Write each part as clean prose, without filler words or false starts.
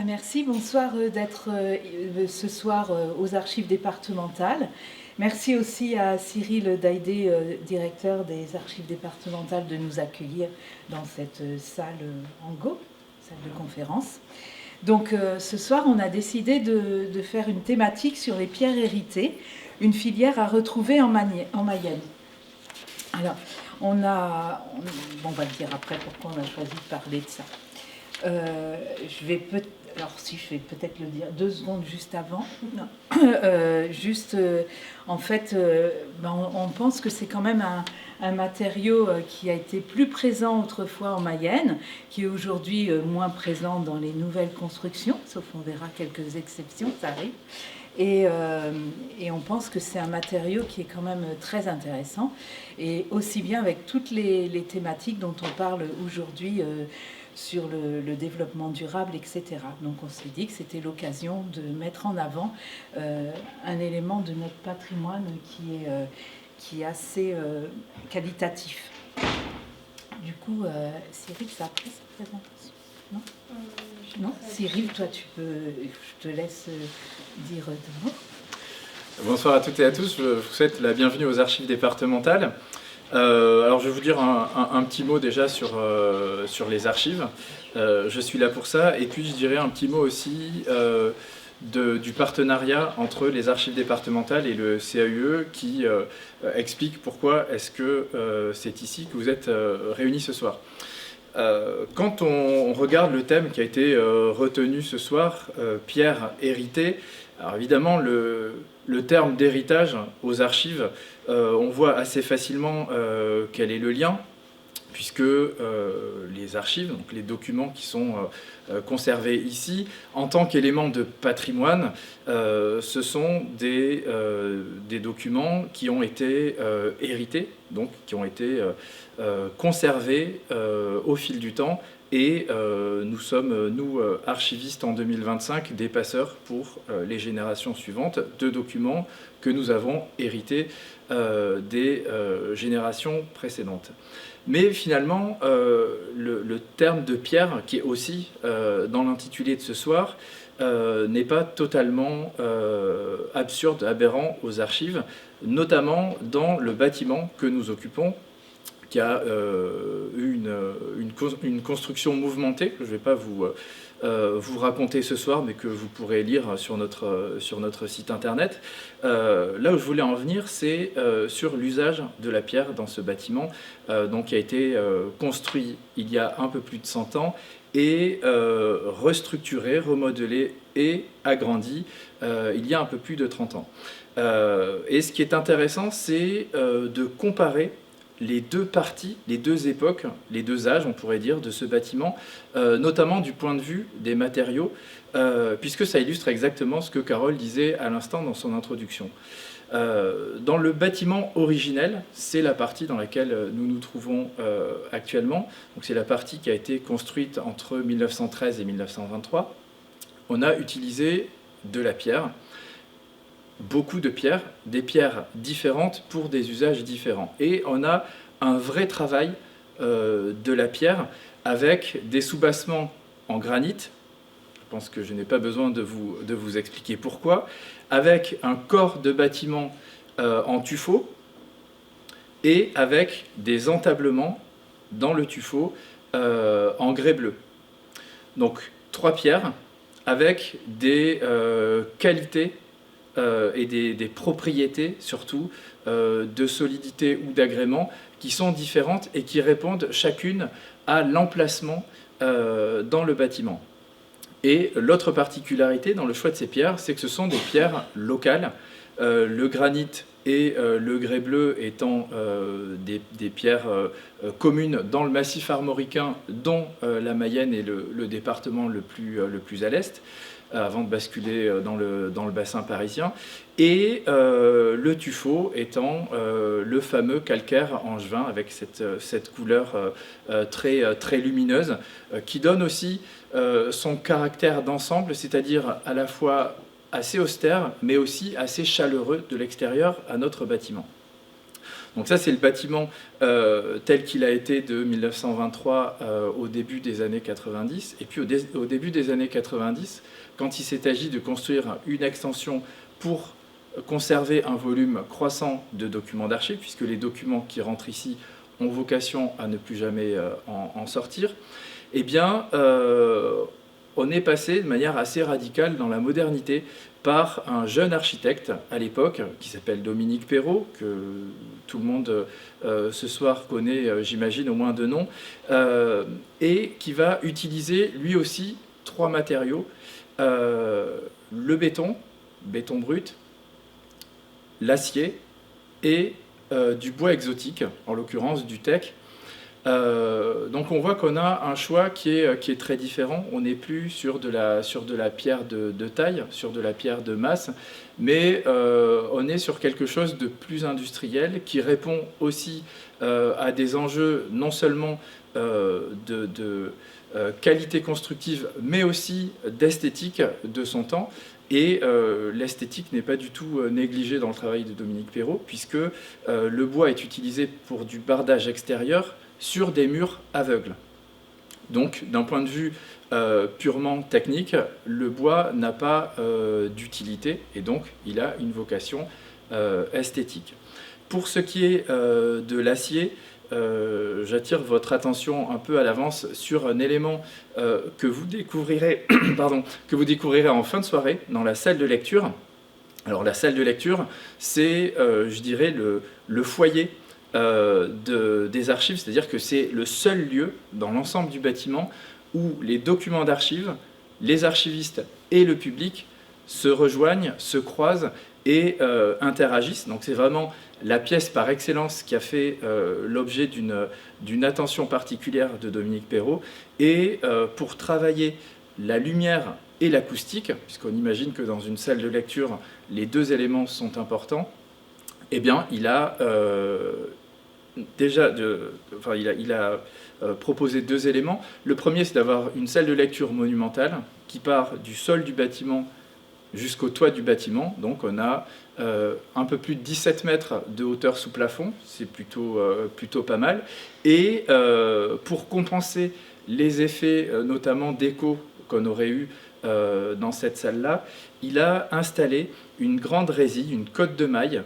Merci, bonsoir d'être ce soir aux archives départementales. Merci aussi à Cyril Daïdé, directeur des archives départementales, de nous accueillir dans cette salle Angot, salle de conférence. Donc ce soir, on a décidé de faire une thématique sur les pierres héritées, une filière à retrouver en Mayenne. Alors, on va le dire après pourquoi on a choisi de parler de ça. Alors si je vais peut-être le dire 2 secondes juste avant. En fait, on pense que c'est quand même un matériau qui a été plus présent autrefois en Mayenne, qui est aujourd'hui moins présent dans les nouvelles constructions, sauf on verra quelques exceptions, ça arrive. Et on pense que c'est un matériau qui est quand même très intéressant, et aussi bien avec toutes les thématiques dont on parle aujourd'hui sur le développement durable, etc. Donc on s'est dit que c'était l'occasion de mettre en avant un élément de notre patrimoine qui est assez qualitatif. Du coup, Cyril, c'est après cette présentation, non ? Non, Cyril, toi, je te laisse dire 2 mots. Bonsoir à toutes et à tous, je vous souhaite la bienvenue aux archives départementales. Alors je vais vous dire un petit mot déjà sur les archives. Je suis là pour ça, et puis je dirais un petit mot aussi du partenariat entre les archives départementales et le CAUE qui explique pourquoi est-ce que c'est ici que vous êtes réunis ce soir. Quand on regarde le thème qui a été retenu ce soir, pierre héritée, alors évidemment le terme d'héritage aux archives, on voit assez facilement quel est le lien, puisque les archives, donc les documents qui sont conservés ici, en tant qu'élément de patrimoine, ce sont des documents qui ont été hérités, donc qui ont été conservés au fil du temps, et nous sommes, nous, archivistes en 2025, des passeurs pour les générations suivantes de documents que nous avons hérités des générations précédentes. Mais finalement, le terme de pierre, qui est aussi dans l'intitulé de ce soir, n'est pas totalement absurde, aberrant aux archives, notamment dans le bâtiment que nous occupons, qui a eu une construction mouvementée, que je ne vais pas vous raconter ce soir, mais que vous pourrez lire sur notre site internet. Là où je voulais en venir, c'est sur l'usage de la pierre dans ce bâtiment, donc qui a été construit il y a un peu plus de 100 ans, et restructuré, remodelé et agrandi il y a un peu plus de 30 ans. Et ce qui est intéressant, c'est de comparer les 2 parties, les 2 époques, les 2 âges, on pourrait dire, de ce bâtiment, notamment du point de vue des matériaux, puisque ça illustre exactement ce que Carole disait à l'instant dans son introduction. Dans le bâtiment originel, c'est la partie dans laquelle nous nous trouvons actuellement, donc c'est la partie qui a été construite entre 1913 et 1923. On a utilisé de la pierre, beaucoup de pierres, des pierres différentes pour des usages différents. Et on a un vrai travail de la pierre avec des soubassements en granit. Je pense que je n'ai pas besoin de vous expliquer pourquoi. Avec un corps de bâtiment en tuffeau et avec des entablements dans le tuffeau en grès bleu. Donc 3 pierres avec des qualités et des propriétés surtout de solidité ou d'agrément qui sont différentes et qui répondent chacune à l'emplacement dans le bâtiment. Et l'autre particularité dans le choix de ces pierres, c'est que ce sont des pierres locales, le granit et le grès bleu étant des pierres communes dans le massif armoricain, dont la Mayenne est le département le plus à l'est, avant de basculer dans le bassin parisien, et le tuffeau étant le fameux calcaire angevin avec cette couleur très lumineuse, qui donne aussi son caractère d'ensemble, c'est-à-dire à la fois assez austère, mais aussi assez chaleureux de l'extérieur à notre bâtiment. Donc ça, c'est le bâtiment tel qu'il a été de 1923 au début des années 90. Et puis au début des années 90, quand il s'est agi de construire une extension pour conserver un volume croissant de documents d'archives, puisque les documents qui rentrent ici ont vocation à ne plus jamais en sortir, eh bien, on est passé de manière assez radicale dans la modernité par un jeune architecte à l'époque qui s'appelle Dominique Perrault, que tout le monde ce soir connaît, j'imagine, au moins de nom, et qui va utiliser lui aussi 3 matériaux, le béton brut, l'acier et du bois exotique, en l'occurrence du teck. Donc on voit qu'on a un choix qui est très différent. On n'est plus sur de la pierre de taille, sur de la pierre de masse, mais on est sur quelque chose de plus industriel qui répond aussi à des enjeux non seulement de qualité constructive, mais aussi d'esthétique de son temps. Et l'esthétique n'est pas du tout négligée dans le travail de Dominique Perrault, puisque le bois est utilisé pour du bardage extérieur sur des murs aveugles. Donc, d'un point de vue purement technique, le bois n'a pas d'utilité, et donc il a une vocation esthétique. Pour ce qui est de l'acier, j'attire votre attention un peu à l'avance sur un élément que vous découvrirez, que vous découvrirez en fin de soirée dans la salle de lecture. Alors la salle de lecture, c'est, je dirais, le foyer des archives, c'est-à-dire que c'est le seul lieu dans l'ensemble du bâtiment où les documents d'archives, les archivistes et le public se rejoignent, se croisent et interagissent. Donc c'est vraiment la pièce par excellence qui a fait l'objet d'une attention particulière de Dominique Perrault. Et pour travailler la lumière et l'acoustique, puisqu'on imagine que dans une salle de lecture, les 2 éléments sont importants, eh bien, il a proposé 2 éléments. Le premier, c'est d'avoir une salle de lecture monumentale qui part du sol du bâtiment jusqu'au toit du bâtiment. Donc on a un peu plus de 17 mètres de hauteur sous plafond, c'est plutôt pas mal. Et pour compenser les effets notamment d'écho qu'on aurait eu dans cette salle-là, il a installé une grande résille, une cotte de maille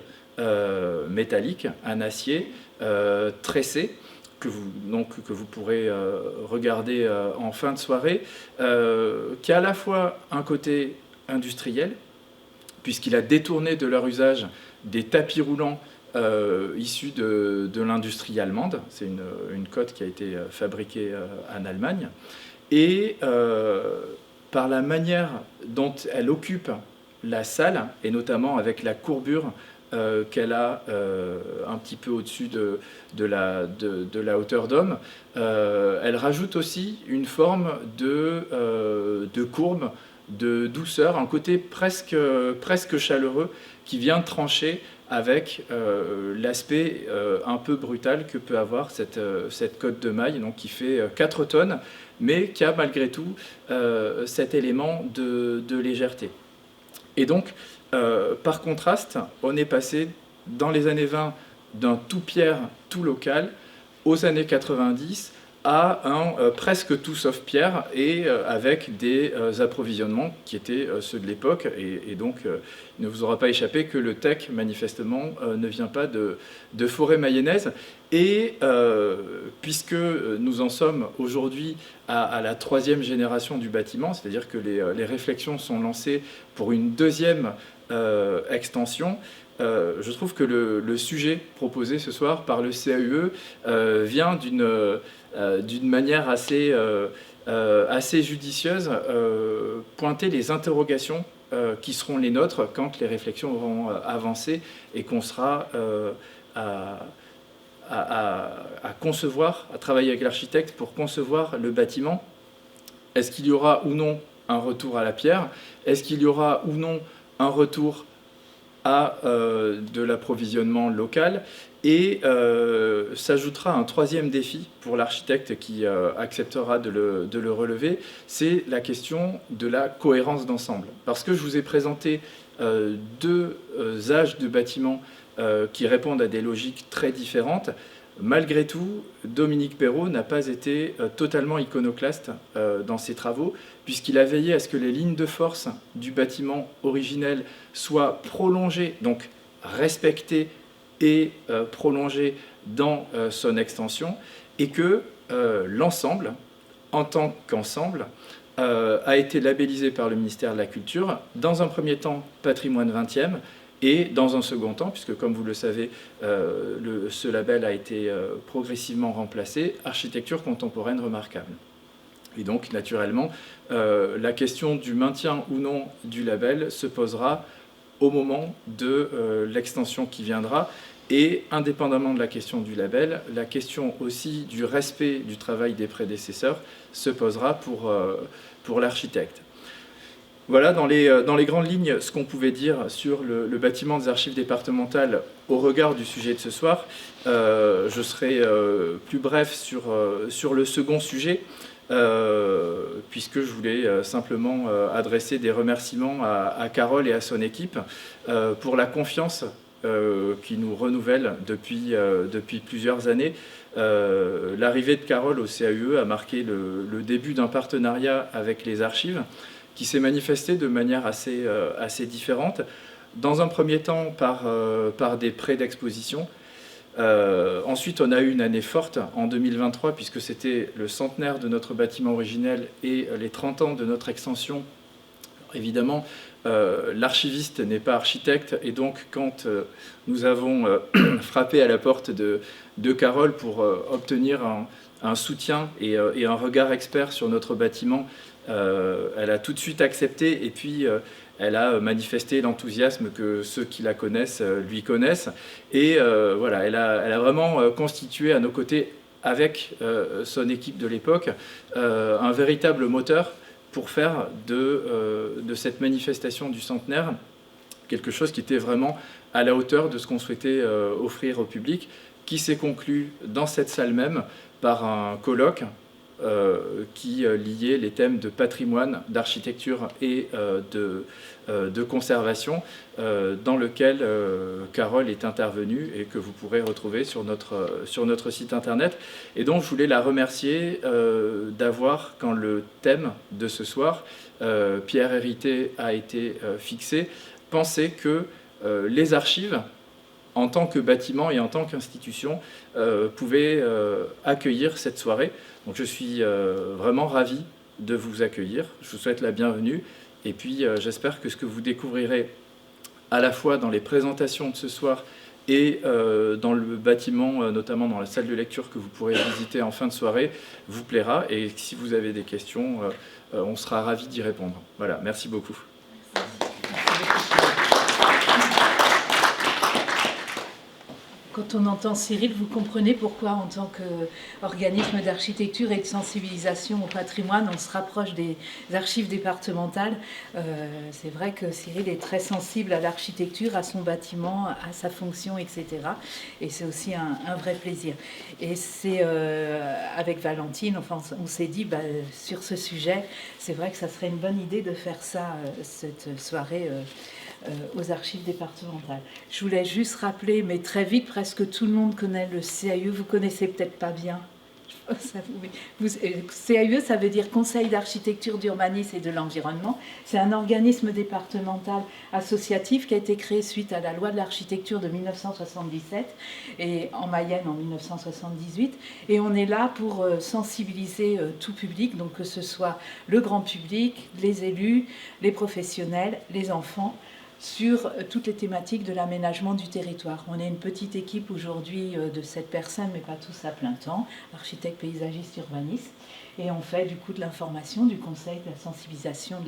métallique, un acier tressé, que vous pourrez regarder en fin de soirée, qui a à la fois un côté industriel, puisqu'il a détourné de leur usage des tapis roulants issus de l'industrie allemande. C'est une cotte qui a été fabriquée en Allemagne. Et par la manière dont elle occupe la salle, et notamment avec la courbure qu'elle a un petit peu au-dessus de la hauteur d'homme, elle rajoute aussi une forme de courbe, de douceur, un côté presque chaleureux qui vient trancher avec l'aspect un peu brutal que peut avoir cette cotte de maille, donc qui fait 4 tonnes, mais qui a malgré tout cet élément de légèreté. Et donc, par contraste, on est passé dans les années 20 d'un tout pierre, tout local, aux années 90 à un presque tout sauf pierre, et avec des approvisionnements qui étaient ceux de l'époque. Et donc, il ne vous aura pas échappé que le teck, manifestement, ne vient pas de forêt mayonnaise. Et puisque nous en sommes aujourd'hui à la 3e génération du bâtiment, c'est-à-dire que les réflexions sont lancées pour une 2e extension, je trouve que le sujet proposé ce soir par le CAUE vient d'une manière assez judicieuse pointer les interrogations qui seront les nôtres quand les réflexions auront avancé et qu'on sera à concevoir, à travailler avec l'architecte pour concevoir le bâtiment. Est-ce qu'il y aura ou non un retour à la pierre? Est-ce qu'il y aura ou non un retour à de l'approvisionnement local? Et s'ajoutera un 3e défi pour l'architecte qui acceptera de le relever, c'est la question de la cohérence d'ensemble. Parce que je vous ai présenté deux âges de bâtiments qui répondent à des logiques très différentes. Malgré tout, Dominique Perrault n'a pas été totalement iconoclaste dans ses travaux, puisqu'il a veillé à ce que les lignes de force du bâtiment originel soient prolongées, donc respectées et prolongées dans son extension, et que l'ensemble, en tant qu'ensemble, a été labellisé par le ministère de la Culture, dans un premier temps patrimoine 20e, et dans un second temps, puisque comme vous le savez, ce label a été progressivement remplacé, architecture contemporaine remarquable. Et donc, naturellement, la question du maintien ou non du label se posera au moment de l'extension qui viendra. Et indépendamment de la question du label, la question aussi du respect du travail des prédécesseurs se posera pour l'architecte. Voilà, dans les grandes lignes, ce qu'on pouvait dire sur le bâtiment des archives départementales au regard du sujet de ce soir. Je serai plus bref sur le second sujet, puisque je voulais simplement adresser des remerciements à Carole et à son équipe pour la confiance qui nous renouvelle depuis plusieurs années. L'arrivée de Carole au CAUE a marqué le début d'un partenariat avec les archives, qui s'est manifesté de manière assez différente. Dans un premier temps, par des prêts d'exposition. Ensuite, on a eu une année forte en 2023, puisque c'était le centenaire de notre bâtiment originel et les 30 ans de notre extension. Évidemment, l'archiviste n'est pas architecte, et donc quand nous avons frappé à la porte de Carole pour obtenir un soutien et un regard expert sur notre bâtiment, elle a tout de suite accepté, et puis elle a manifesté l'enthousiasme que ceux qui la connaissent lui connaissent. Et voilà, elle a vraiment constitué à nos côtés, avec son équipe de l'époque, un véritable moteur pour faire de cette manifestation du centenaire quelque chose qui était vraiment à la hauteur de ce qu'on souhaitait offrir au public, qui s'est conclu dans cette salle même par un colloque qui liait les thèmes de patrimoine, d'architecture et de conservation, dans lequel Carole est intervenue et que vous pourrez retrouver sur notre site internet. Et donc je voulais la remercier d'avoir, quand le thème de ce soir, Pierre hérité, a été fixé, pensé que les archives, en tant que bâtiment et en tant qu'institution, pouvaient accueillir cette soirée. Donc je suis vraiment ravi de vous accueillir. Je vous souhaite la bienvenue. Et puis j'espère que ce que vous découvrirez à la fois dans les présentations de ce soir et dans le bâtiment, notamment dans la salle de lecture que vous pourrez visiter en fin de soirée, vous plaira. Et si vous avez des questions, on sera ravis d'y répondre. Voilà, merci beaucoup. Quand on entend Cyril, vous comprenez pourquoi, en tant qu'organisme d'architecture et de sensibilisation au patrimoine, on se rapproche des archives départementales. C'est vrai que Cyril est très sensible à l'architecture, à son bâtiment, à sa fonction, etc. Et c'est aussi un vrai plaisir. Et c'est avec Valentine, enfin, on s'est dit, sur ce sujet, c'est vrai que ça serait une bonne idée de faire ça, cette soirée aux archives départementales. Je voulais juste rappeler, mais très vite, presque tout le monde connaît le CAUE, vous connaissez peut-être pas bien. CAUE, ça veut dire Conseil d'architecture, d'urbanisme et de l'environnement. C'est un organisme départemental associatif qui a été créé suite à la loi de l'architecture de 1977 et en Mayenne en 1978. Et on est là pour sensibiliser tout public, donc que ce soit le grand public, les élus, les professionnels, les enfants, sur toutes les thématiques de l'aménagement du territoire. On est une petite équipe aujourd'hui de 7 personnes, mais pas tous à plein temps, architectes, paysagistes, urbanistes, et on fait du coup de l'information, du conseil, de la sensibilisation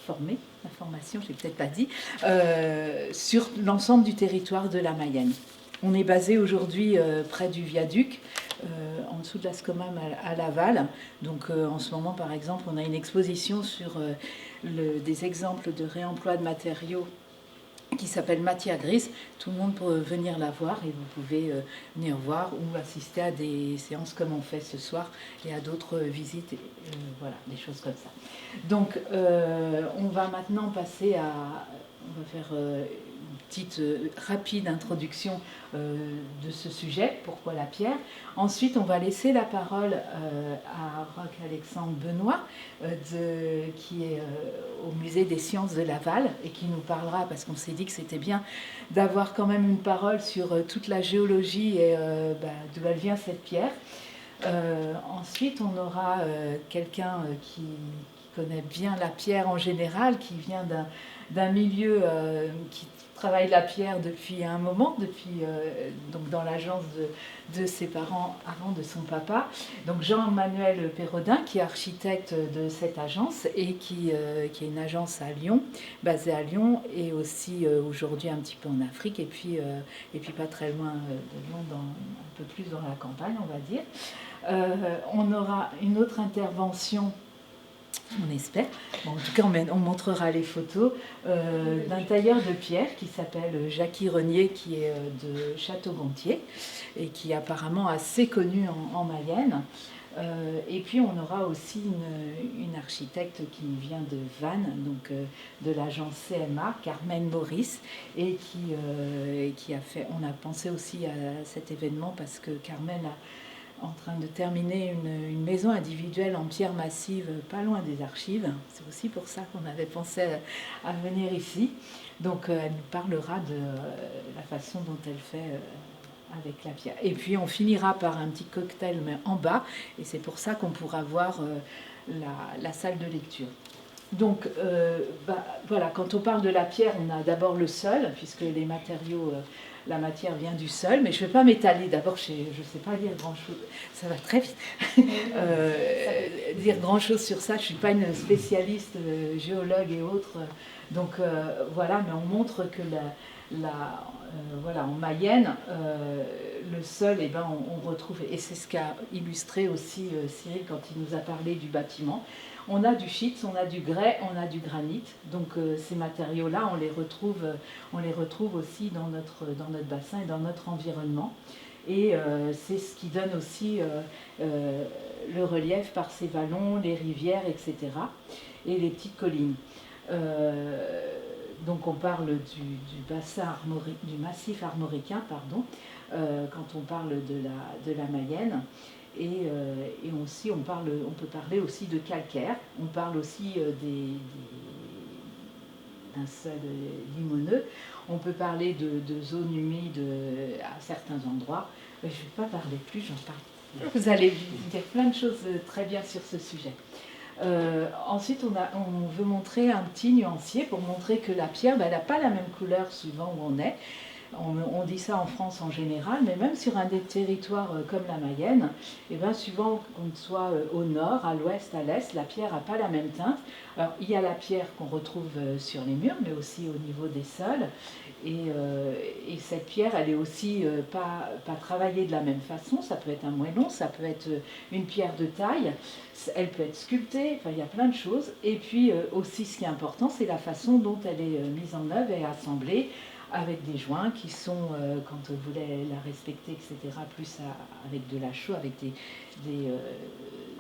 former, l'information, je l'ai peut-être pas dit, sur l'ensemble du territoire de la Mayenne. On est basé aujourd'hui près du viaduc, en dessous de l'Ascomam à Laval. Donc en ce moment, par exemple, on a une exposition sur des exemples de réemploi de matériaux qui s'appelle Matière Grise. Tout le monde peut venir la voir et vous pouvez venir voir ou assister à des séances comme on fait ce soir et à d'autres visites, voilà, des choses comme ça. Donc on va maintenant passer à... On va faire une petite rapide introduction de ce sujet, pourquoi la pierre. Ensuite, on va laisser la parole à Roch-Alexandre Benoît, qui est au Musée des Sciences de Laval et qui nous parlera, parce qu'on s'est dit que c'était bien d'avoir quand même une parole sur toute la géologie et d'où elle vient cette pierre. Ensuite, on aura quelqu'un qui connaît bien la pierre en général, qui vient d'un milieu qui travaille la pierre depuis un moment, donc dans l'agence de ses parents avant de son papa. Donc Jean-Emmanuel Perrodin, qui est architecte de cette agence et qui est une agence à Lyon, basée à Lyon et aussi aujourd'hui un petit peu en Afrique et puis pas très loin de Lyon, un peu plus dans la campagne, on va dire. On aura une autre intervention, on espère. Bon, en tout cas, on montrera les photos d'un tailleur de pierre qui s'appelle Jackie Renier, qui est de Château-Gontier et qui est apparemment assez connu en Mayenne. Et puis on aura aussi une architecte qui vient de Vannes, donc de l'agence CMA, Carmen Maurice, et qui a fait. On a pensé aussi à cet événement parce que Carmen en train de terminer une maison individuelle en pierre massive pas loin des archives. C'est aussi pour ça qu'on avait pensé à venir ici. Donc elle nous parlera de la façon dont elle fait avec la pierre. Et puis on finira par un petit cocktail mais en bas, et c'est pour ça qu'on pourra voir la salle de lecture. Donc voilà, quand on parle de la pierre, on a d'abord le sol, puisque les matériaux... la matière vient du sol, mais je ne vais pas m'étaler. D'abord, je ne sais pas dire grand-chose. Ça va très vite. Dire grand-chose sur ça. Je ne suis pas une spécialiste géologue et autres. Donc voilà, mais on montre que voilà, en Mayenne, le sol, eh ben, on retrouve, et c'est ce qu'a illustré aussi Cyril quand il nous a parlé du bâtiment. On a du schiste, on a du grès, on a du granit. Donc ces matériaux-là, on les retrouve aussi dans notre bassin et dans notre environnement. Et c'est ce qui donne aussi le relief par ces vallons, les rivières, etc. Et les petites collines. Donc on parle du bassin du massif armoricain, pardon, quand on parle de la Mayenne. Et aussi, on peut parler aussi de calcaire, on parle aussi d'un sol limoneux, on peut parler de zones humides à certains endroits. Je ne vais pas parler plus, j'en parle. Vous allez dire plein de choses très bien sur ce sujet. Ensuite, on veut montrer un petit nuancier pour montrer que la pierre, elle n'a pas la même couleur suivant où on est. On dit ça en France en général, mais même sur un des territoires comme la Mayenne, et bien suivant qu'on soit au nord, à l'ouest, à l'est, la pierre n'a pas la même teinte. Alors, il y a la pierre qu'on retrouve sur les murs, mais aussi au niveau des sols. Et cette pierre, elle est aussi pas travaillée de la même façon. Ça peut être un moellon, ça peut être une pierre de taille, elle peut être sculptée, enfin, il y a plein de choses. Et puis aussi, ce qui est important, c'est la façon dont elle est mise en œuvre et assemblée, avec des joints qui sont, quand on voulait la respecter, etc., plus avec de la chaux, avec des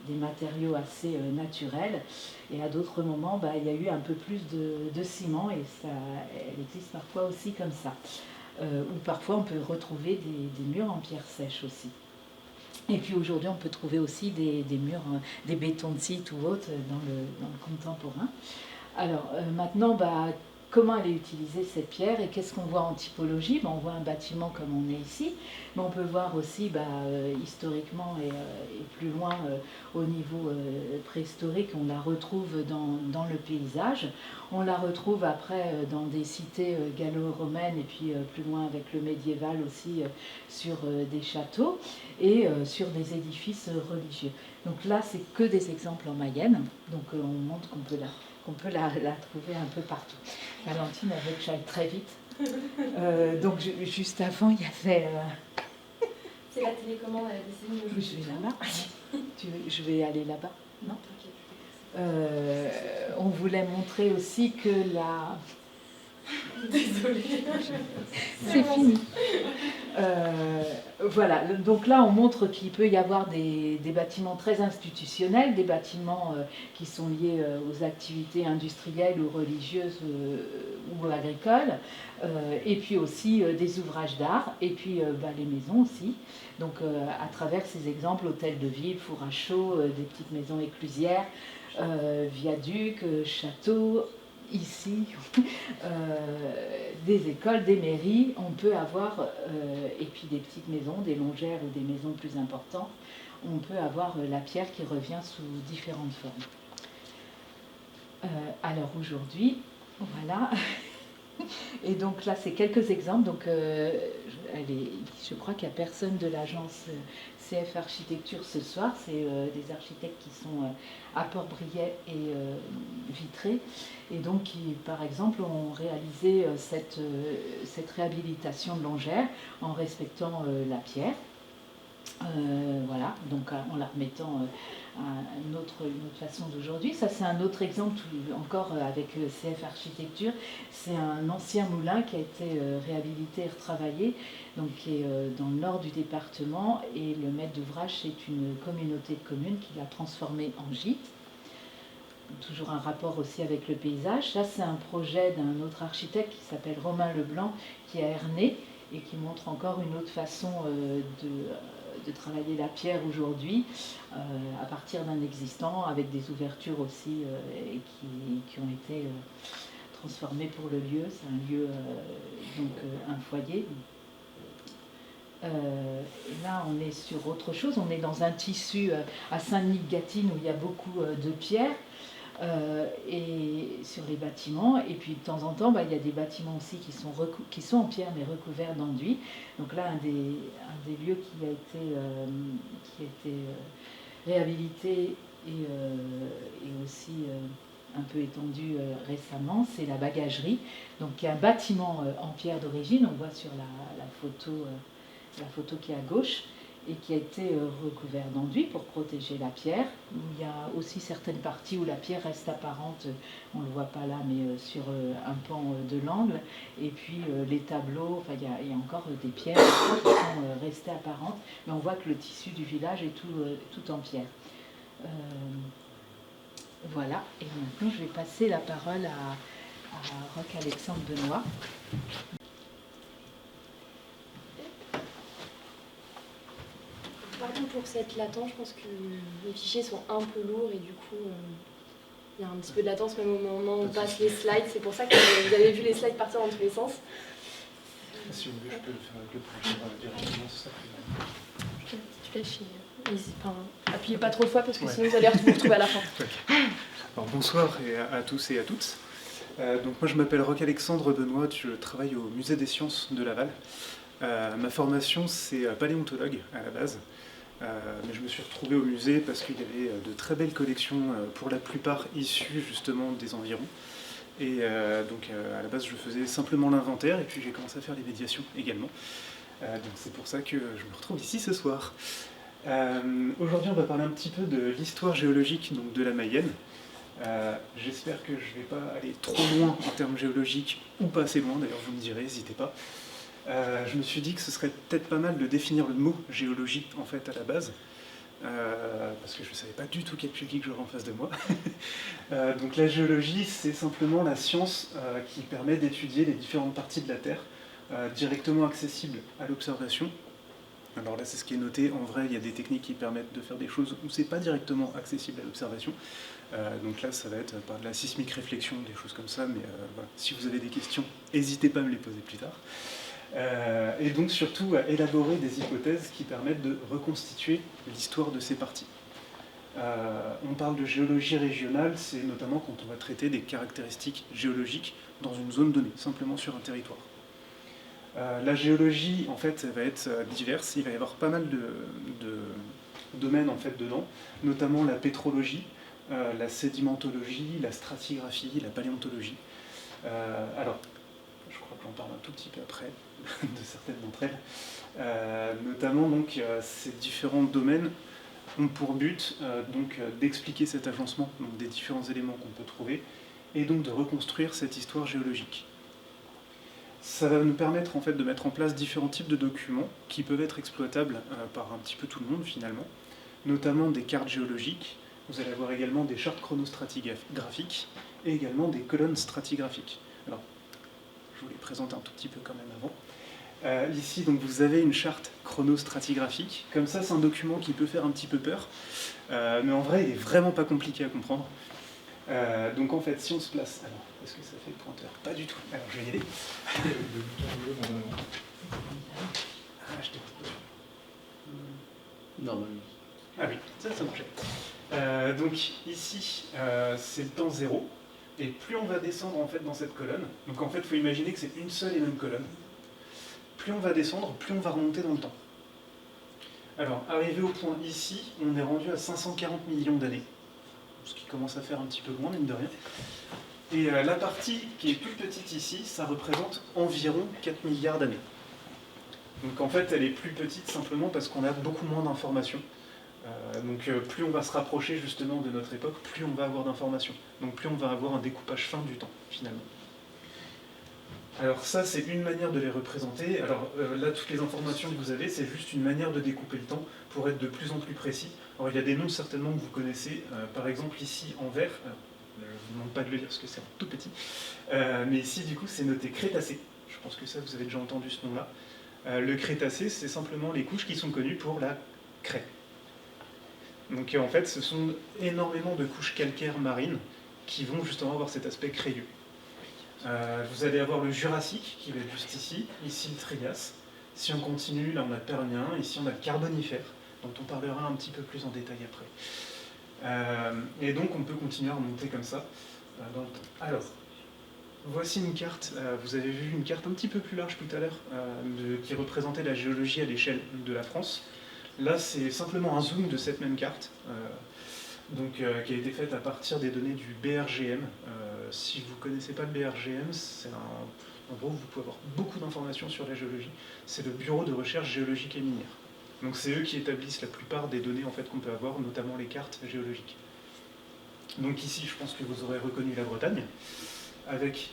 matériaux assez naturels. Et à d'autres moments, il y a eu un peu plus de ciment, et elle existe parfois aussi comme ça. Ou parfois, on peut retrouver des murs en pierre sèche aussi. Et puis aujourd'hui, on peut trouver aussi des murs, des bétons de site ou autres dans le contemporain. Alors maintenant, comment elle est utilisée cette pierre et qu'est-ce qu'on voit en typologie? On voit un bâtiment comme on est ici, mais on peut voir aussi historiquement et plus loin au niveau préhistorique, on la retrouve dans le paysage. On la retrouve après dans des cités gallo-romaines et puis plus loin avec le médiéval aussi sur des châteaux et sur des édifices religieux. Donc là, c'est que des exemples en Mayenne, donc on montre qu'on peut la trouver un peu partout. Valentine, elle veut que j'aille très vite. Donc juste avant, il y avait... C'est la télécommande à la décennie de je vais là-bas. Je vais aller là-bas. Non, on voulait montrer aussi que Désolée. C'est fini. Voilà, donc là on montre qu'il peut y avoir des bâtiments très institutionnels, des bâtiments qui sont liés aux activités industrielles ou religieuses ou agricoles, et puis aussi des ouvrages d'art, et puis les maisons aussi. Donc à travers ces exemples, hôtels de ville, four à chaud, des petites maisons éclusières, viaducs, châteaux, ici, des écoles, des mairies, on peut avoir, et puis des petites maisons, des longères ou des maisons plus importantes, on peut avoir la pierre qui revient sous différentes formes. Alors aujourd'hui, voilà, et donc là c'est quelques exemples, donc je crois qu'il n'y a personne de l'agence CF Architecture ce soir, c'est des architectes qui sont à Port-Briet et Vitré, et donc qui par exemple ont réalisé cette réhabilitation de longère en respectant la pierre, voilà, donc en la remettant à une autre façon d'aujourd'hui. Ça c'est un autre exemple encore avec CF Architecture, c'est un ancien moulin qui a été réhabilité et retravaillé, donc qui est dans le nord du département, et le maître d'ouvrage c'est une communauté de communes qui l'a transformé en gîte. Toujours un rapport aussi avec le paysage. Ça c'est un projet d'un autre architecte qui s'appelle Romain Leblanc, qui est à Ernée, et qui montre encore une autre façon de travailler la pierre aujourd'hui, à partir d'un existant, avec des ouvertures aussi qui ont été transformées pour le lieu. C'est un lieu, donc un foyer. Là, on est sur autre chose. On est dans un tissu à Saint-Denis-de-Gâtine où il y a beaucoup de pierres. Et sur les bâtiments, et puis de temps en temps il y a des bâtiments aussi qui sont en pierre mais recouverts d'enduit. Donc là un des lieux qui a été réhabilité et aussi un peu étendu récemment, c'est la bagagerie, donc qui est un bâtiment en pierre d'origine, on voit sur la photo qui est à gauche, et qui a été recouvert d'enduit pour protéger la pierre. Il y a aussi certaines parties où la pierre reste apparente, on ne le voit pas là, mais sur un pan de l'angle. Et puis les tableaux, il y a encore des pierres qui sont restées apparentes, mais on voit que le tissu du village est tout en pierre. Voilà, et maintenant je vais passer la parole à Roch-Alexandre Benoît. Pardon pour cette latence, je pense que les fichiers sont un peu lourds et du coup il y a un petit peu de latence même au moment où on passe les slides. C'est pour ça que vous avez vu les slides partir dans tous les sens. Si vous voulez, je peux le faire avec le projecteur directement, c'est ça. Tu lâches, enfin, appuyez pas trop de fois parce que sinon vous allez vous retrouver à la fin. Okay. Alors, bonsoir à tous et à toutes. Donc moi je m'appelle Roch-Alexandre Benoît, je travaille au Musée des Sciences de Laval. Ma formation c'est paléontologue à la base. Mais je me suis retrouvé au musée parce qu'il y avait de très belles collections, pour la plupart issues justement des environs. Et donc à la base je faisais simplement l'inventaire et puis j'ai commencé à faire les médiations également. Donc c'est pour ça que je me retrouve ici ce soir. Aujourd'hui on va parler un petit peu de l'histoire géologique donc, de la Mayenne. J'espère que je ne vais pas aller trop loin en termes géologiques ou pas assez loin, d'ailleurs vous me direz, n'hésitez pas. Je me suis dit que ce serait peut-être pas mal de définir le mot géologie en fait à la base, parce que je ne savais pas du tout quel public j'aurais en face de moi. Donc la géologie, c'est simplement la science qui permet d'étudier les différentes parties de la Terre, directement accessibles à l'observation. Alors là, c'est ce qui est noté. En vrai, il y a des techniques qui permettent de faire des choses où c'est pas directement accessible à l'observation. Donc là, ça va être par de la sismique réflexion, des choses comme ça. Mais voilà. Si vous avez des questions, n'hésitez pas à me les poser plus tard. Et donc surtout à élaborer des hypothèses qui permettent de reconstituer l'histoire de ces parties. On parle de géologie régionale, c'est notamment quand on va traiter des caractéristiques géologiques dans une zone donnée, simplement sur un territoire. La géologie, en fait, elle va être diverse, il va y avoir pas mal de domaines en fait, dedans, notamment la pétrologie, la sédimentologie, la stratigraphie, la paléontologie. Alors, je crois que j'en parle un tout petit peu après de certaines d'entre elles. Notamment, donc, ces différents domaines ont pour but d'expliquer cet agencement donc, des différents éléments qu'on peut trouver et donc de reconstruire cette histoire géologique. Ça va nous permettre en fait de mettre en place différents types de documents qui peuvent être exploitables par un petit peu tout le monde finalement, notamment des cartes géologiques. Vous allez avoir également des chartes chronostratigraphiques et également des colonnes stratigraphiques. Alors, je vous les présente un tout petit peu quand même avant. Ici, donc, vous avez une charte chronostratigraphique. Comme ça, c'est un document qui peut faire un petit peu peur, mais en vrai, il est vraiment pas compliqué à comprendre. Donc en fait, si on se place... Alors, est-ce que ça fait le pointeur? Pas du tout. Alors, je vais y aller. Ah, je t'ai pas. Normalement. Ah oui, ça marchait. Donc ici, c'est le temps 0. Et plus on va descendre en fait dans cette colonne, donc en fait, il faut imaginer que c'est une seule et même colonne. Plus on va descendre, plus on va remonter dans le temps. Alors, arrivé au point ici, on est rendu à 540 millions d'années. Ce qui commence à faire un petit peu loin, mine de rien. Et la partie qui est plus petite ici, ça représente environ 4 milliards d'années. Donc en fait, elle est plus petite simplement parce qu'on a beaucoup moins d'informations. Donc plus on va se rapprocher justement de notre époque, plus on va avoir d'informations. Donc plus on va avoir un découpage fin du temps, finalement. Alors ça, c'est une manière de les représenter. Alors là, toutes les informations que vous avez, c'est juste une manière de découper le temps pour être de plus en plus précis. Alors il y a des noms certainement que vous connaissez. Par exemple ici en vert, je ne vous demande pas de le lire parce que c'est tout petit, mais ici du coup c'est noté Crétacé. Je pense que ça, vous avez déjà entendu ce nom-là. Le Crétacé, c'est simplement les couches qui sont connues pour la craie. Donc en fait, ce sont énormément de couches calcaires marines qui vont justement avoir cet aspect crayeux. Vous allez avoir le Jurassique qui va être juste ici, ici le Trias. Si on continue, là on a le Permien, ici on a le Carbonifère, dont on parlera un petit peu plus en détail après. Et donc on peut continuer à remonter comme ça dans le temps. Alors, voici une carte, vous avez vu une carte un petit peu plus large tout à l'heure, qui représentait la géologie à l'échelle de la France. Là, c'est simplement un zoom de cette même carte, qui a été faite à partir des données du BRGM. Si vous ne connaissez pas le BRGM, en gros, vous pouvez avoir beaucoup d'informations sur la géologie. C'est le Bureau de recherche géologique et minière. Donc c'est eux qui établissent la plupart des données en fait, qu'on peut avoir, notamment les cartes géologiques. Donc ici, je pense que vous aurez reconnu la Bretagne, avec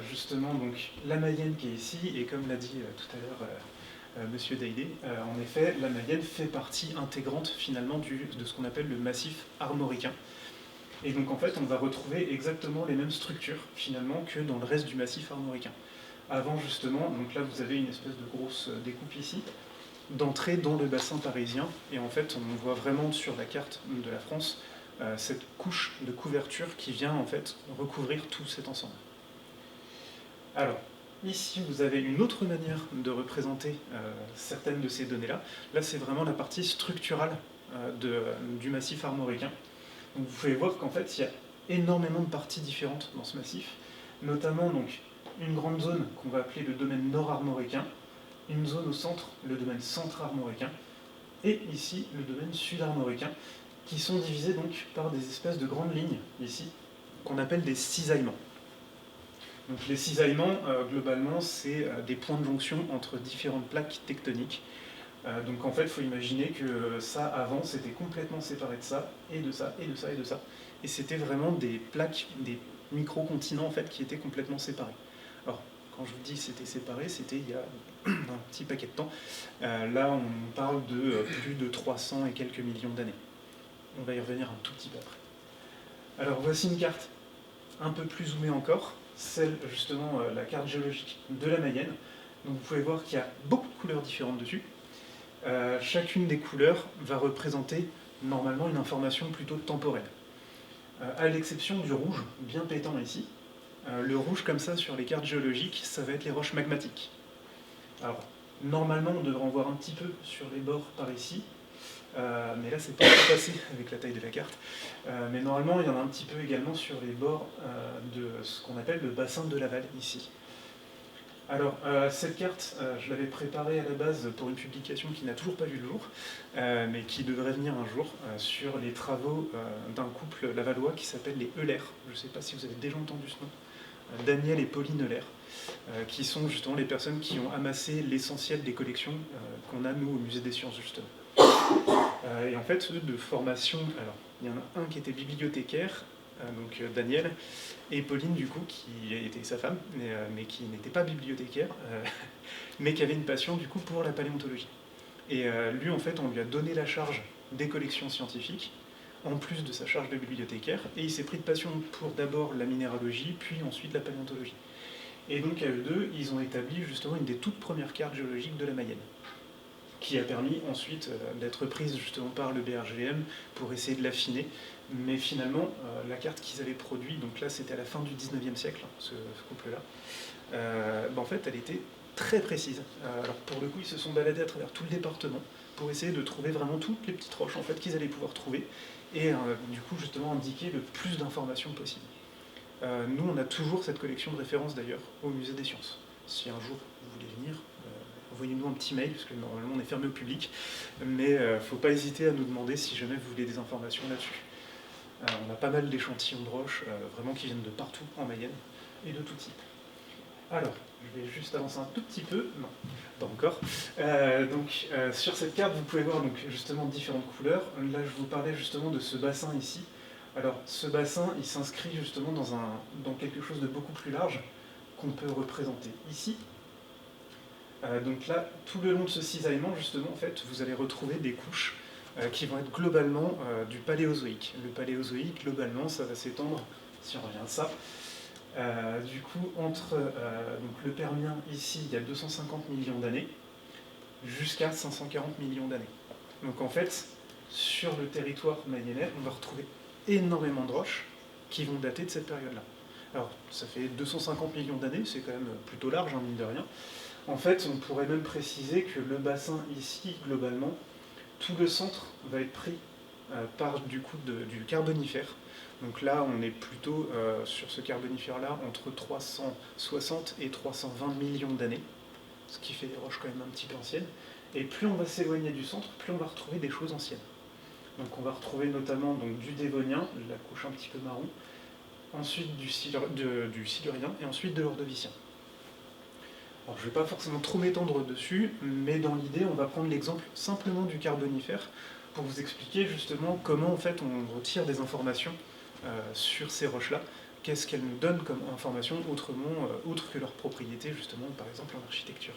justement donc, la Mayenne qui est ici, et comme l'a dit tout à l'heure Monsieur Daidé, en effet, la Mayenne fait partie intégrante finalement de ce qu'on appelle le massif armoricain. Et donc en fait, on va retrouver exactement les mêmes structures finalement que dans le reste du massif armoricain. Avant justement, donc là vous avez une espèce de grosse découpe ici, d'entrée dans le bassin parisien, et en fait on voit vraiment sur la carte de la France cette couche de couverture qui vient en fait recouvrir tout cet ensemble. Alors, ici vous avez une autre manière de représenter certaines de ces données-là. Là c'est vraiment la partie structurale du massif armoricain. Donc, vous pouvez voir qu'en fait il y a énormément de parties différentes dans ce massif, notamment donc, une grande zone qu'on va appeler le domaine nord-armoricain, une zone au centre, le domaine centre-armoricain, et ici le domaine sud-armoricain, qui sont divisés donc par des espèces de grandes lignes, ici, qu'on appelle des cisaillements. Donc les cisaillements, globalement, c'est des points de jonction entre différentes plaques tectoniques. Donc en fait, il faut imaginer que ça, avant, c'était complètement séparé de ça, et de ça, et de ça, et de ça. Et c'était vraiment des plaques, des micro-continents, en fait, qui étaient complètement séparés. Alors, quand je vous dis c'était séparé, c'était il y a un petit paquet de temps. Là, on parle de plus de 300 et quelques millions d'années. On va y revenir un tout petit peu après. Alors, voici une carte un peu plus zoomée encore, celle, justement, la carte géologique de la Mayenne. Donc, vous pouvez voir qu'il y a beaucoup de couleurs différentes dessus. Chacune des couleurs va représenter normalement une information plutôt temporelle. À l'exception du rouge, bien pétant ici. Le rouge comme ça sur les cartes géologiques, ça va être les roches magmatiques. Alors, normalement on devrait en voir un petit peu sur les bords par ici, mais là c'est pas tout passé avec la taille de la carte. Mais normalement il y en a un petit peu également sur les bords de ce qu'on appelle le bassin de Laval ici. Alors, cette carte, je l'avais préparée à la base pour une publication qui n'a toujours pas vu le jour, mais qui devrait venir un jour, sur les travaux d'un couple lavallois qui s'appelle les Euler. Je ne sais pas si vous avez déjà entendu ce nom. Daniel et Pauline Euler, qui sont justement les personnes qui ont amassé l'essentiel des collections qu'on a, nous, au Musée des Sciences, justement. Et en fait, eux, de formation, alors, il y en a un qui était bibliothécaire, donc Daniel, et Pauline, du coup, qui était sa femme, mais qui n'était pas bibliothécaire, mais qui avait une passion, du coup, pour la paléontologie. Et lui, en fait, on lui a donné la charge des collections scientifiques, en plus de sa charge de bibliothécaire, et il s'est pris de passion pour d'abord la minéralogie, puis ensuite la paléontologie. Et donc à eux deux, ils ont établi justement une des toutes premières cartes géologiques de la Mayenne, qui a permis ensuite d'être prise justement par le BRGM pour essayer de l'affiner. Mais finalement, la carte qu'ils avaient produite, donc là c'était à la fin du 19e siècle, ce couple-là, en fait elle était très précise. Alors pour le coup, ils se sont baladés à travers tout le département pour essayer de trouver vraiment toutes les petites roches en fait, qu'ils allaient pouvoir trouver, et du coup justement indiquer le plus d'informations possible. Nous, on a toujours cette collection de références d'ailleurs au Musée des Sciences. Si un jour vous voulez venir, envoyez-nous un petit mail, parce que normalement on est fermé au public, mais il ne faut pas hésiter à nous demander si jamais vous voulez des informations là-dessus. On a pas mal d'échantillons de roches, vraiment qui viennent de partout en Mayenne, et de tout type. Alors, je vais juste avancer un tout petit peu, non, pas encore. Sur cette carte, vous pouvez voir donc, justement différentes couleurs. Là, je vous parlais justement de ce bassin ici. Alors, ce bassin, il s'inscrit justement dans quelque chose de beaucoup plus large qu'on peut représenter ici. Donc là, tout le long de ce cisaillement, justement, en fait, vous allez retrouver des couches qui vont être globalement du paléozoïque. Le paléozoïque, globalement, ça va s'étendre, si on revient à ça, du coup, entre donc le Permien, ici, il y a 250 millions d'années, jusqu'à 540 millions d'années. Donc en fait, sur le territoire mayennais, on va retrouver énormément de roches qui vont dater de cette période-là. Alors, ça fait 250 millions d'années, c'est quand même plutôt large, hein, mine de rien. En fait, on pourrait même préciser que le bassin ici, globalement, tout le centre va être pris par du carbonifère. Donc là, on est plutôt sur ce carbonifère-là entre 360 et 320 millions d'années, ce qui fait des roches quand même un petit peu anciennes. Et plus on va s'éloigner du centre, plus on va retrouver des choses anciennes. Donc on va retrouver notamment donc, du Dévonien, la couche un petit peu marron, ensuite du Silurien et ensuite de l'Ordovicien. Alors je ne vais pas forcément trop m'étendre dessus, mais dans l'idée, on va prendre l'exemple simplement du Carbonifère pour vous expliquer justement comment en fait on retire des informations sur ces roches-là. Qu'est-ce qu'elles nous donnent comme information outre que leurs propriétés justement, par exemple en architecture.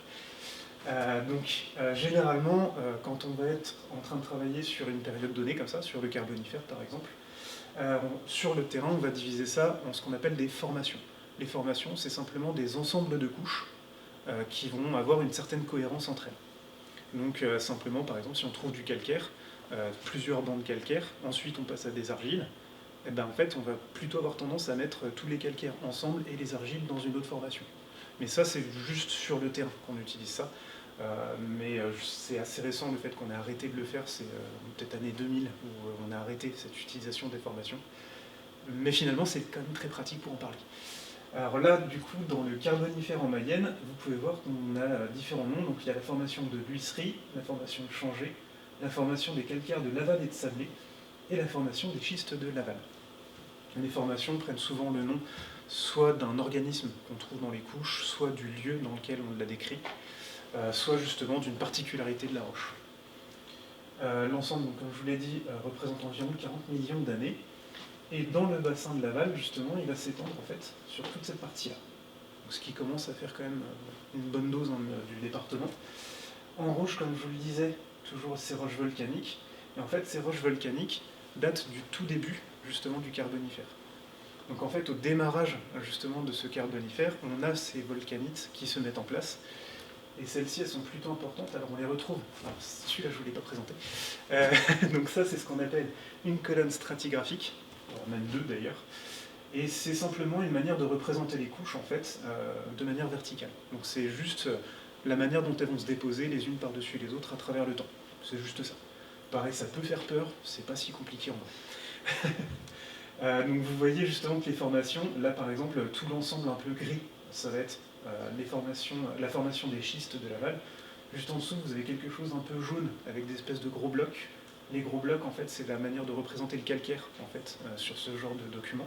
Généralement, quand on va être en train de travailler sur une période donnée comme ça, sur le Carbonifère par exemple, sur le terrain, on va diviser ça en ce qu'on appelle des formations. Les formations, c'est simplement des ensembles de couches qui vont avoir une certaine cohérence entre elles. Donc simplement, par exemple, si on trouve du calcaire, plusieurs bandes calcaires, ensuite on passe à des argiles, et ben, en fait on va plutôt avoir tendance à mettre tous les calcaires ensemble et les argiles dans une autre formation. Mais ça c'est juste sur le terrain qu'on utilise ça. C'est assez récent le fait qu'on ait arrêté de le faire, c'est peut-être année 2000 où on a arrêté cette utilisation des formations. Mais finalement c'est quand même très pratique pour en parler. Alors là, du coup, dans le Carbonifère en Mayenne, vous pouvez voir qu'on a différents noms. Donc il y a la formation de l'Huisserie, la formation de Changé, la formation des calcaires de Laval et de Sablé, et la formation des schistes de Laval. Les formations prennent souvent le nom soit d'un organisme qu'on trouve dans les couches, soit du lieu dans lequel on l'a décrit, soit justement d'une particularité de la roche. L'ensemble, comme je vous l'ai dit, représente environ 40 millions d'années. Et dans le bassin de Laval, justement, il va s'étendre en fait sur toute cette partie-là. Ce qui commence à faire quand même une bonne dose du département. En rouge, comme je vous le disais, toujours ces roches volcaniques. Et en fait, ces roches volcaniques datent du tout début, justement, du Carbonifère. Donc en fait, au démarrage, justement, de ce Carbonifère, on a ces volcanites qui se mettent en place. Et celles-ci, elles sont plutôt importantes, alors on les retrouve. Alors celui-là, je ne vous l'ai pas présenté. Donc ça, c'est ce qu'on appelle une colonne stratigraphique. Même deux d'ailleurs, et c'est simplement une manière de représenter les couches en fait de manière verticale. Donc c'est juste la manière dont elles vont se déposer les unes par-dessus les autres à travers le temps. C'est juste ça. Pareil, ça peut faire peur, c'est pas si compliqué en vrai. Donc vous voyez justement que les formations, là par exemple, tout l'ensemble un peu gris, ça va être la formation des schistes de Laval. Juste en dessous, vous avez quelque chose un peu jaune avec des espèces de gros blocs. Les gros blocs, en fait, c'est la manière de représenter le calcaire, en fait, sur ce genre de document.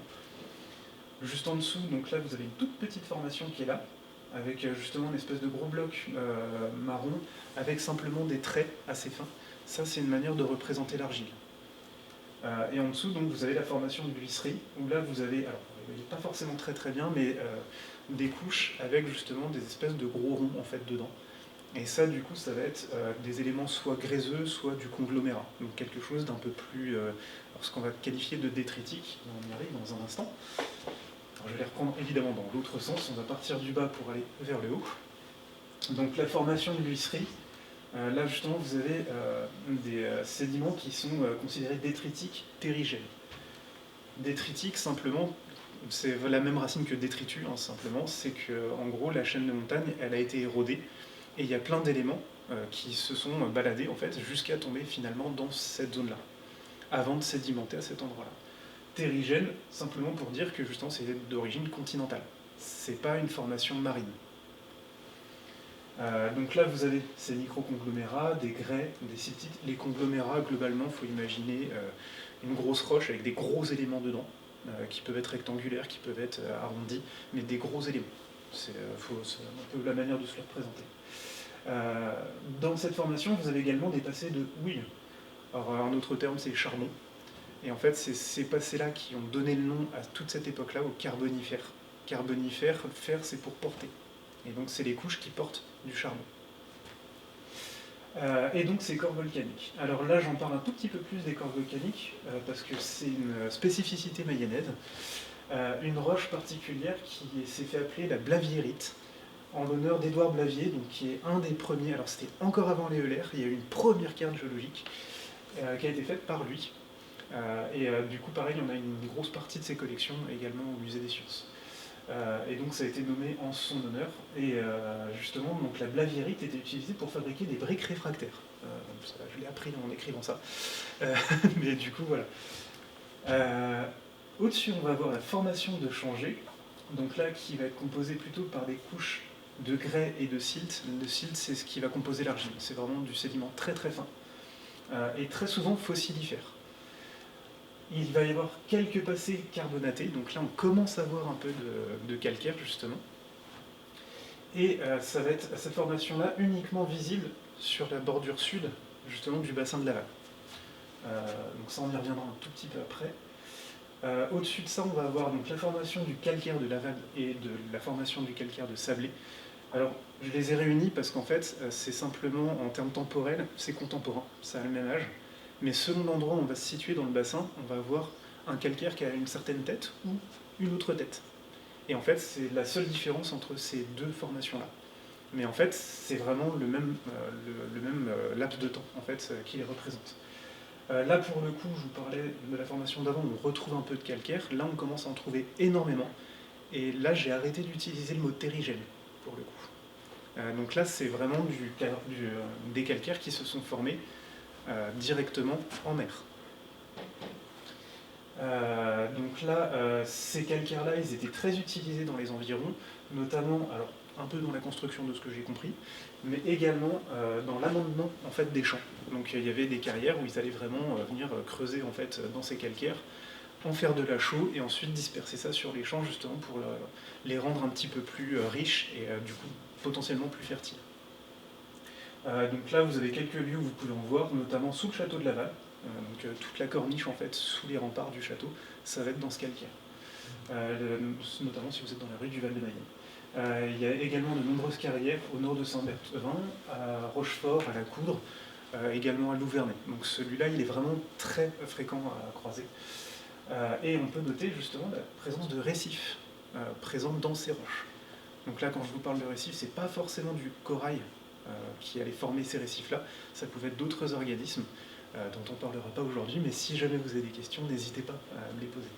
Juste en dessous, donc là, vous avez une toute petite formation qui est là, avec justement une espèce de gros bloc marron, avec simplement des traits assez fins. Ça, c'est une manière de représenter l'argile. Et en dessous, donc, vous avez la formation de l'huisserie, où là, vous avez, alors, vous ne voyez pas forcément très bien, mais des couches avec justement des espèces de gros ronds en fait dedans. Et ça, du coup, ça va être des éléments soit gréseux, soit du conglomérat. Donc quelque chose d'un peu plus, ce qu'on va qualifier de détritique. On y arrive dans un instant. Alors, je vais les reprendre évidemment dans l'autre sens. On va partir du bas pour aller vers le haut. Donc la formation de l'huisserie. Là, justement, vous avez des sédiments qui sont considérés détritiques terrigènes. Détritique, simplement, c'est la même racine que détritus, hein, simplement, c'est qu'en gros, la chaîne de montagne, elle a été érodée, et il y a plein d'éléments qui se sont baladés, en fait, jusqu'à tomber finalement dans cette zone-là, avant de sédimenter à cet endroit-là. Terrigène, simplement pour dire que justement, c'est d'origine continentale. C'est pas une formation marine. Donc là, vous avez ces micro-conglomérats, des grès, des siltites. Les conglomérats, globalement, il faut imaginer une grosse roche avec des gros éléments dedans, qui peuvent être rectangulaires, qui peuvent être arrondis, mais des gros éléments. C'est un peu la manière de se le représenter. Dans cette formation, vous avez également des passés de houille. Alors, un autre terme, c'est charbon. Et en fait, c'est ces passés-là qui ont donné le nom à toute cette époque-là au carbonifère. Carbonifère, fer, c'est pour porter. Et donc, c'est les couches qui portent du charbon. Et donc, ces corps volcaniques. Alors là, j'en parle un tout petit peu plus des corps volcaniques, parce que c'est une spécificité mayonnaise. Une roche particulière qui s'est fait appeler la Blaviérite, en l'honneur d'Édouard Blavier, donc, qui est un des premiers. Alors, c'était encore avant les Euler, il y a eu une première carte géologique qui a été faite par lui. Du coup, pareil, on a une grosse partie de ses collections également au Musée des Sciences. Et donc ça a été nommé en son honneur. Et justement, donc, la Blaviérite était utilisée pour fabriquer des briques réfractaires. Je l'ai appris en écrivant ça. Mais du coup, voilà. Au-dessus, on va avoir la formation de Changé, donc là, qui va être composée plutôt par des couches de grès et de silt. Le silt, c'est ce qui va composer l'argile. C'est vraiment du sédiment très très fin. Et très souvent fossilifère. Il va y avoir quelques passés carbonatés, donc là on commence à voir un peu de calcaire justement. Et ça va être cette formation-là uniquement visible sur la bordure sud justement du bassin de Laval. Donc ça on y reviendra un tout petit peu après. Au-dessus de ça on va avoir donc la formation du calcaire de Laval et de la formation du calcaire de Sablé. Alors je les ai réunis parce qu'en fait c'est simplement en termes temporels, c'est contemporain, ça a le même âge. Mais selon l'endroit où on va se situer dans le bassin, on va avoir un calcaire qui a une certaine tête ou une autre tête. Et en fait, c'est la seule différence entre ces deux formations-là. Mais en fait, c'est vraiment le même laps de temps en fait, qui les représente. Là, pour le coup, je vous parlais de la formation d'avant, où on retrouve un peu de calcaire. Là, on commence à en trouver énormément. Et là, j'ai arrêté d'utiliser le mot terrigène, pour le coup. Donc là, c'est vraiment des calcaires qui se sont formés directement en mer. Donc là, ces calcaires-là, ils étaient très utilisés dans les environs, notamment, alors un peu dans la construction de ce que j'ai compris, mais également dans l'amendement en fait des champs. Donc il y avait des carrières où ils allaient vraiment venir creuser en fait dans ces calcaires, en faire de la chaux et ensuite disperser ça sur les champs justement pour les rendre un petit peu plus riches et du coup potentiellement plus fertiles. Donc là, vous avez quelques lieux où vous pouvez en voir, notamment sous le château de Laval. Donc toute la corniche, en fait, sous les remparts du château, ça va être dans ce calcaire. Notamment si vous êtes dans la rue du Val-de-Mayenne. Il y a également de nombreuses carrières au nord de Saint-Berthevin, à Rochefort, à la Coudre, également à Louvernay. Donc celui-là, il est vraiment très fréquent à croiser. Et on peut noter justement la présence de récifs présents dans ces roches. Donc là, quand je vous parle de récifs, c'est pas forcément du corail qui allait former ces récifs-là, ça pouvait être d'autres organismes dont on ne parlera pas aujourd'hui, mais si jamais vous avez des questions, n'hésitez pas à me les poser.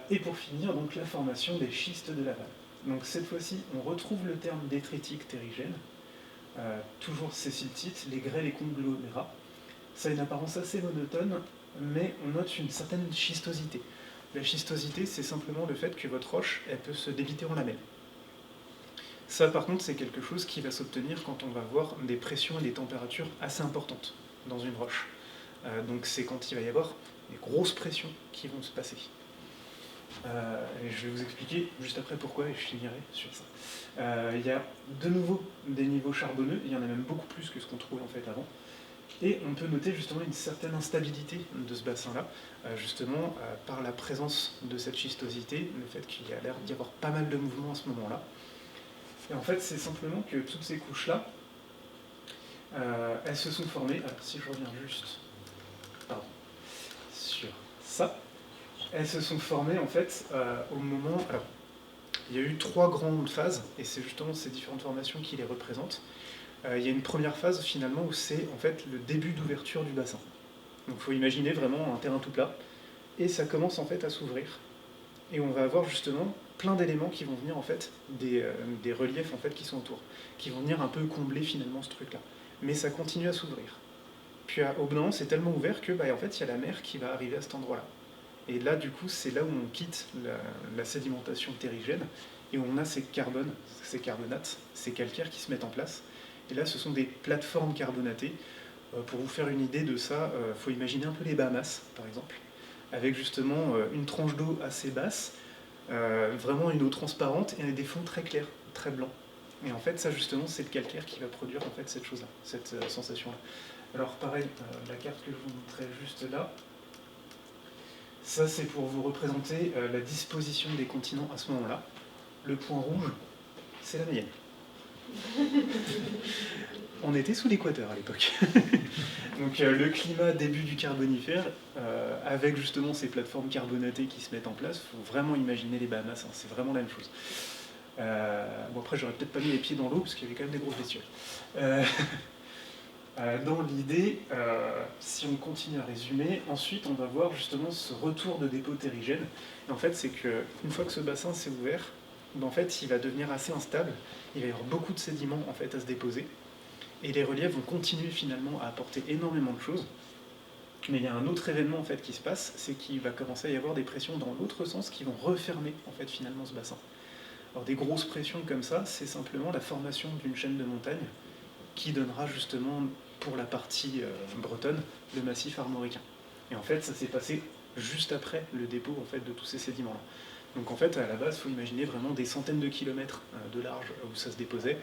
Et pour finir, donc la formation des schistes de Laval. Donc cette fois-ci, on retrouve le terme détritique terrigène, toujours ces siltites, les grès, les conglomérats. Ça a une apparence assez monotone, mais on note une certaine schistosité. La schistosité, c'est simplement le fait que votre roche, elle peut se débiter en lamelles. Ça, par contre, c'est quelque chose qui va s'obtenir quand on va avoir des pressions et des températures assez importantes dans une roche. Donc c'est quand il va y avoir des grosses pressions qui vont se passer. Et je vais vous expliquer juste après pourquoi et je finirai sur ça. Il y a de nouveau des niveaux charbonneux, il y en a même beaucoup plus que ce qu'on trouvait en fait avant. Et on peut noter justement une certaine instabilité de ce bassin-là, justement par la présence de cette schistosité, le fait qu'il y a l'air d'y avoir pas mal de mouvements à ce moment-là. Et en fait, c'est simplement que toutes ces couches-là, elles se sont formées, alors si je reviens juste sur ça, elles se sont formées en fait au moment... Alors, il y a eu 3 grandes phases, et c'est justement ces différentes formations qui les représentent. Il y a une première phase finalement où c'est en fait le début d'ouverture du bassin. Donc il faut imaginer vraiment un terrain tout plat, et ça commence en fait à s'ouvrir. Et on va avoir justement plein d'éléments qui vont venir en fait des reliefs en fait qui sont autour, qui vont venir un peu combler finalement ce truc-là. Mais ça continue à s'ouvrir. Puis au bout d'un moment, c'est tellement ouvert que en fait, il y a la mer qui va arriver à cet endroit-là. Et là, du coup, c'est là où on quitte la sédimentation terrigène et où on a ces carbones, ces carbonates, ces calcaires qui se mettent en place. Et là, ce sont des plateformes carbonatées. Pour vous faire une idée de ça, il faut imaginer un peu les Bahamas, par exemple, avec justement une tranche d'eau assez basse, vraiment une eau transparente et des fonds très clairs, très blancs. Et en fait, ça justement, c'est le calcaire qui va produire en fait cette chose-là, cette sensation-là. Alors pareil, la carte que je vous montrais juste là, ça c'est pour vous représenter la disposition des continents à ce moment-là. Le point rouge, c'est la Mayenne. On était sous l'équateur à l'époque. Donc le climat début du Carbonifère, avec justement ces plateformes carbonatées qui se mettent en place, il faut vraiment imaginer les Bahamas, hein, c'est vraiment la même chose. Bon après j'aurais peut-être pas mis les pieds dans l'eau parce qu'il y avait quand même des grosses bestioles. Dans l'idée, si on continue à résumer, ensuite on va voir justement ce retour de dépôt terrigène. Et en fait c'est qu'une fois que ce bassin s'est ouvert, en fait il va devenir assez instable, il va y avoir beaucoup de sédiments en fait à se déposer, et les reliefs vont continuer finalement à apporter énormément de choses. Mais il y a un autre événement en fait qui se passe, c'est qu'il va commencer à y avoir des pressions dans l'autre sens qui vont refermer en fait finalement ce bassin. Alors des grosses pressions comme ça, c'est simplement la formation d'une chaîne de montagnes qui donnera justement, pour la partie bretonne, le massif armoricain. Et en fait, ça s'est passé juste après le dépôt en fait, de tous ces sédiments-là. Donc en fait, à la base, il faut imaginer vraiment des centaines de kilomètres de large où ça se déposait,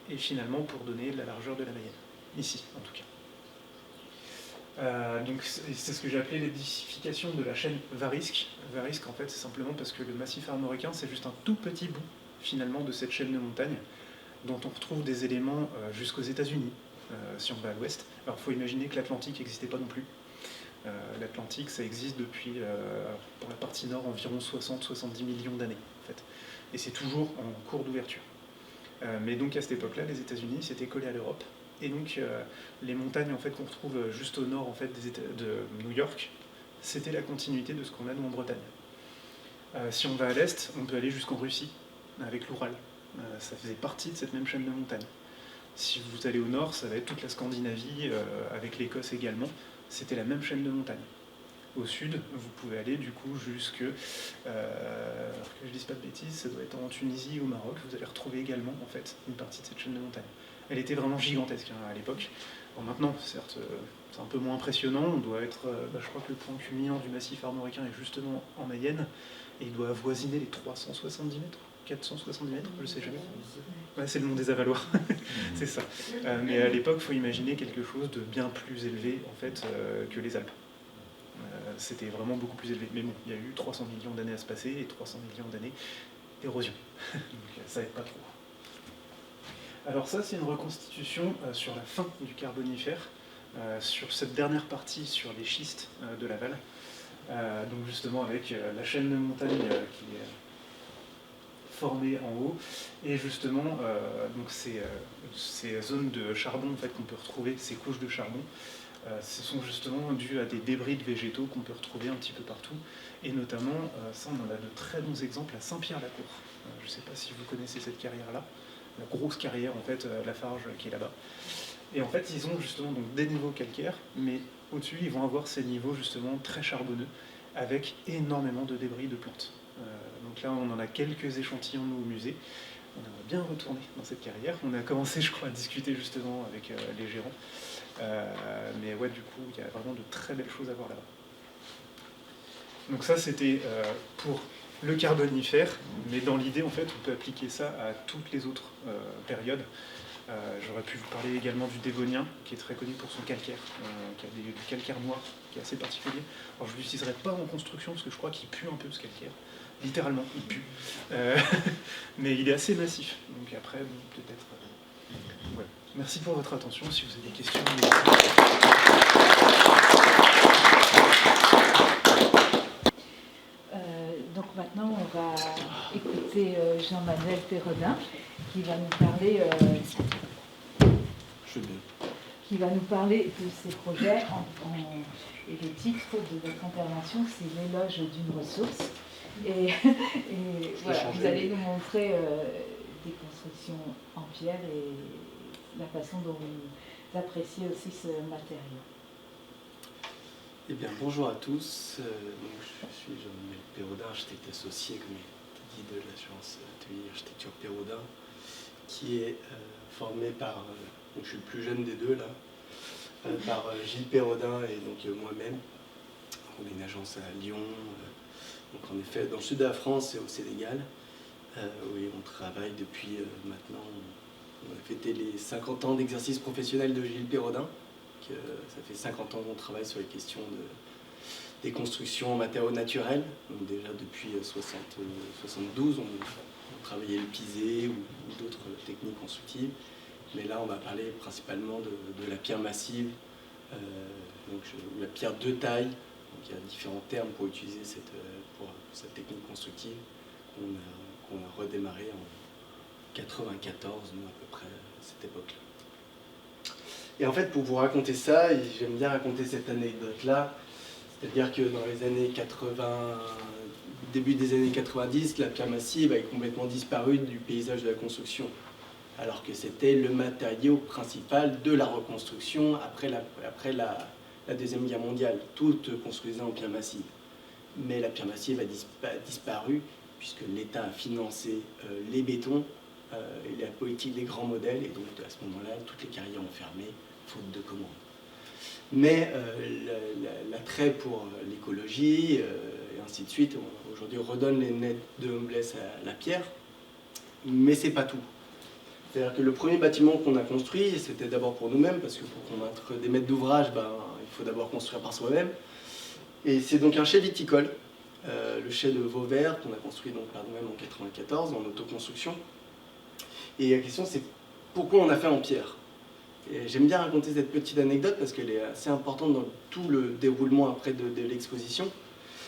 et finalement pour donner la largeur de la Mayenne, ici en tout cas. Donc c'est ce que j'ai appelé l'édification de la chaîne Varisque. Varisque en fait c'est simplement parce que le massif armoricain c'est juste un tout petit bout finalement de cette chaîne de montagnes dont on retrouve des éléments jusqu'aux États-Unis, si on va à l'ouest. Alors il faut imaginer que l'Atlantique n'existait pas non plus. L'Atlantique ça existe depuis, pour la partie nord, environ 60-70 millions d'années en fait. Et c'est toujours en cours d'ouverture. Mais donc à cette époque-là, les États-Unis s'étaient collés à l'Europe. Et donc les montagnes en fait, qu'on retrouve juste au nord en fait, de New York, c'était la continuité de ce qu'on a nous en Bretagne. Si on va à l'est, on peut aller jusqu'en Russie, avec l'Oural. Ça faisait partie de cette même chaîne de montagnes. Si vous allez au nord, ça va être toute la Scandinavie, avec l'Écosse également. C'était la même chaîne de montagnes. Au sud, vous pouvez aller du coup jusque, que je ne dise pas de bêtises, ça doit être en Tunisie ou au Maroc, vous allez retrouver également en fait une partie de cette chaîne de montagnes. Elle était vraiment gigantesque hein, à l'époque. Bon, maintenant, certes, c'est un peu moins impressionnant, on doit être, je crois que le point culminant du massif armoricain est justement en Mayenne, et il doit avoisiner les 370 mètres, 470 mètres, je ne sais jamais. Ouais, c'est le nom des Avaloirs, c'est ça. Mais à l'époque, il faut imaginer quelque chose de bien plus élevé en fait, que les Alpes. C'était vraiment beaucoup plus élevé. Mais bon, il y a eu 300 millions d'années à se passer et 300 millions d'années d'érosion. Donc ça n'aide pas trop. Alors ça, c'est une reconstitution sur la fin du Carbonifère, sur cette dernière partie sur les schistes de Laval. Donc justement avec la chaîne de montagne qui est formée en haut, et justement donc ces zones de charbon en fait, qu'on peut retrouver, ces couches de charbon, ce sont justement dus à des débris de végétaux qu'on peut retrouver un petit peu partout, et notamment, ça on en a de très bons exemples à Saint-Pierre-la-Cour. Je ne sais pas si vous connaissez cette carrière-là, la grosse carrière en fait, Lafarge qui est là-bas. Et en fait, ils ont justement donc, des niveaux calcaires, mais au-dessus, ils vont avoir ces niveaux justement très charbonneux, avec énormément de débris de plantes. Donc là, on en a quelques échantillons nous, au musée. On aimerait bien retourner dans cette carrière. On a commencé, je crois, à discuter justement avec les gérants. Mais ouais, du coup, il y a vraiment de très belles choses à voir là-bas. Donc ça, c'était pour le Carbonifère, mais dans l'idée, en fait, on peut appliquer ça à toutes les autres périodes. J'aurais pu vous parler également du Dévonien, qui est très connu pour son calcaire, qui a du calcaire noir, qui est assez particulier. Alors je ne l'utiliserai pas en construction, parce que je crois qu'il pue un peu ce calcaire. Littéralement, il pue. Mais il est assez massif. Donc après, peut-être... voilà. Merci pour votre attention. Si vous avez des questions... Donc maintenant, on va écouter Jean-Manuel Perrodin qui va nous parler... de ses projets. Et le titre de votre intervention, c'est l'éloge d'une ressource. Et voilà, vous allez nous montrer des constructions en pierre et la façon dont vous appréciez aussi ce matériau. Eh bien, bonjour à tous. Donc, je suis Jean-Manuel Perrodin, architecte associé, comme dit, de l'agence Atelier Architecture Perrodin, qui est formé par, donc je suis le plus jeune des deux là, par Gilles Perrodin et donc moi-même. On est une agence à Lyon, donc en effet dans le sud de la France et au Sénégal. Oui, on travaille depuis maintenant, on a fêté les 50 ans d'exercice professionnel de Gilles Perrodin. Ça fait 50 ans qu'on travaille sur les questions des constructions en matériaux naturels. Donc déjà depuis 72, on travaillait le pisé ou d'autres techniques constructives. Mais là, on va parler principalement de la pierre massive, donc la pierre de taille. Donc il y a différents termes pour utiliser pour cette technique constructive qu'on a redémarré en 94, nous à peu près à cette époque-là. Et en fait, pour vous raconter ça, et j'aime bien raconter cette anecdote-là, c'est-à-dire que dans les années 80, début des années 90, la pierre massive a complètement disparu du paysage de la construction, alors que c'était le matériau principal de la reconstruction après la Deuxième Guerre mondiale. Tout construisait en pierre massive. Mais la pierre massive a disparu, puisque l'État a financé les bétons et la politique des grands modèles, et donc à ce moment-là, toutes les carrières ont fermé, faute de commandes. Mais l'attrait pour l'écologie et ainsi de suite, aujourd'hui redonne les lettres de noblesse à la pierre, mais c'est pas tout. C'est-à-dire que le premier bâtiment qu'on a construit, c'était d'abord pour nous-mêmes, parce que pour convaincre des maîtres d'ouvrage, il faut d'abord construire par soi-même. Et c'est donc un chai viticole, le chai de Vauvert, qu'on a construit donc par nous-mêmes en 1994, en autoconstruction. Et la question, c'est pourquoi on a fait en pierre. Et j'aime bien raconter cette petite anecdote parce qu'elle est assez importante dans tout le déroulement après de l'exposition.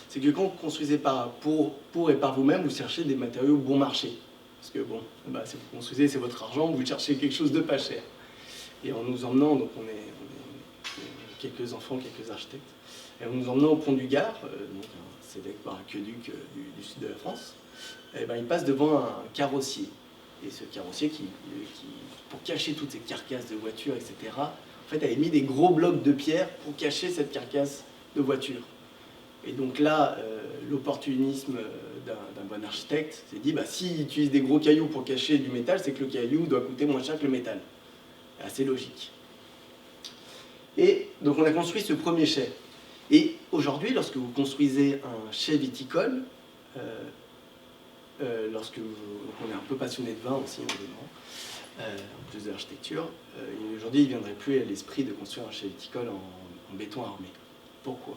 C'est que quand vous construisez pour et par vous-même, vous cherchez des matériaux bon marché. Parce que bon, si vous construisez, c'est votre argent, vous cherchez quelque chose de pas cher. Et en nous emmenant, donc on est quelques enfants, quelques architectes, et en nous emmenant au pont du Gard, donc un célèbre aqueduc du sud de la France, il passe devant un carrossier. Et ce carrossier, pour cacher toutes ces carcasses de voitures, etc., en fait, avait mis des gros blocs de pierre pour cacher cette carcasse de voiture. Et donc là, l'opportunisme d'un bon architecte s'est dit, s'il utilise des gros cailloux pour cacher du métal, c'est que le caillou doit coûter moins cher que le métal. Assez logique. Et donc on a construit ce premier chai. Et aujourd'hui, lorsque vous construisez un chai viticole, lorsque on est un peu passionné de vin aussi, en plus de l'architecture, aujourd'hui il ne viendrait plus à l'esprit de construire un chai viticole en béton armé. Pourquoi ?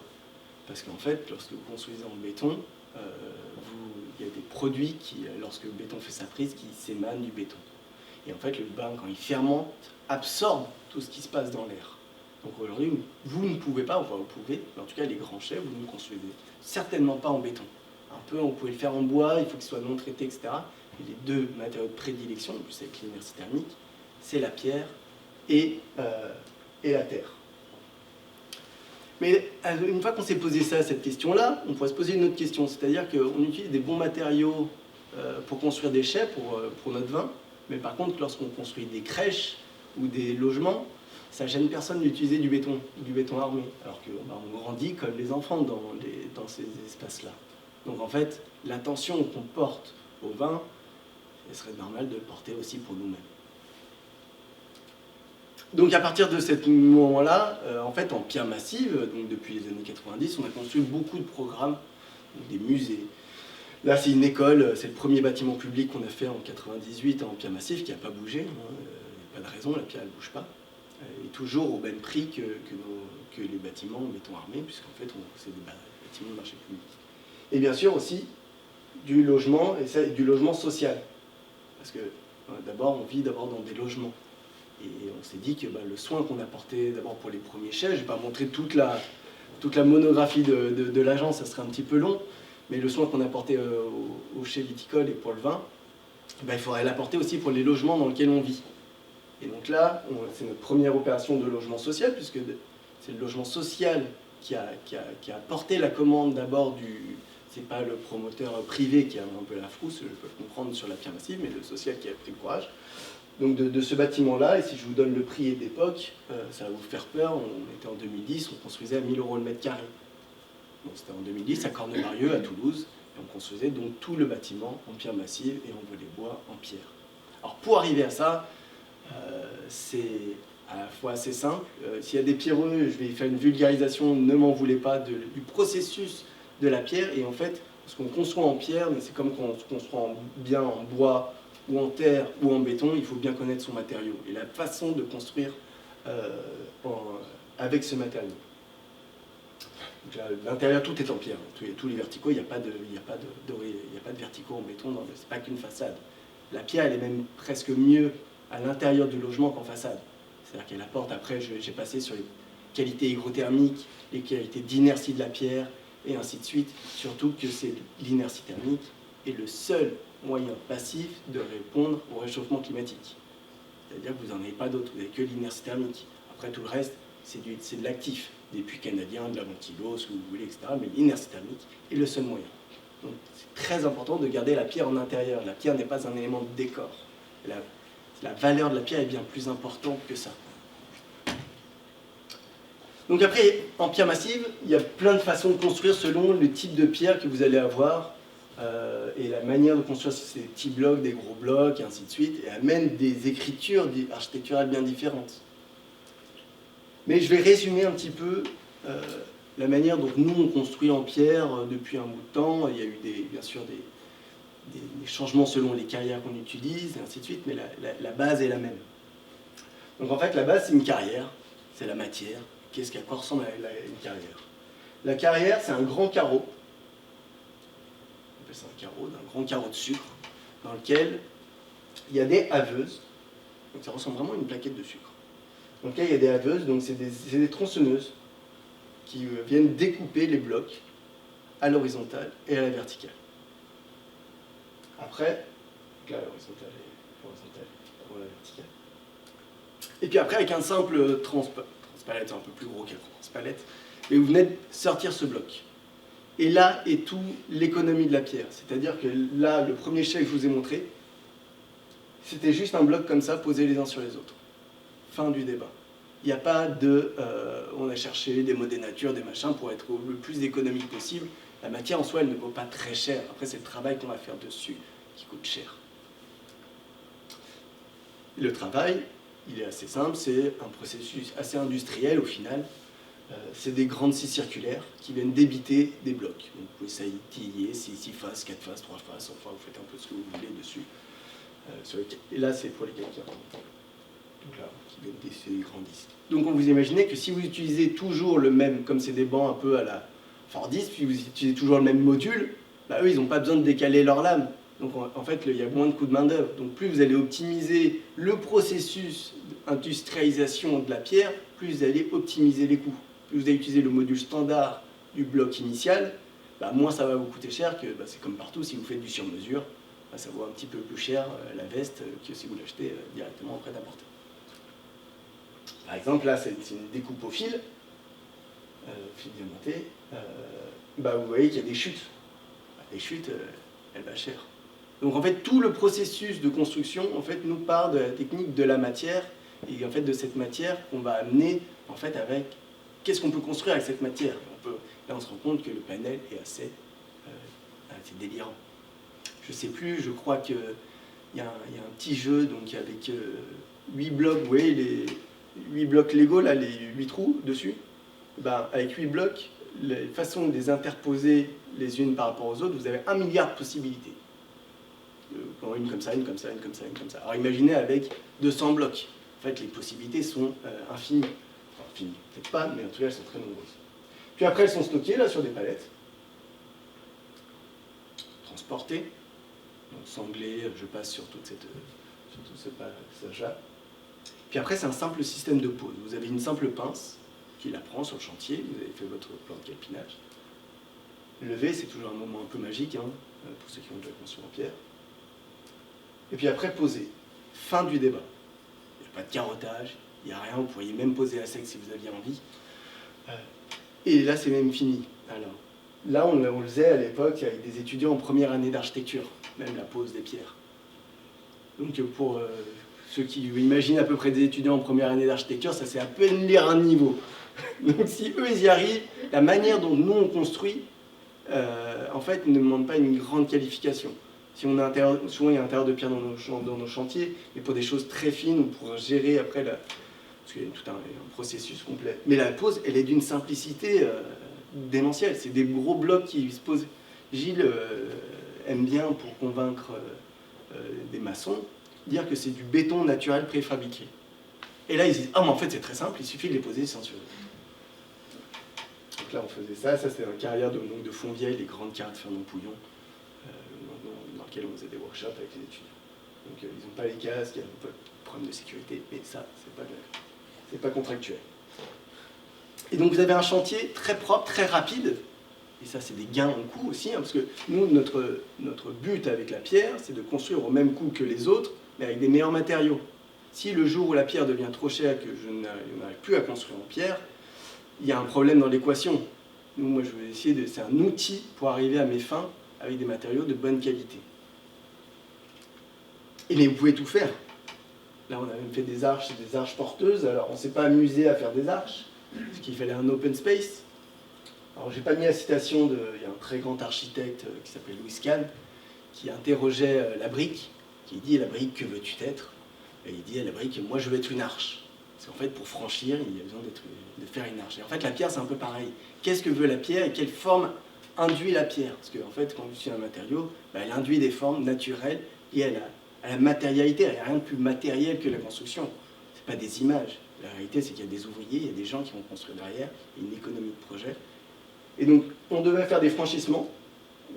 Parce qu'en fait, lorsque vous construisez en béton, il y a des produits qui, lorsque le béton fait sa prise, qui s'émanent du béton. Et en fait, le vin, quand il fermente, absorbe tout ce qui se passe dans l'air. Donc aujourd'hui, vous ne pouvez pas, enfin vous pouvez, mais en tout cas les grands chais, vous ne construisez certainement pas en béton. Un peu, on pouvait le faire en bois, il faut qu'il soit non traité, etc. Et les deux matériaux de prédilection, en plus avec l'inertie thermique, c'est la pierre et la terre. Mais une fois qu'on s'est posé cette question-là, on pourrait se poser une autre question, c'est-à-dire qu'on utilise des bons matériaux pour construire des chais, pour notre vin, mais par contre, lorsqu'on construit des crèches ou des logements, ça gêne personne d'utiliser du béton armé, alors qu'on grandit comme les enfants dans ces espaces-là. Donc en fait, l'attention qu'on porte au vin, il serait normal de le porter aussi pour nous-mêmes. Donc à partir de ce moment-là, en fait en pierre massive, donc depuis les années 90, on a construit beaucoup de programmes, donc des musées. Là c'est une école, c'est le premier bâtiment public qu'on a fait en 98 en pierre massive qui n'a pas bougé, pas de raison, la pierre elle ne bouge pas. Et toujours au même prix que les bâtiments en béton armé, puisqu'en fait c'est des bâtiments de marché public. Et bien sûr aussi du logement, et ça, du logement social. Parce que d'abord on vit d'abord dans des logements. Et on s'est dit que le soin qu'on apportait d'abord pour les premiers chais, je ne vais pas montrer toute la monographie de l'agence, ça serait un petit peu long, mais le soin qu'on apportait aux chais viticoles et pour le vin, il faudrait l'apporter aussi pour les logements dans lesquels on vit. Et donc là, c'est notre première opération de logement social, puisque c'est le logement social qui a porté la commande d'abord du... C'est pas le promoteur privé qui a un peu la frousse, je peux le comprendre sur la pierre massive, mais le social qui a pris le courage. Donc de ce bâtiment-là, et si je vous donne le prix d'époque, ça va vous faire peur, on était en 2010, on construisait à 1 000 € le mètre carré. Donc c'était en 2010 à Cornemarieux, à Toulouse, et on construisait donc tout le bâtiment en pierre massive et en volet bois en pierre. Alors pour arriver à ça, c'est à la fois assez simple. S'il y a des pierreux, je vais faire une vulgarisation, ne m'en voulez pas, du processus de la pierre, et en fait, ce qu'on construit en pierre, mais c'est comme quand on se construit bien en bois, ou en terre, ou en béton, il faut bien connaître son matériau et la façon de construire avec ce matériau. L'intérieur, tout est en pierre, tous les verticaux, il n'y a pas de verticaux en béton, c'est pas qu'une façade. La pierre, elle est même presque mieux à l'intérieur du logement qu'en façade. C'est-à-dire qu'elle apporte, après j'ai passé sur les qualités hygrothermiques, les qualités d'inertie de la pierre, et ainsi de suite, surtout que c'est l'inertie thermique est le seul moyen passif de répondre au réchauffement climatique. C'est-à-dire que vous n'en avez pas d'autre, vous n'avez que l'inertie thermique. Après tout le reste, c'est de l'actif, des puits canadiens, de la ventilos, ce que vous voulez, etc. Mais l'inertie thermique est le seul moyen. Donc c'est très important de garder la pierre en intérieur. La pierre n'est pas un élément de décor. La valeur de la pierre est bien plus importante que ça. Donc après, en pierre massive, il y a plein de façons de construire selon le type de pierre que vous allez avoir et la manière de construire ces petits blocs, des gros blocs, et ainsi de suite, et amène des écritures architecturales bien différentes. Mais je vais résumer un petit peu la manière dont nous on construit en pierre depuis un bout de temps. Il y a eu bien sûr des changements selon les carrières qu'on utilise, et ainsi de suite, mais la base est la même. Donc en fait, la base, c'est une carrière, c'est la matière. Qu'est-ce qu'à quoi ressemble une carrière? La carrière, c'est un grand carreau, on appelle ça un carreau, un grand carreau de sucre, dans lequel il y a des haveuses, donc ça ressemble vraiment à une plaquette de sucre. Dans lequel il y a des haveuses, donc c'est des tronçonneuses qui viennent découper les blocs à l'horizontale et à la verticale. Après, là l'horizontale et la verticale. Et puis après, avec un simple transpalette, c'est un peu plus gros qu'un transpalette, mais vous venez de sortir ce bloc. Et là est tout l'économie de la pierre. C'est-à-dire que là, le premier chai que je vous ai montré, c'était juste un bloc comme ça, posé les uns sur les autres. Fin du débat. Il n'y a pas de... on a cherché des mots des natures, des machins, pour être le plus économique possible. La matière en soi, elle ne vaut pas très cher. Après, c'est le travail qu'on va faire dessus qui coûte cher. Le travail, il est assez simple, c'est un processus assez industriel au final. C'est des grandes scies circulaires qui viennent débiter des blocs. Donc vous pouvez saillir 6 faces, 4 faces, 3 faces, enfin vous faites un peu ce que vous voulez dessus. Et là c'est pour les calcaires. Donc là, qui viennent des grands disques. Donc vous imaginez que si vous utilisez toujours le même, comme c'est des bancs un peu à la Fordiste, puis vous utilisez toujours le même module, eux ils n'ont pas besoin de décaler leur lame. Donc en fait, il y a moins de coûts de main d'œuvre. Donc plus vous allez optimiser le processus d'industrialisation de la pierre, plus vous allez optimiser les coûts. Plus vous allez utiliser le module standard du bloc initial, moins ça va vous coûter cher que c'est comme partout, si vous faites du sur-mesure, ça vaut un petit peu plus cher la veste que si vous l'achetez directement en prêt-à-porter. Par exemple, là c'est une découpe au fil diamanté. Vous voyez qu'il y a des chutes. Les chutes, elles valent cher. Donc en fait, tout le processus de construction nous part de la technique de la matière et en fait de cette matière qu'on va amener avec qu'est-ce qu'on peut construire avec cette matière. Là on se rend compte que le panel est assez délirant. Je sais plus, je crois qu'il y a un petit jeu donc avec 8 blocs, vous voyez les 8 blocs Lego, là, les 8 trous dessus. Avec 8 blocs, la façon de les interposer les unes par rapport aux autres, vous avez 1 milliard de possibilités. Une comme ça, une comme ça, une comme ça, une comme ça. Alors imaginez avec 200 blocs. fait, les possibilités sont infinies. Enfin, infinies, peut-être pas, mais en tout cas, elles sont très nombreuses. Puis après, elles sont stockées là sur des palettes, transportées. Donc sanglées, je passe sur tout ce passage-là. Puis après, c'est un simple système de pose. Vous avez une simple pince qui la prend sur le chantier, vous avez fait votre plan de calpinage. Lever, c'est toujours un moment un peu magique, hein, pour ceux qui ont déjà construit en pierre. Et puis après, poser. Fin du débat. Il n'y a pas de carottage, il n'y a rien, vous pourriez même poser à sec si vous aviez envie. Et là, c'est même fini. Alors, là, on le faisait à l'époque avec des étudiants en première année d'architecture, même la pose des pierres. Donc pour ceux qui imaginent à peu près des étudiants en première année d'architecture, ça c'est à peine lire un niveau. Donc si eux, ils y arrivent, la manière dont nous, on construit, en fait, ne demande pas une grande qualification. Si on a souvent, il y a un intérieur de pierre dans nos chantiers, mais pour des choses très fines, ou pour gérer après, parce qu'il y a tout un processus complet. Mais la pose, elle est d'une simplicité démentielle. C'est des gros blocs qui se posent. Gilles aime bien, pour convaincre des maçons, dire que c'est du béton naturel préfabriqué. Et là, ils disent « Ah, mais en fait, c'est très simple, il suffit de les poser sans sur eux. » Donc là, on faisait ça. Ça, c'était une carrière de Fontvieille, les grandes cartes Fernand Pouillon, dans lesquelles on faisait des workshops avec les étudiants. Donc, ils n'ont pas les casques, il y a pas de problème de sécurité, mais ça, c'est pas contractuel. Et donc, vous avez un chantier très propre, très rapide. Et ça, c'est des gains en coût aussi, hein, parce que nous, notre but avec la pierre, c'est de construire au même coût que les autres, mais avec des meilleurs matériaux. Si le jour où la pierre devient trop chère, que je n'arrive plus à construire en pierre, il y a un problème dans l'équation. Nous, moi, je vais essayer c'est un outil pour arriver à mes fins avec des matériaux de bonne qualité. Et mais vous pouvez tout faire. Là, on a même fait des arches porteuses. Alors, on ne s'est pas amusé à faire des arches, parce qu'il fallait un open space. Alors, j'ai pas mis la citation il y a un très grand architecte qui s'appelle Louis Kahn, qui interrogeait la brique, qui dit « La brique, que veux-tu être ?» Et il dit à la brique « Moi, je veux être une arche. » Parce qu'en fait, pour franchir, il y a besoin de faire une arche. Et en fait, la pierre, c'est un peu pareil. Qu'est-ce que veut la pierre et quelle forme induit la pierre? Parce qu'en fait, quand vous utilisez un matériau, elle induit des formes naturelles et elle a la matérialité. Il n'y a rien de plus matériel que la construction. Ce n'est pas des images. La réalité, c'est qu'il y a des ouvriers, il y a des gens qui vont construire derrière, il y a une économie de projet. Et donc, on devait faire des franchissements.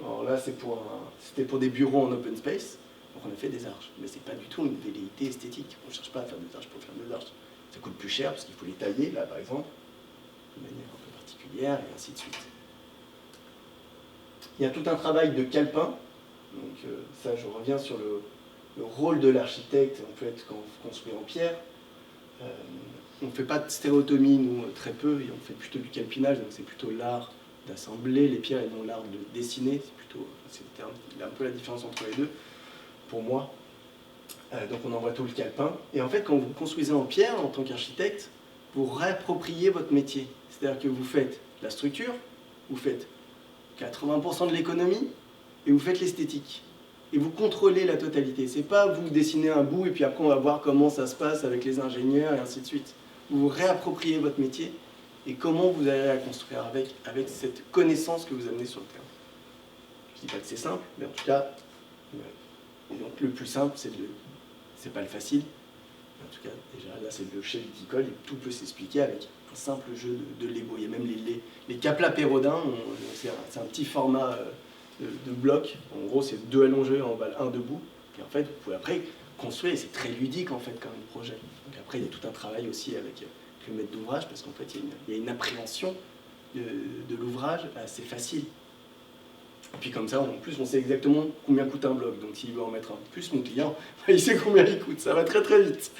Alors là, c'était pour des bureaux en open space. Donc, on a fait des arches. Mais ce n'est pas du tout une velléité esthétique. On ne cherche pas à faire des arches pour faire des arches. Ça coûte plus cher parce qu'il faut les tailler, là, par exemple, de manière un peu particulière, et ainsi de suite. Il y a tout un travail de calepin. Donc, ça, je reviens sur le rôle de l'architecte, en fait, quand on construit en pierre. On ne fait pas de stéréotomie, nous, très peu, et on fait plutôt du calpinage, donc c'est plutôt l'art d'assembler les pierres et non l'art de dessiner. Il y a un peu la différence entre les deux, pour moi. Donc on envoie tout le calepin. Et en fait, quand vous construisez en pierre, en tant qu'architecte, vous réappropriez votre métier. C'est-à-dire que vous faites la structure, vous faites 80% de l'économie, et vous faites l'esthétique. Et vous contrôlez la totalité. C'est pas vous dessinez un bout, et puis après on va voir comment ça se passe avec les ingénieurs, et ainsi de suite. Vous vous réappropriez votre métier, et comment vous allez la construire avec cette connaissance que vous amenez sur le terrain. Je ne dis pas que c'est simple, mais en tout cas, et donc le plus simple, c'est pas le facile. En tout cas, déjà, là, c'est le chef viticole, et tout peut s'expliquer avec un simple jeu de Lego. Il y a même les caplas Pérodin, c'est un petit format de bloc. En gros, c'est 2 allongés en balle, 1 debout. Et en fait, vous pouvez après construire, et c'est très ludique en fait comme projet. Donc après, il y a tout un travail aussi avec le maître d'ouvrage, parce qu'en fait, il y a une appréhension de l'ouvrage assez facile. Et puis comme ça, en plus, on sait exactement combien coûte un bloc. Donc s'il veut en mettre un peu plus, mon client, il sait combien il coûte. Ça va très très vite.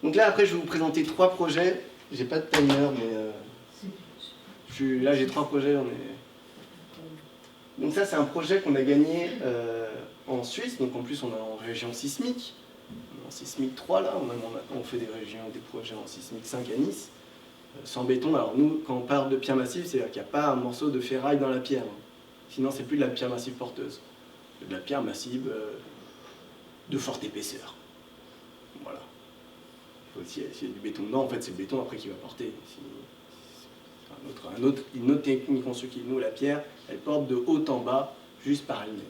Donc là, après, je vais vous présenter 3 projets. J'ai pas de timer, mais là, j'ai 3 projets. Donc ça, c'est un projet qu'on a gagné en Suisse. Donc en plus, on est en région sismique. En sismique 3, là. On fait des projets en sismique 5 à Nice. Sans béton. Alors nous, quand on parle de pierre massive, c'est-à-dire qu'il n'y a pas un morceau de ferraille dans la pierre. Sinon, c'est plus de la pierre massive porteuse. C'est de la pierre massive de forte épaisseur. Voilà. S'il y a du béton dedans, en fait, c'est le béton après qui va porter. Une autre technique constructive. Nous, la pierre, elle porte de haut en bas, juste par elle-même.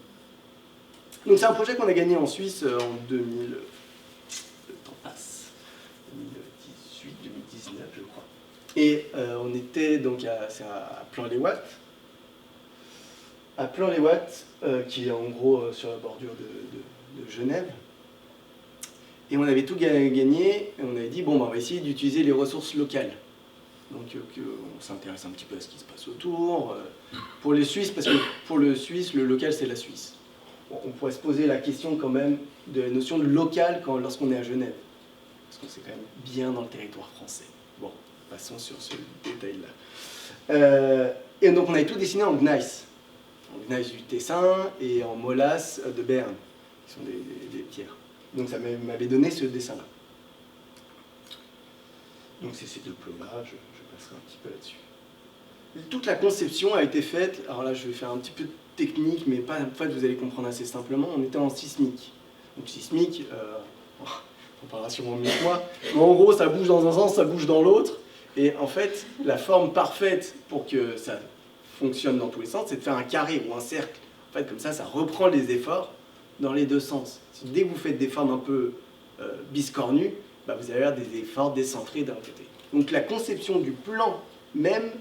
Donc c'est un projet qu'on a gagné en Suisse en 2000. Et on était donc c'est à Plan-les-Ouates. À Plan-les-Ouates, qui est en gros sur la bordure de Genève. Et on avait tout gagné, et on avait dit, bon, bah, on va essayer d'utiliser les ressources locales. Donc on s'intéresse un petit peu à ce qui se passe autour. Pour les Suisses, parce que pour le Suisse, le local, c'est la Suisse. Bon, on pourrait se poser la question quand même de la notion de local lorsqu'on est à Genève. Parce qu'on c'est quand même bien dans le territoire français. Bon, passons sur ce détail-là. Et donc on avait tout dessiné en gneiss. En gneiss du Tessin et en molasse de Berne, qui sont des pierres. Donc ça m'avait donné ce dessin-là. Donc c'est ces deux plots-là, je passerai un petit peu là-dessus. Toute la conception a été faite, alors là je vais faire un petit peu de technique, mais pas, en fait vous allez comprendre assez simplement, on était en sismique. Donc sismique, on parlera sûrement mieux que moi, mais en gros ça bouge dans un sens, ça bouge dans l'autre, et en fait la forme parfaite pour que ça fonctionne dans tous les sens, c'est de faire un carré ou un cercle. En fait comme ça reprend les efforts dans les deux sens. Dès que vous faites des formes un peu biscornues, bah, vous allez avoir des efforts décentrés d'un côté. Donc la conception du plan même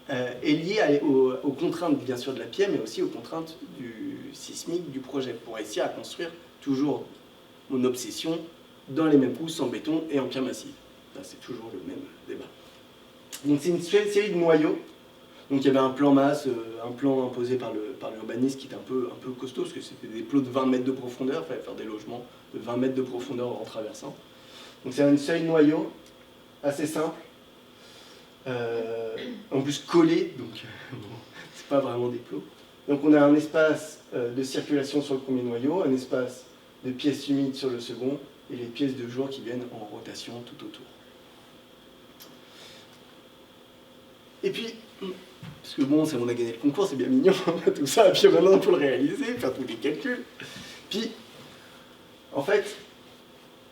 est liée aux contraintes bien sûr de la pierre, mais aussi aux contraintes du sismique du projet, pour réussir à construire toujours mon obsession dans les mêmes pousses en béton et en pierre massive. C'est toujours le même débat. Donc c'est une série de noyaux. Donc il y avait un plan masse, un plan imposé par l'urbaniste qui était un peu costaud, parce que c'était des plots de 20 mètres de profondeur, il fallait faire des logements de 20 mètres de profondeur en traversant. Donc c'est une série de noyaux, assez simple, en plus collés, donc c'est pas vraiment des plots. Donc on a un espace de circulation sur le premier noyau, un espace de pièces humides sur le second, et les pièces de jour qui viennent en rotation tout autour. Et puis, parce que bon, on a gagné le concours, c'est bien mignon, tout ça, et puis maintenant on peut le réaliser, faire tous les calculs. Puis, en fait,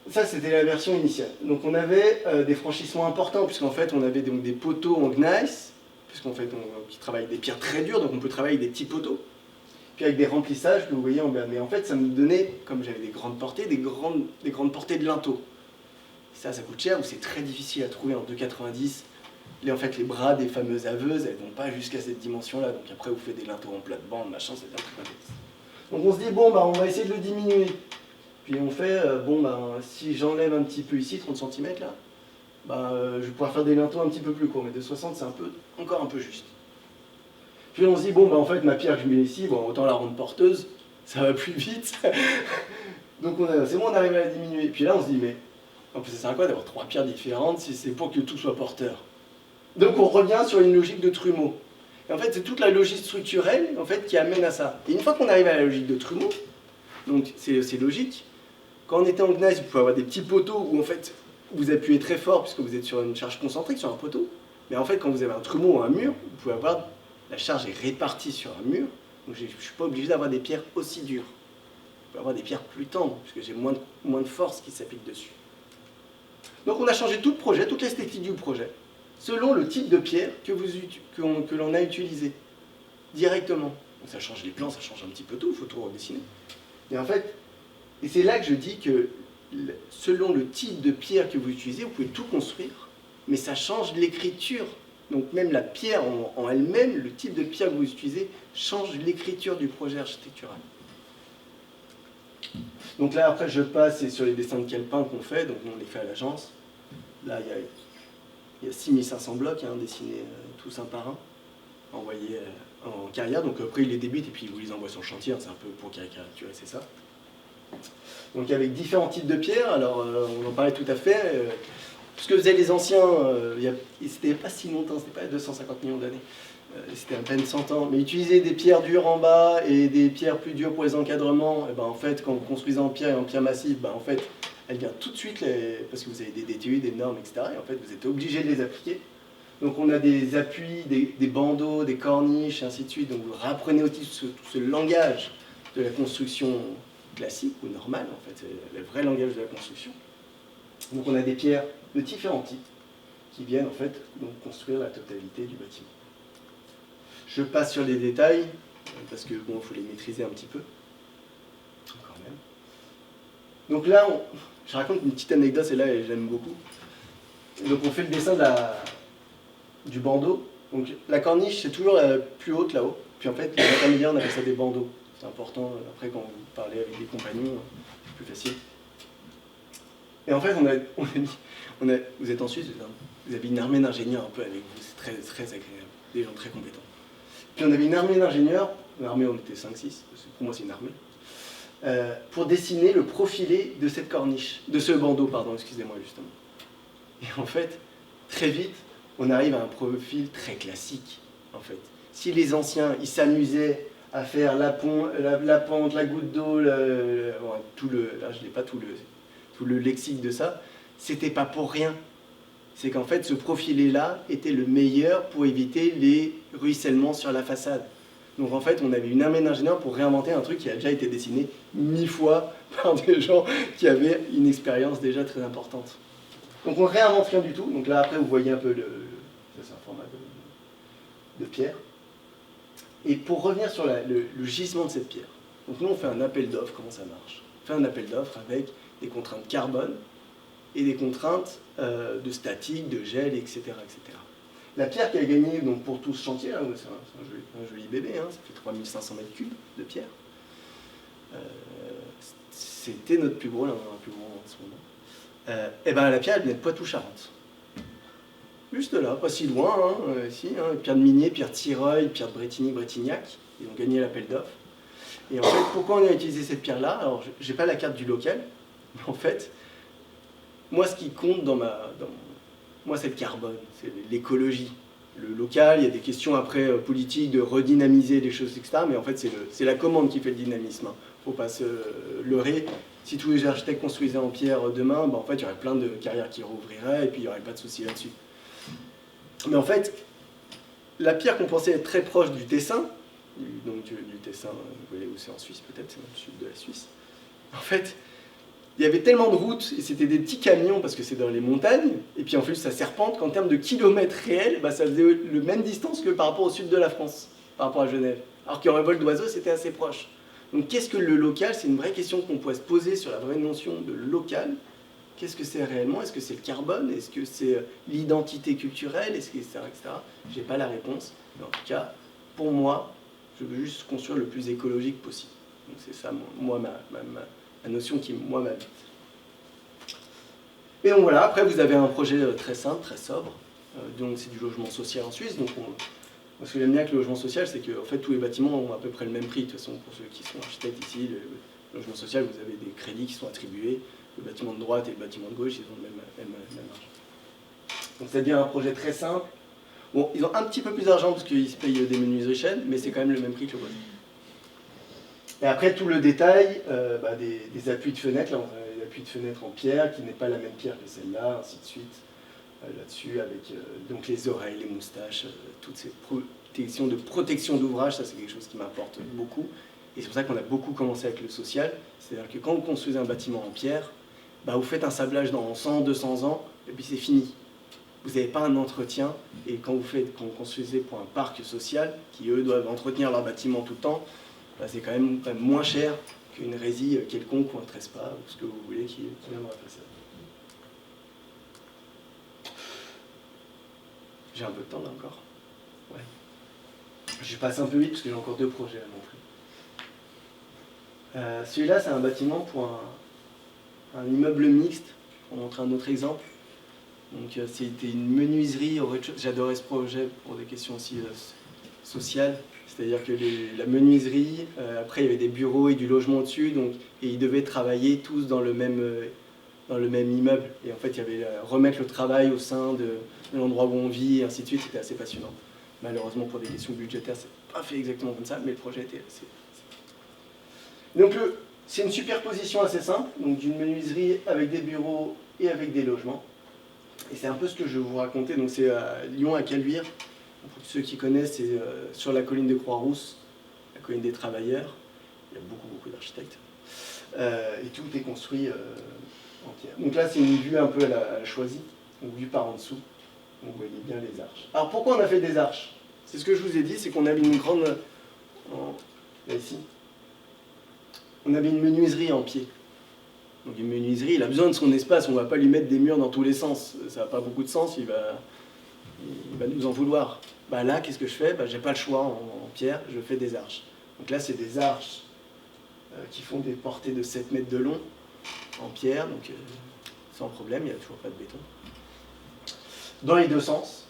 ça c'était la version initiale. Donc on avait des franchissements importants, puisqu'en fait on avait donc des poteaux en gneiss, puisqu'en fait qui travaillent des pierres très dures, donc on peut travailler avec des petits poteaux. Puis avec des remplissages que vous voyez en bas. Mais en fait ça me donnait, comme j'avais des grandes portées, des grandes portées de linteaux. Ça coûte cher, ou c'est très difficile à trouver en 2,90. En fait, les bras des fameuses haveuses, elles ne vont pas jusqu'à cette dimension-là. Donc après, vous faites des linteaux en plate-bande, machin, c'est un truc complexe. Donc on se dit, bon, bah, on va essayer de le diminuer. Puis on fait, si j'enlève un petit peu ici, 30 cm là, je vais pouvoir faire des linteaux un petit peu plus courts. Mais de 60, c'est encore un peu juste. Puis on se dit, bon, en fait, ma pierre que je mets ici, autant la rendre porteuse, ça va plus vite. Donc c'est bon, on arrive à la diminuer. Puis là, on se dit, mais en plus, ça sert à quoi d'avoir 3 pierres différentes si c'est pour que tout soit porteur? Donc on revient sur une logique de trumeau. Et en fait, c'est toute la logique structurelle en fait, qui amène à ça. Et une fois qu'on arrive à la logique de trumeau, donc c'est logique, quand on était en gneiss, vous pouvez avoir des petits poteaux où en fait, vous appuyez très fort puisque vous êtes sur une charge concentrique sur un poteau. Mais en fait, quand vous avez un trumeau ou un mur, vous pouvez avoir, la charge est répartie sur un mur, donc je ne suis pas obligé d'avoir des pierres aussi dures. Je peux avoir des pierres plus tendres, puisque j'ai moins de force qui s'applique dessus. Donc on a changé tout le projet, toute l'esthétique du projet, selon le type de pierre que l'on a utilisé, directement. Donc ça change les plans, ça change un petit peu tout, il faut tout redessiner. Et en fait, et c'est là que je dis que selon le type de pierre que vous utilisez, vous pouvez tout construire, mais ça change l'écriture. Donc même la pierre en elle-même, le type de pierre que vous utilisez, change l'écriture du projet architectural. Donc là, après, je passe sur les dessins de calepin qu'on fait, donc on les fait à l'agence. Là, il y a 6500 blocs dessinés tous un par un, envoyés en carrière. Donc après, ils les débitent et puis ils vous les envoient sur le chantier. C'est un peu pour caricaturer, c'est ça. Donc avec différents types de pierres. Alors, on en parlait tout à fait. Ce que faisaient les anciens, c'était pas si longtemps, c'était pas 250 millions d'années. C'était à peine 100 ans. Mais utiliser des pierres dures en bas et des pierres plus dures pour les encadrements, et en fait, quand vous construisez en pierre et en pierre massive, en fait, elle vient tout de suite, parce que vous avez des DTU, des normes, etc. Et en fait, vous êtes obligé de les appliquer. Donc on a des appuis, des bandeaux, des corniches, et ainsi de suite. Donc vous rapprenez aussi tout ce langage de la construction classique ou normale, en fait, c'est le vrai langage de la construction. Donc on a des pierres de différents types qui viennent en fait donc, construire la totalité du bâtiment. Je passe sur les détails, parce que bon, il faut les maîtriser un petit peu, quand même. Donc là, je raconte une petite anecdote, et là, j'aime beaucoup. Donc on fait le dessin du bandeau. Donc la corniche, c'est toujours la plus haute là-haut. Puis en fait, les intermédiaires, on appelle ça des bandeaux. C'est important, après quand vous parlez avec des compagnons, c'est plus facile. Et en fait, vous êtes en Suisse, vous avez une armée d'ingénieurs un peu avec vous, c'est très, très agréable, des gens très compétents. Puis on avait une armée d'ingénieurs, l'armée on était 5-6, pour moi c'est une armée, pour dessiner le profilé de cette corniche, de ce bandeau, pardon, excusez-moi justement. Et en fait, très vite, on arrive à un profil très classique, en fait. Si les anciens, ils s'amusaient à faire la pente, la goutte d'eau, là je n'ai pas tout le lexique de ça, c'était pas pour rien. C'est qu'en fait, ce profilé-là était le meilleur pour éviter les ruissellements sur la façade. Donc en fait, on avait une armée d'ingénieurs pour réinventer un truc qui a déjà été dessiné 1000 fois par des gens qui avaient une expérience déjà très importante. Donc on ne réinvente rien du tout. Donc là, après, vous voyez un peu ça, c'est un format de pierre. Et pour revenir sur le gisement de cette pierre, donc nous, on fait un appel d'offres. Comment ça marche? On fait un appel d'offres avec des contraintes carbone et des contraintes de statique, de gel, etc., etc. La pierre qui a gagné donc, pour tout ce chantier, c'est un joli bébé, hein, ça fait 3500 mètres cubes de pierre. C'était notre plus gros, là on a un plus gros en ce moment. Et ben la pierre elle vient de Poitou-Charentes. Juste là, pas si loin, hein, ici, hein, pierre de Minier, pierre de Tireuil, pierre de Bretigny, Bretignac, ils ont gagné l'appel d'offres. Et en fait, pourquoi on a utilisé cette pierre-là? Alors, j'ai pas la carte du local, mais en fait, moi, ce qui compte moi, c'est le carbone, c'est l'écologie. Le local, il y a des questions après politiques de redynamiser les choses, etc. Mais en fait, c'est la commande qui fait le dynamisme. Hein. Faut pas se leurrer. Si tous les architectes construisaient en pierre demain, en fait, il y aurait plein de carrières qui rouvriraient et puis il n'y aurait pas de souci là-dessus. Mais en fait, la pierre qu'on pensait être très proche du Tessin, du Tessin, vous voyez où c'est en Suisse peut-être, c'est dans le sud de la Suisse. En fait, il y avait tellement de routes, et c'était des petits camions parce que c'est dans les montagnes, et puis en plus ça serpente qu'en termes de kilomètres réels, ça faisait le même distance que par rapport au sud de la France, par rapport à Genève. Alors qu'en vol d'oiseau, c'était assez proche. Donc qu'est-ce que le local? C'est une vraie question qu'on pourrait se poser sur la vraie notion de local. Qu'est-ce que c'est réellement? Est-ce que c'est le carbone? Est-ce que c'est l'identité culturelle? Est-ce que etc. Je n'ai pas la réponse. Mais en tout cas, pour moi, je veux juste construire le plus écologique possible. Donc c'est ça, moi, ma notion qui, moi, m'habite. Et donc voilà, après vous avez un projet très simple, très sobre. Donc c'est du logement social en Suisse. Donc ce que j'aime bien avec le logement social, c'est que en fait, tous les bâtiments ont à peu près le même prix. De toute façon, pour ceux qui sont architectes ici, le logement social, vous avez des crédits qui sont attribués. Le bâtiment de droite et le bâtiment de gauche, ils ont le même argent. Donc ça devient un projet très simple. Bon, ils ont un petit peu plus d'argent parce qu'ils se payent des menuiseries chaînes, mais c'est quand même le même prix que le voisin. Et après, tout le détail des appuis de fenêtres. Là, on a des appuis de fenêtres en pierre, qui n'est pas la même pierre que celle-là, ainsi de suite. Là-dessus, avec donc les oreilles, les moustaches, toutes ces protection d'ouvrage, ça c'est quelque chose qui m'importe beaucoup. Et c'est pour ça qu'on a beaucoup commencé avec le social. C'est-à-dire que quand vous construisez un bâtiment en pierre, vous faites un sablage dans 100, 200 ans, et puis c'est fini. Vous n'avez pas un entretien, et quand vous construisez pour un parc social, qui eux doivent entretenir leur bâtiment tout le temps, c'est quand même moins cher qu'une résie quelconque ou un trespas, ou ce que vous voulez qui vient dans la façade. J'ai un peu de temps là encore. Ouais. Je passe un peu vite parce que j'ai encore 2 projets à montrer. Celui-là, c'est un bâtiment pour un immeuble mixte. On va montrer un autre exemple. Donc, c'était une menuiserie au rez-de-chaussée. J'adorais ce projet pour des questions aussi sociales. C'est-à-dire que la menuiserie, après il y avait des bureaux et du logement au-dessus, et ils devaient travailler tous dans le même immeuble. Et en fait, il y avait remettre le travail au sein de l'endroit où on vit, et ainsi de suite. C'était assez passionnant. Malheureusement, pour des questions budgétaires, c'est pas fait exactement comme ça, mais le projet était assez... Donc c'est une superposition assez simple, donc d'une menuiserie avec des bureaux et avec des logements. Et c'est un peu ce que je vais vous raconter. Donc c'est à Lyon, à Caluire. Pour ceux qui connaissent, c'est sur la colline de Croix-Rousse, la colline des travailleurs. Il y a beaucoup d'architectes. Et tout est construit en pierre. Donc là, c'est une vue un peu à la Choisy, donc vue par en dessous. Donc vous voyez bien les arches. Alors pourquoi on a fait des arches? C'est ce que je vous ai dit, c'est qu'on avait une grande... Là ici. On avait une menuiserie en pied. Donc une menuiserie, il a besoin de son espace, on ne va pas lui mettre des murs dans tous les sens. Ça n'a pas beaucoup de sens, il il va nous en vouloir. Bah là, qu'est-ce que je fais? Bah, j'ai pas le choix en pierre, je fais des arches. Donc là, c'est des arches qui font des portées de 7 mètres de long en pierre, donc sans problème, il n'y a toujours pas de béton. Dans les deux sens.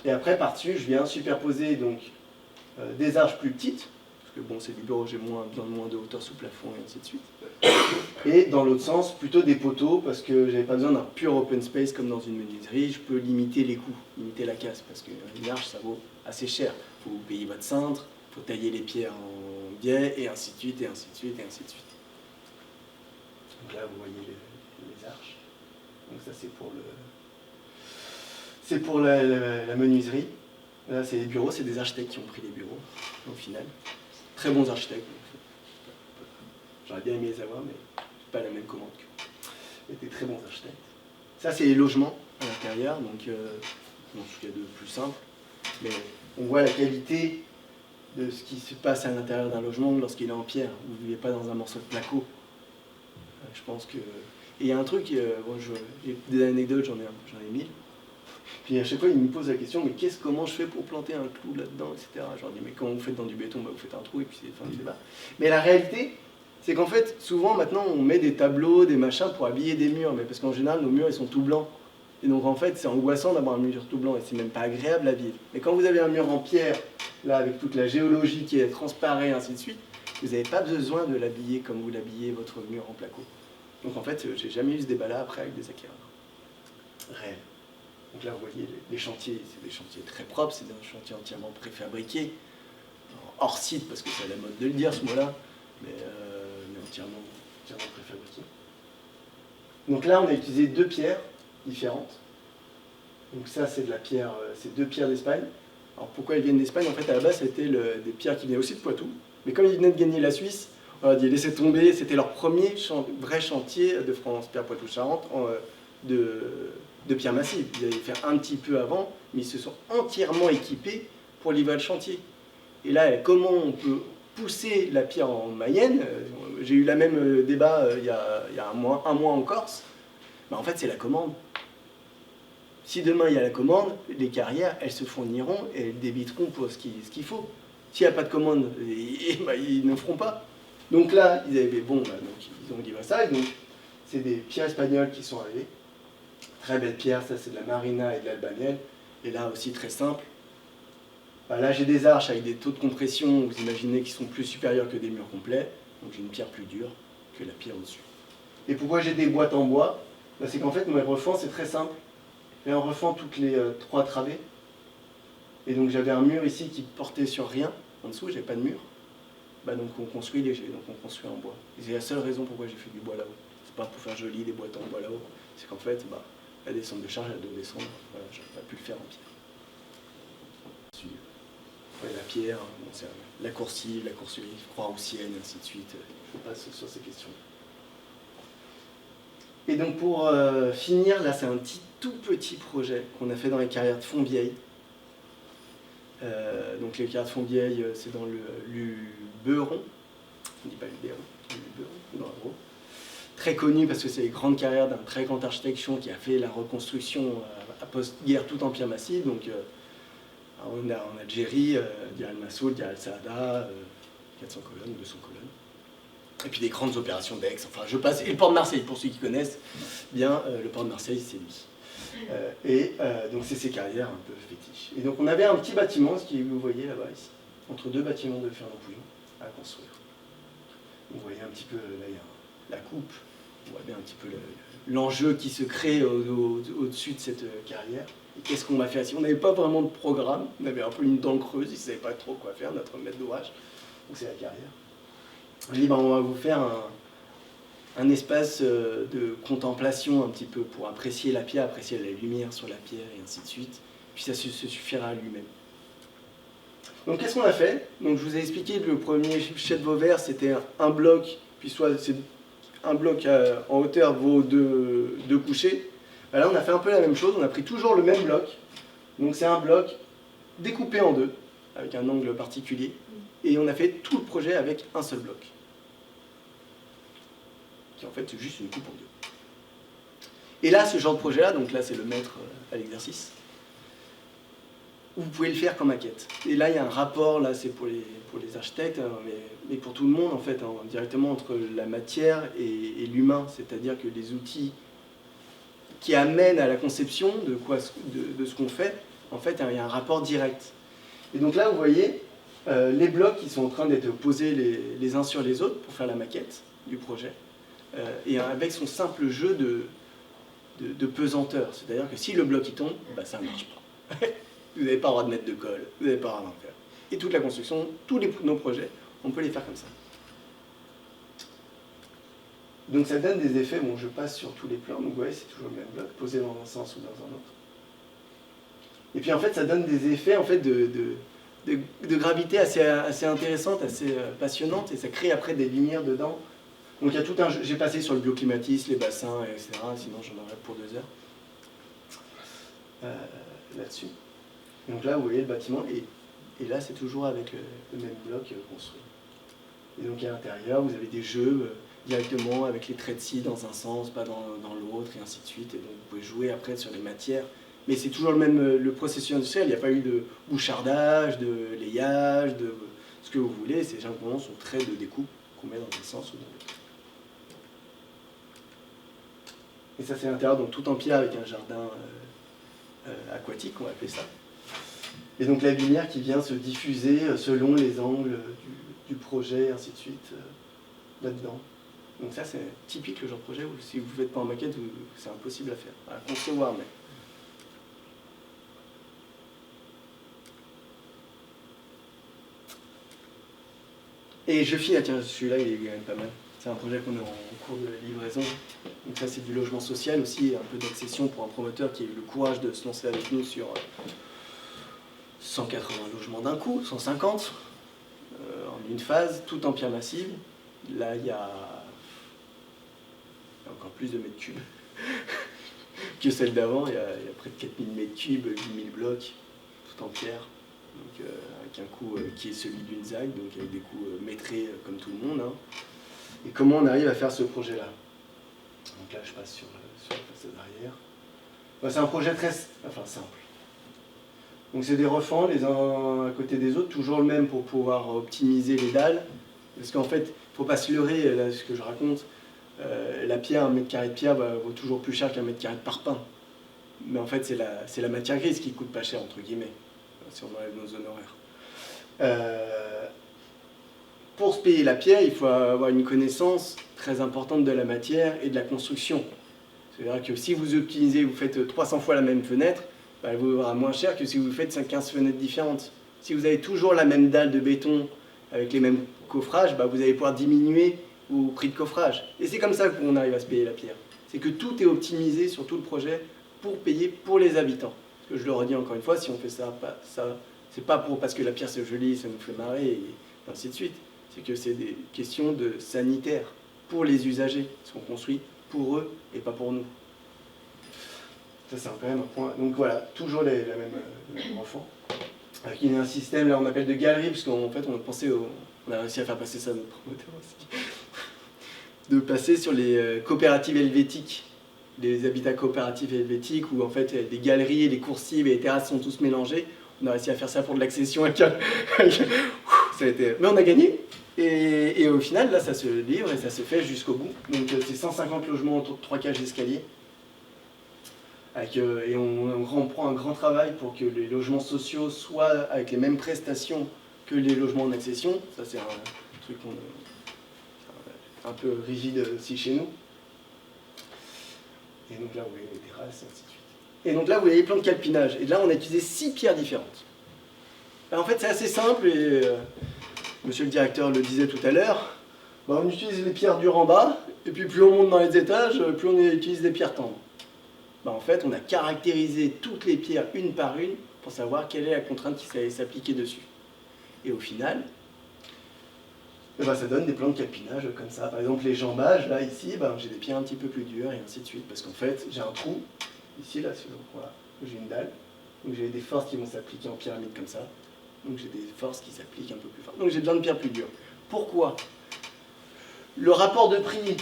Et après, par-dessus, je viens superposer donc, des arches plus petites, parce que bon, c'est du bureau, j'ai besoin de moins de hauteur sous plafond et ainsi de suite. Et dans l'autre sens, plutôt des poteaux, parce que j'avais pas besoin d'un pur open space comme dans une menuiserie, je peux limiter les coûts, limiter la casse, parce qu'une arche, ça vaut assez cher. Il faut payer votre cintre, il faut tailler les pierres en biais, et ainsi de suite, et ainsi de suite, et ainsi de suite. Donc là, vous voyez les arches. Donc ça, c'est pour la menuiserie. Là, c'est les bureaux, c'est des architectes qui ont pris les bureaux, au final. Très bons architectes. J'aurais bien aimé les avoir, mais pas la même commande qu'eux. Ils étaient très bons architectes. Ça, c'est les logements à l'intérieur, donc ce qu'il y a de plus simple. Mais on voit la qualité de ce qui se passe à l'intérieur d'un logement lorsqu'il est en pierre. Vous ne vivez pas dans un morceau de placo. Je pense que... Et il y a un truc, bon, j'ai des anecdotes, j'en ai 1000. Puis à chaque fois, ils me posent la question, mais comment je fais pour planter un clou là-dedans, etc. Je leur dis, mais quand vous faites dans du béton, bah, vous faites un trou et puis c'est la fin du débat. Mais la réalité, c'est qu'en fait, souvent maintenant, on met des tableaux, des machins pour habiller des murs, mais parce qu'en général, nos murs, ils sont tout blancs. Et donc en fait, c'est angoissant d'avoir un mur tout blanc et c'est même pas agréable à vivre. Mais quand vous avez un mur en pierre, là, avec toute la géologie qui est transparente et ainsi de suite, vous n'avez pas besoin de l'habiller comme vous l'habillez votre mur en placo. Donc en fait, j'ai jamais eu ce débat-là après avec des acquéreurs. Rêve. Donc là, vous voyez, les chantiers, c'est des chantiers très propres, c'est des chantiers entièrement préfabriqués, hors site, parce que c'est à la mode de le dire ce mot-là, mais entièrement préfabriqués. Donc là, on a utilisé 2 pierres différentes. Donc ça, c'est de la pierre, c'est 2 pierres d'Espagne. Alors pourquoi elles viennent d'Espagne? En fait, à la base, c'était des pierres qui venaient aussi de Poitou, mais comme ils venaient de gagner la Suisse, on leur a dit laissez tomber, c'était leur premier vrai chantier de France, Pierre Poitou-Charentes, de pierre massive. Ils avaient fait un petit peu avant, mais ils se sont entièrement équipés pour livrer le chantier. Et là, comment on peut pousser la pierre en Mayenne? J'ai eu le même débat il y a un mois en Corse. Ben, en fait, c'est la commande. Si demain il y a la commande, les carrières, elles se fourniront et elles débiteront pour ce qu'il faut. S'il n'y a pas de commande, ils ne feront pas. Donc là, ils avaient donc ils ont livré ça. Et donc, c'est des pierres espagnoles qui sont arrivées. Très belle pierre, ça c'est de la Marina et de l'Albaniel. Et là aussi très simple. Ben là j'ai des arches avec des taux de compression, vous imaginez, qui sont plus supérieurs que des murs complets. Donc j'ai une pierre plus dure que la pierre au-dessus. Et pourquoi j'ai des boîtes en bois? Ben, c'est qu'en fait mon refend c'est très simple. J'ai un refend toutes les 3 travées. Et donc j'avais un mur ici qui portait sur rien. En dessous j'avais pas de mur. Ben, donc on construit léger, donc on construit en bois. Et c'est la seule raison pourquoi j'ai fait du bois là-haut. C'est pas pour faire joli des boîtes en bois là-haut. C'est qu'en fait, la descente de charge, elle doit descendre. Voilà, j'aurais pas pu le faire en pierre. Ouais, la pierre, bon, c'est la coursive, Croix-Roussienne, ainsi de suite. Je passe sur ces questions. Et donc pour finir, là c'est un tout petit projet qu'on a fait dans les carrières de Fontvieille. Donc les carrières de Fontvieille, c'est dans le Luberon. On ne dit pas Luberon, Luberon, dans l'Avro. Très connu parce que c'est les grandes carrières d'un très grand architecte qui a fait la reconstruction à post-guerre tout en pierre massive. Donc on a Jerry, Dir el-Massoul, Dir el-Saada, 400 colonnes, 200 colonnes. Et puis des grandes opérations d'Aix, enfin je passe. Et le port de Marseille, pour ceux qui connaissent bien, le port de Marseille, c'est lui. Donc c'est ces carrières un peu fétiches. Et donc on avait un petit bâtiment, ce que vous voyez là-bas ici, entre 2 bâtiments de Fernand Pouillon à construire. Vous voyez un petit peu, là il y a la coupe, on voit bien un petit peu l'enjeu qui se crée au-dessus de cette carrière. Et qu'est-ce qu'on va faire ici? On n'avait pas vraiment de programme, on avait un peu une dent creuse, ils ne savaient pas trop quoi faire, notre maître d'ouvrage. Donc c'est la carrière. On dit, on va vous faire un espace de contemplation un petit peu pour apprécier la pierre, apprécier la lumière sur la pierre et ainsi de suite. Puis ça se suffira à lui-même. Donc qu'est-ce qu'on a fait? Donc je vous ai expliqué le premier chef de Vauvert, c'était un bloc, puis soit c'est un bloc en hauteur vaut 2 couchers. Ben là on a fait un peu la même chose, on a pris toujours le même bloc. Donc c'est un bloc découpé en 2, avec un angle particulier. Et on a fait tout le projet avec un seul bloc. Qui en fait c'est juste une coupe en 2. Et là, ce genre de projet-là, donc là c'est le maître à l'exercice, ou vous pouvez le faire comme maquette. Et là, il y a un rapport, là c'est pour les architectes, hein, mais pour tout le monde en fait, hein, directement entre la matière et l'humain, c'est-à-dire que les outils qui amènent à la conception de ce qu'on fait, en fait, il y a un rapport direct. Et donc là, vous voyez les blocs qui sont en train d'être posés les uns sur les autres pour faire la maquette du projet, et avec son simple jeu de pesanteur. C'est-à-dire que si le bloc il tombe, bah, ça ne marche pas. Vous n'avez pas le droit de mettre de colle, vous n'avez pas le droit d'en faire. Et toute la construction, nos projets, on peut les faire comme ça. Donc ça donne des effets, bon je passe sur tous les plans, donc vous voyez c'est toujours le même bloc, posé dans un sens ou dans un autre. Et puis en fait ça donne des effets en fait, de gravité assez intéressantes, assez passionnantes, et ça crée après des lumières dedans. Donc il y a tout un jeu, j'ai passé sur le bioclimatisme, les bassins, etc. Sinon j'en aurais pour 2 heures là-dessus. Donc là vous voyez le bâtiment, et là c'est toujours avec le même bloc construit. Et donc à l'intérieur vous avez des jeux directement avec les traits de scie dans un sens, pas dans l'autre, et ainsi de suite. Et donc vous pouvez jouer après sur les matières. Mais c'est toujours le processus industriel, il n'y a pas eu de bouchardage, de layage, de ce que vous voulez, c'est simplement son trait de découpe qu'on met dans un sens ou dans l'autre. Et ça c'est l'intérieur, donc tout en pierre avec un jardin aquatique, on va appeler ça. Et donc la lumière qui vient se diffuser selon les angles du projet, et ainsi de suite, là-dedans. Donc ça c'est typique le genre de projet où si vous ne faites pas en maquette, c'est impossible à faire, à concevoir même. Et je finis, tiens celui-là il est quand même pas mal. C'est un projet qu'on est en cours de livraison. Donc ça c'est du logement social aussi, un peu d'accession pour un promoteur qui a eu le courage de se lancer avec nous sur 180 logements d'un coup, 150, en une phase, tout en pierre massive. Là il y a encore plus de mètres cubes que celle d'avant, il y a près de 4000 mètres cubes, 8000 blocs, tout en pierre. Donc, avec un coût qui est celui d'une ZAC, donc avec des coûts maîtrisés comme tout le monde. Hein. Et comment on arrive à faire ce projet-là? Donc là, je passe sur la façade arrière. Bah, c'est un projet très simple. Donc c'est des refends, les uns à côté des autres, toujours le même pour pouvoir optimiser les dalles. Parce qu'en fait, il ne faut pas se leurrer, là, ce que je raconte. La pierre, 1 mètre carré de pierre vaut toujours plus cher qu'1 mètre carré de parpaing. Mais en fait, c'est la matière grise qui coûte pas cher, entre guillemets, si on enlève nos honoraires. Pour se payer la pierre, il faut avoir une connaissance très importante de la matière et de la construction. C'est-à-dire que si vous optimisez, vous faites 300 fois la même fenêtre, bah, elle vous vaudra moins cher que si vous faites 15 fenêtres différentes. Si vous avez toujours la même dalle de béton avec les mêmes coffrages, bah, vous allez pouvoir diminuer au prix de coffrage. Et c'est comme ça qu'on arrive à se payer la pierre. C'est que tout est optimisé sur tout le projet pour payer pour les habitants. Parce que je le redis encore une fois, si on fait ça, c'est pas parce que la pierre c'est joli, ça nous fait marrer, et ainsi de suite. C'est que c'est des questions de sanitaire pour les usagers. Ils sont construits pour eux et pas pour nous. Ça c'est quand même un point. Donc voilà, toujours le même enfant. Avec un système, là on appelle de galerie, parce qu'en fait on a réussi à faire passer ça à notre promoteur aussi. De passer sur les coopératives helvétiques, les habitats coopératifs helvétiques, où en fait les galeries, les coursives et les terrasses sont tous mélangés. On a réussi à faire ça pour de l'accession avec ça a été... Mais on a gagné, et au final là ça se livre et ça se fait jusqu'au bout. Donc c'est 150 logements autour de 3 cages d'escalier. Et on prend un grand travail pour que les logements sociaux soient avec les mêmes prestations que les logements en accession. Ça c'est un truc un peu rigide aussi chez nous. Et donc là, vous voyez les terrasses, et ainsi de suite. Et donc là, vous voyez les plans de calpinage. Et là, on a utilisé 6 pierres différentes. Alors, en fait, c'est assez simple, et monsieur le directeur le disait tout à l'heure. Bah, on utilise les pierres dures en bas, et puis plus on monte dans les étages, plus on utilise des pierres tendres. Bah, en fait, on a caractérisé toutes les pierres une par une pour savoir quelle est la contrainte qui allait s'appliquer dessus. Et au final, bah, ça donne des plans de calpinage comme ça. Par exemple, les jambages, là, ici, bah, j'ai des pierres un petit peu plus dures, et ainsi de suite. Parce qu'en fait, j'ai un trou, ici, là, voilà, j'ai une dalle. Donc j'ai des forces qui vont s'appliquer en pyramide comme ça. Donc j'ai des forces qui s'appliquent un peu plus fort. Donc j'ai besoin de pierres plus dures. Pourquoi? Le rapport de prix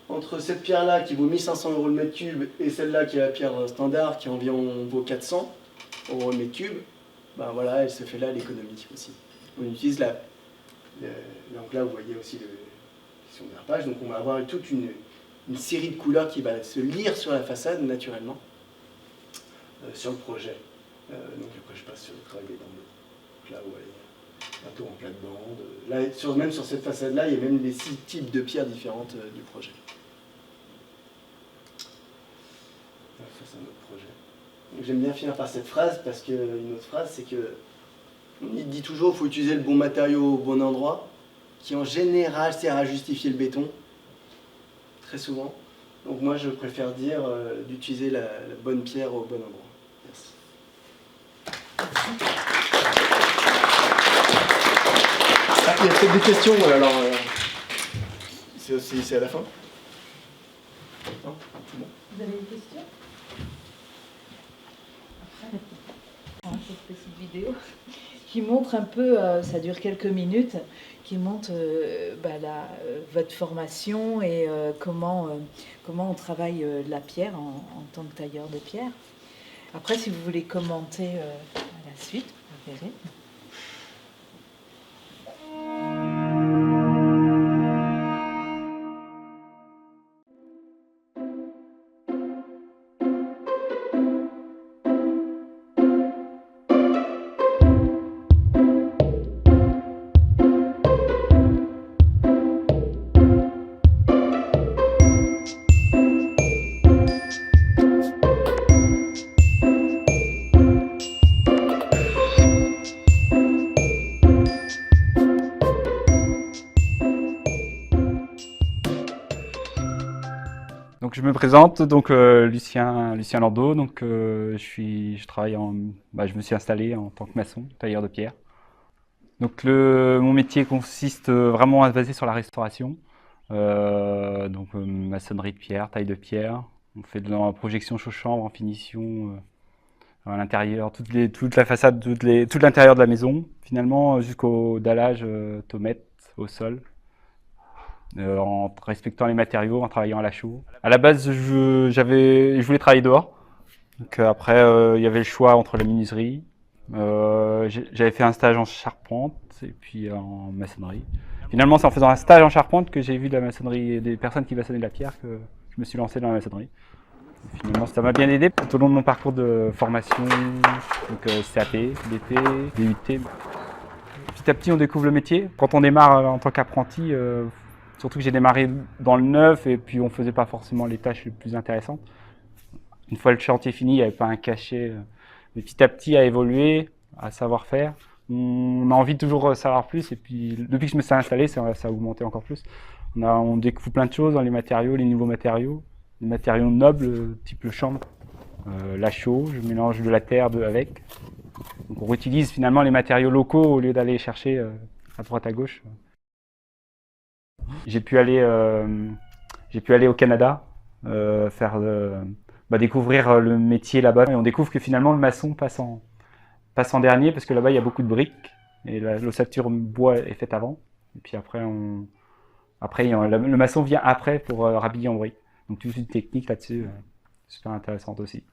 entre cette pierre-là qui vaut 1500 € le mètre cube et celle-là qui est la pierre standard qui environ vaut 400 € le mètre cube, ben voilà, elle se fait là l'économie aussi. On utilise donc là vous voyez aussi la question de dérapage, donc on va avoir toute une série de couleurs qui va se lire sur la façade naturellement, sur le projet. Donc après je passe sur le travail des bandes. Donc là vous voyez un tour en plate-bande. Là, même sur cette façade-là, il y a même les 6 types de pierres différentes du projet. Ça c'est un autre projet. J'aime bien finir par cette phrase parce qu'une autre phrase, c'est que il dit toujours qu'il faut utiliser le bon matériau au bon endroit, qui en général sert à justifier le béton, très souvent. Donc moi je préfère dire d'utiliser la bonne pierre au bon endroit. Merci. Ah, il y a peut-être des questions, alors c'est à la fin. Non, c'est bon. Vous avez une question? Après, cette petite vidéo qui montre un peu, ça dure quelques minutes, qui montre votre formation et comment on travaille la pierre en tant que tailleur de pierre. Après, si vous voulez commenter à la suite, vous verrez. Donc je me présente, donc Lucien Landau, donc je travaille je me suis installé en tant que maçon, tailleur de pierre. Donc mon métier consiste vraiment à se baser sur la restauration, maçonnerie de pierre, taille de pierre. On fait de la projection chaud-chambre en finition à l'intérieur, toute la façade, tout l'intérieur de la maison, finalement jusqu'au dallage tomette au sol. En respectant les matériaux, en travaillant à la chaux. À la base, je voulais travailler dehors. Donc après, il y avait le choix entre la menuiserie. J'avais fait un stage en charpente et puis en maçonnerie. Finalement, c'est en faisant un stage en charpente que j'ai vu de la maçonnerie, des personnes qui maçonnaient de la pierre, que je me suis lancé dans la maçonnerie. Et finalement, ça m'a bien aidé tout au long de mon parcours de formation, donc CAP, DT, DUT. Petit à petit, on découvre le métier. Quand on démarre en tant qu'apprenti, surtout que j'ai démarré dans le neuf et puis on ne faisait pas forcément les tâches les plus intéressantes. Une fois le chantier fini, il n'y avait pas un cachet. Mais petit à petit, à évoluer, à savoir faire. On a envie de toujours savoir plus et puis depuis que je me suis installé, ça a augmenté encore plus. On découvre plein de choses dans les matériaux, les nouveaux matériaux. Les matériaux nobles, type le chanvre, la chaux, je mélange de la terre avec. Donc on réutilise finalement les matériaux locaux au lieu d'aller chercher à droite à gauche. J'ai pu aller au Canada, découvrir le métier là-bas. Et on découvre que finalement le maçon passe en dernier parce que là-bas il y a beaucoup de briques et l'ossature bois est faite avant. Et puis après, le maçon vient après pour rhabiller en briques. Donc toute une technique là-dessus, super intéressante aussi.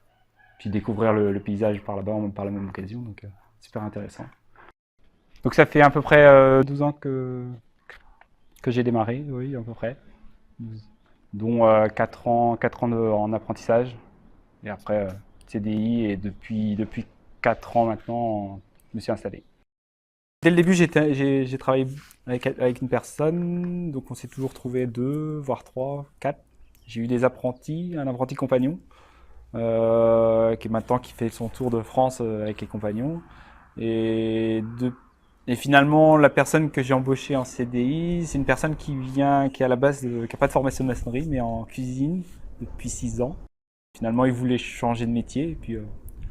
Puis découvrir le paysage par là-bas par la même occasion, donc super intéressant. Donc ça fait à peu près 12 ans que j'ai démarré, oui, à peu près, dont 4 ans en apprentissage, et après CDI, et depuis 4 ans maintenant, je me suis installé. Dès le début, j'ai travaillé avec une personne, donc on s'est toujours trouvé 2, voire 3, 4. J'ai eu des apprentis, un apprenti compagnon, qui fait son tour de France avec les compagnons, et finalement, la personne que j'ai embauchée en CDI, c'est une personne qui a à la base, qui n'a pas de formation de maçonnerie, mais en cuisine depuis 6 ans. Finalement, il voulait changer de métier, et puis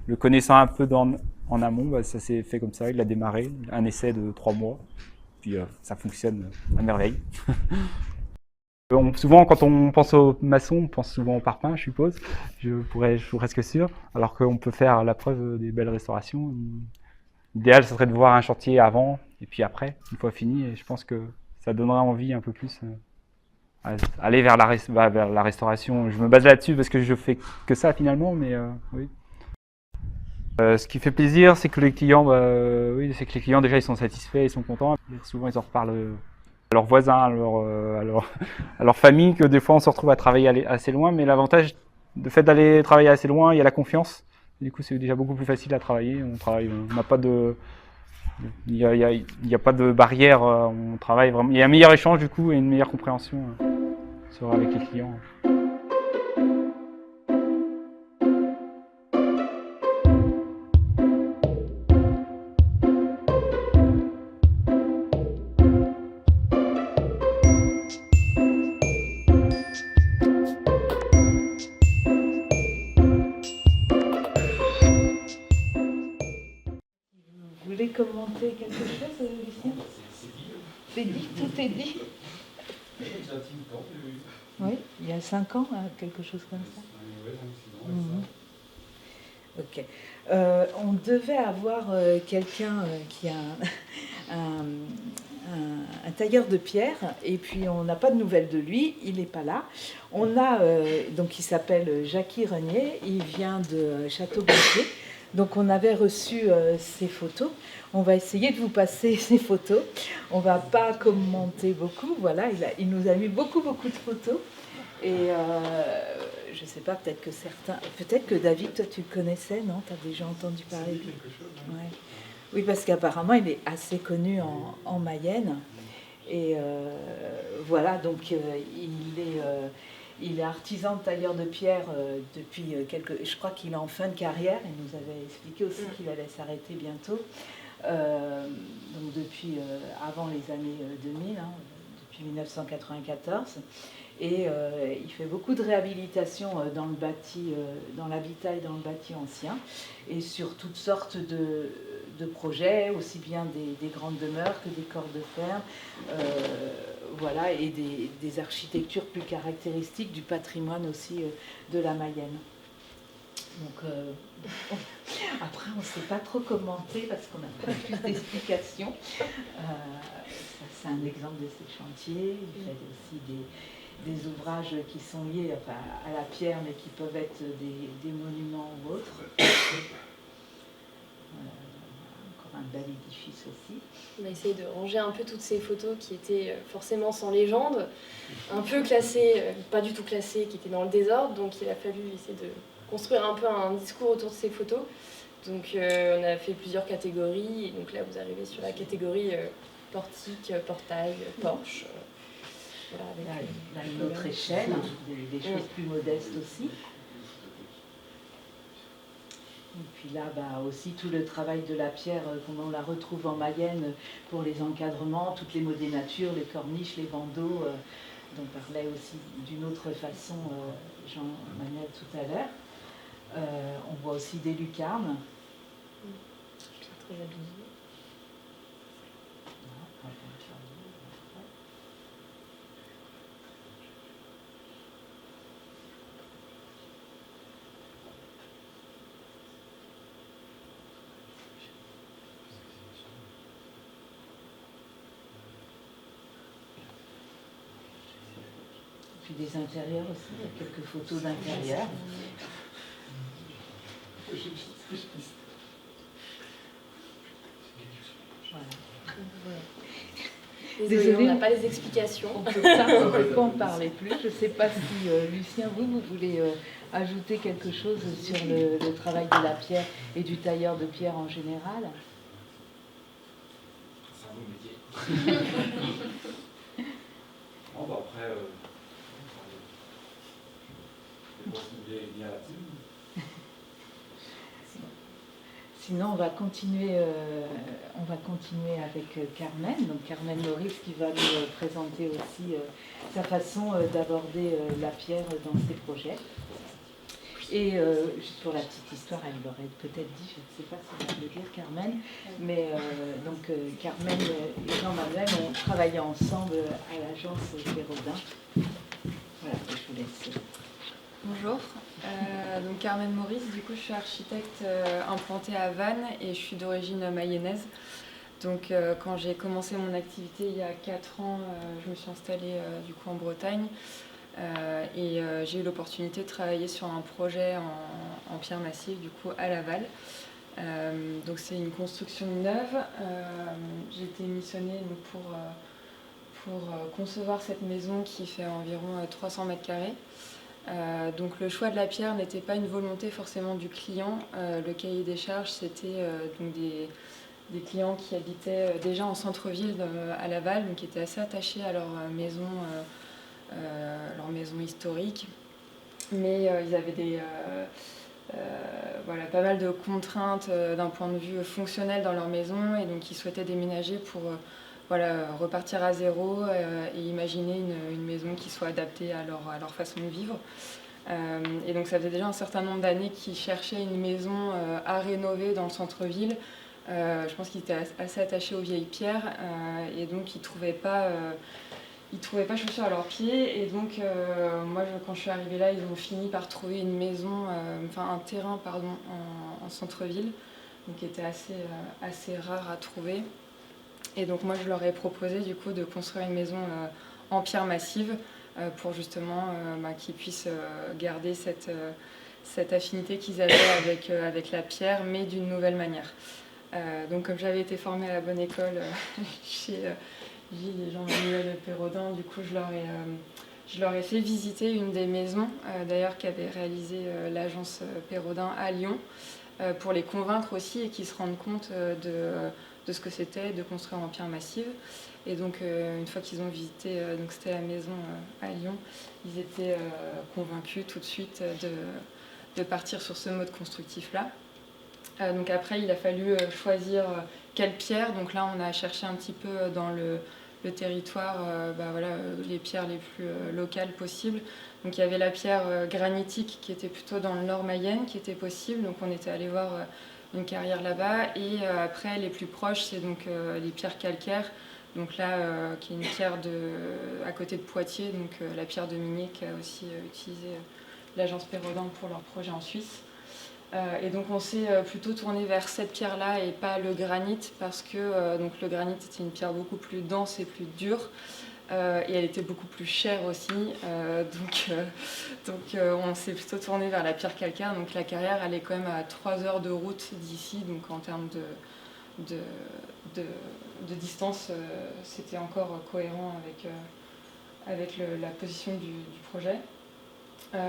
le connaissant un peu en amont, ça s'est fait comme ça. Il a démarré, un essai de 3 mois, puis ça fonctionne à merveille. Souvent, quand on pense aux maçons, on pense souvent au parpaing, je suppose. Je suis presque sûr, alors qu'on peut faire la preuve des belles restaurations. L'idéal, ce serait de voir un chantier avant et puis après, une fois fini, et je pense que ça donnera envie un peu plus à aller vers la restauration. Je me base là-dessus parce que je fais que ça finalement, mais oui. Ce qui fait plaisir, c'est que les clients, oui, c'est que les clients déjà ils sont satisfaits, ils sont contents. Souvent ils en reparlent à leurs voisins, à leur famille, que des fois on se retrouve à travailler assez loin. Mais l'avantage, le fait d'aller travailler assez loin, il y a la confiance. Du coup, c'est déjà beaucoup plus facile à travailler. On n'a pas de, il y a pas de barrière. On travaille vraiment. Il y a un meilleur échange du coup et une meilleure compréhension avec les clients. Vous voulez commenter quelque chose, Lucien? C'est dit, tout est dit. Oui, il y a 5 ans, hein, quelque chose comme ça. Mhm. Ok. On devait avoir quelqu'un qui a un tailleur de pierre, et puis on n'a pas de nouvelles de lui, il n'est pas là. On a, donc il s'appelle Jackie Renier, il vient de Château-Gontier. Donc on avait reçu ses photos. On va essayer de vous passer ces photos. On ne va pas commenter beaucoup. Voilà, il nous a mis beaucoup de photos. Et je ne sais pas, peut-être que David, toi tu le connaissais, non? Tu as déjà entendu parler de lui? Ouais. Oui, parce qu'apparemment il est assez connu en Mayenne. Et voilà, donc il est artisan de tailleur de pierre depuis je crois qu'il est en fin de carrière. Il nous avait expliqué aussi qu'il allait s'arrêter bientôt. Donc depuis avant les années 2000, hein, depuis 1994. Et il fait beaucoup de réhabilitation dans le bâti, dans l'habitat et dans le bâti ancien, et sur toutes sortes de projets, aussi bien des grandes demeures que des corps de ferme, voilà, et des architectures plus caractéristiques du patrimoine aussi de la Mayenne. Donc après, on ne sait pas trop commenter parce qu'on n'a pas plus d'explications. C'est un exemple de ces chantiers. Il fait aussi des ouvrages qui sont liés à la pierre, mais qui peuvent être des monuments ou autres. Encore un bel édifice aussi. On a essayé de ranger un peu toutes ces photos qui étaient forcément sans légende, un peu classées, pas du tout classées, qui étaient dans le désordre. Donc il a fallu essayer de construire un peu un discours autour de ces photos. Donc on a fait plusieurs catégories. Et donc là, vous arrivez sur la catégorie portique, portail, porche. Voilà, avec une autre échelle, des choses plus modestes aussi. Et puis là, aussi tout le travail de la pierre, comme on la retrouve en Mayenne pour les encadrements, toutes les modénatures, les corniches, les bandeaux, dont parlait aussi d'une autre façon Jean-Manuel tout à l'heure. On voit aussi des lucarnes. Très habillé. Puis des intérieurs aussi, il y a quelques photos d'intérieur. Voilà. Désolée, on n'a pas les explications. On ne peut pas en parler plus. Je ne sais pas si, Lucien, vous voulez ajouter quelque chose sur le travail de la pierre et du tailleur de pierre en général. C'est un beau métier. Bon, après, je pense qu'il est bien là-dessus. Sinon, on va continuer avec Carmen, donc Carmen Maurice qui va nous présenter aussi sa façon d'aborder la pierre dans ses projets. Et juste pour la petite histoire, elle l'aurait peut-être dit, je ne sais pas si elle va le dire, Carmen, mais donc Carmen et Jean-Manuel ont travaillé ensemble à l'agence Pérodin. Voilà, je vous laisse. Bonjour, donc Carmen Maurice, du coup je suis architecte implantée à Vannes et je suis d'origine mayonnaise. Donc quand j'ai commencé mon activité il y a 4 ans, je me suis installée du coup en Bretagne et j'ai eu l'opportunité de travailler sur un projet en pierre massive du coup à Laval. Donc c'est une construction neuve. J'ai été missionnée donc, pour concevoir cette maison qui fait environ 300 mètres carrés. Donc le choix de la pierre n'était pas une volonté forcément du client. Le cahier des charges, c'était donc des clients qui habitaient déjà en centre-ville à Laval, donc qui étaient assez attachés à leur maison historique. Mais ils avaient pas mal de contraintes d'un point de vue fonctionnel dans leur maison, et donc ils souhaitaient déménager pour repartir à zéro et imaginer une maison qui soit adaptée à leur façon de vivre. Et donc ça faisait déjà un certain nombre d'années qu'ils cherchaient une maison à rénover dans le centre-ville. Je pense qu'ils étaient assez attachés aux vieilles pierres, et donc ils ne trouvaient pas chaussures à leurs pieds. Et donc moi, quand je suis arrivée là, ils ont fini par trouver une maison, un terrain en centre-ville, donc qui était assez rare à trouver. Et donc moi, je leur ai proposé du coup de construire une maison en pierre massive pour justement qu'ils puissent garder cette affinité qu'ils avaient avec la pierre, mais d'une nouvelle manière. Donc comme j'avais été formée à la bonne école chez Gilles et Jean-Manuel Perraudin, du coup je leur ai fait visiter une des maisons d'ailleurs qu'avait réalisé l'agence Perraudin à Lyon, pour les convaincre aussi et qu'ils se rendent compte de ce que c'était de construire en pierre massive. Et donc une fois qu'ils ont visité, donc c'était la maison à Lyon, ils étaient convaincus tout de suite de partir sur ce mode constructif-là. Donc après, il a fallu choisir quelle pierre. Donc là, on a cherché un petit peu dans le territoire les pierres les plus locales possibles. Donc il y avait la pierre granitique qui était plutôt dans le nord Mayenne, qui était possible. Donc on était allé voir une carrière là-bas. Et après, les plus proches, c'est donc les pierres calcaires. Donc là, qui est une pierre à côté de Poitiers, donc la pierre de Minier qui a aussi utilisé l'agence Perraudin pour leur projet en Suisse. Et donc on s'est plutôt tourné vers cette pierre-là et pas le granit, parce que donc le granit était une pierre beaucoup plus dense et plus dure, et elle était beaucoup plus chère aussi. Donc on s'est plutôt tourné vers la pierre calcaire. Donc la carrière, elle est quand même à 3 heures de route d'ici, donc en termes de distance, c'était encore cohérent avec la position du projet.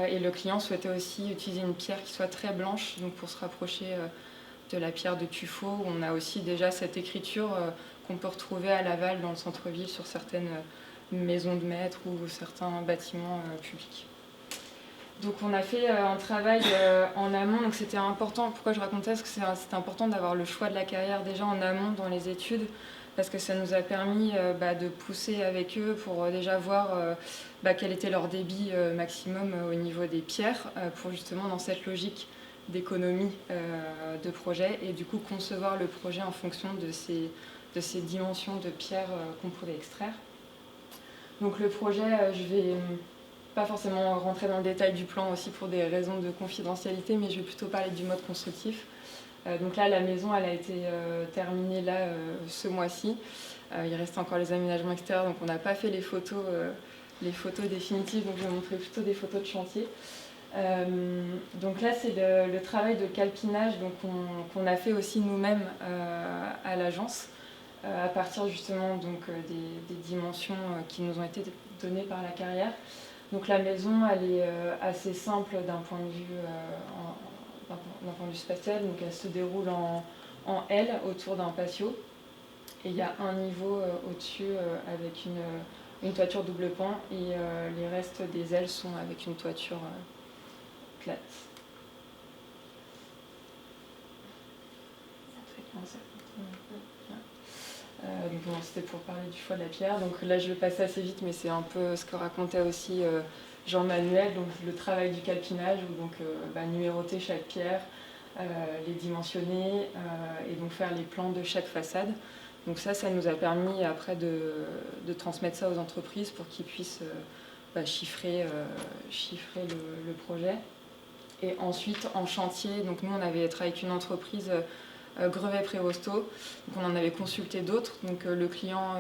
Et le client souhaitait aussi utiliser une pierre qui soit très blanche, donc pour se rapprocher de la pierre de Tuffeau, où on a aussi déjà cette écriture qu'on peut retrouver à Laval dans le centre-ville sur certaines maisons de maître ou certains bâtiments publics. Donc on a fait un travail en amont, donc c'était important. Pourquoi je racontais ça? Parce que c'était important d'avoir le choix de la carrière déjà en amont dans les études, parce que ça nous a permis de pousser avec eux pour déjà voir quel était leur débit maximum au niveau des pierres, pour justement dans cette logique d'économie de projet, et du coup concevoir le projet en fonction de ces dimensions de pierres qu'on pouvait extraire. Donc le projet, je vais pas forcément rentrer dans le détail du plan aussi pour des raisons de confidentialité, mais je vais plutôt parler du mode constructif. Donc là, la maison, elle a été terminée là, ce mois-ci. Il reste encore les aménagements extérieurs, donc on n'a pas fait les photos définitives, donc je vais montrer plutôt des photos de chantier. Donc là, c'est le travail de calpinage qu'on a fait aussi nous-mêmes à l'agence, à partir justement donc, des dimensions qui nous ont été données par la carrière. Donc la maison, elle est assez simple d'un point de vue spatial, donc elle se déroule en L autour d'un patio, et il y a un niveau au-dessus avec une toiture double pan, et les restes des ailes sont avec une toiture plate. Donc bon, c'était pour parler du choix de la pierre. Donc là, je vais passer assez vite, mais c'est un peu ce que racontait aussi Jean-Manuel, donc le travail du calpinage, où donc numéroter chaque pierre, les dimensionner et donc faire les plans de chaque façade. Donc ça nous a permis après de transmettre ça aux entreprises pour qu'ils puissent chiffrer le projet. Et ensuite en chantier, donc nous on avait travaillé avec une entreprise Grevet-Prévosto, donc on en avait consulté d'autres. Donc le client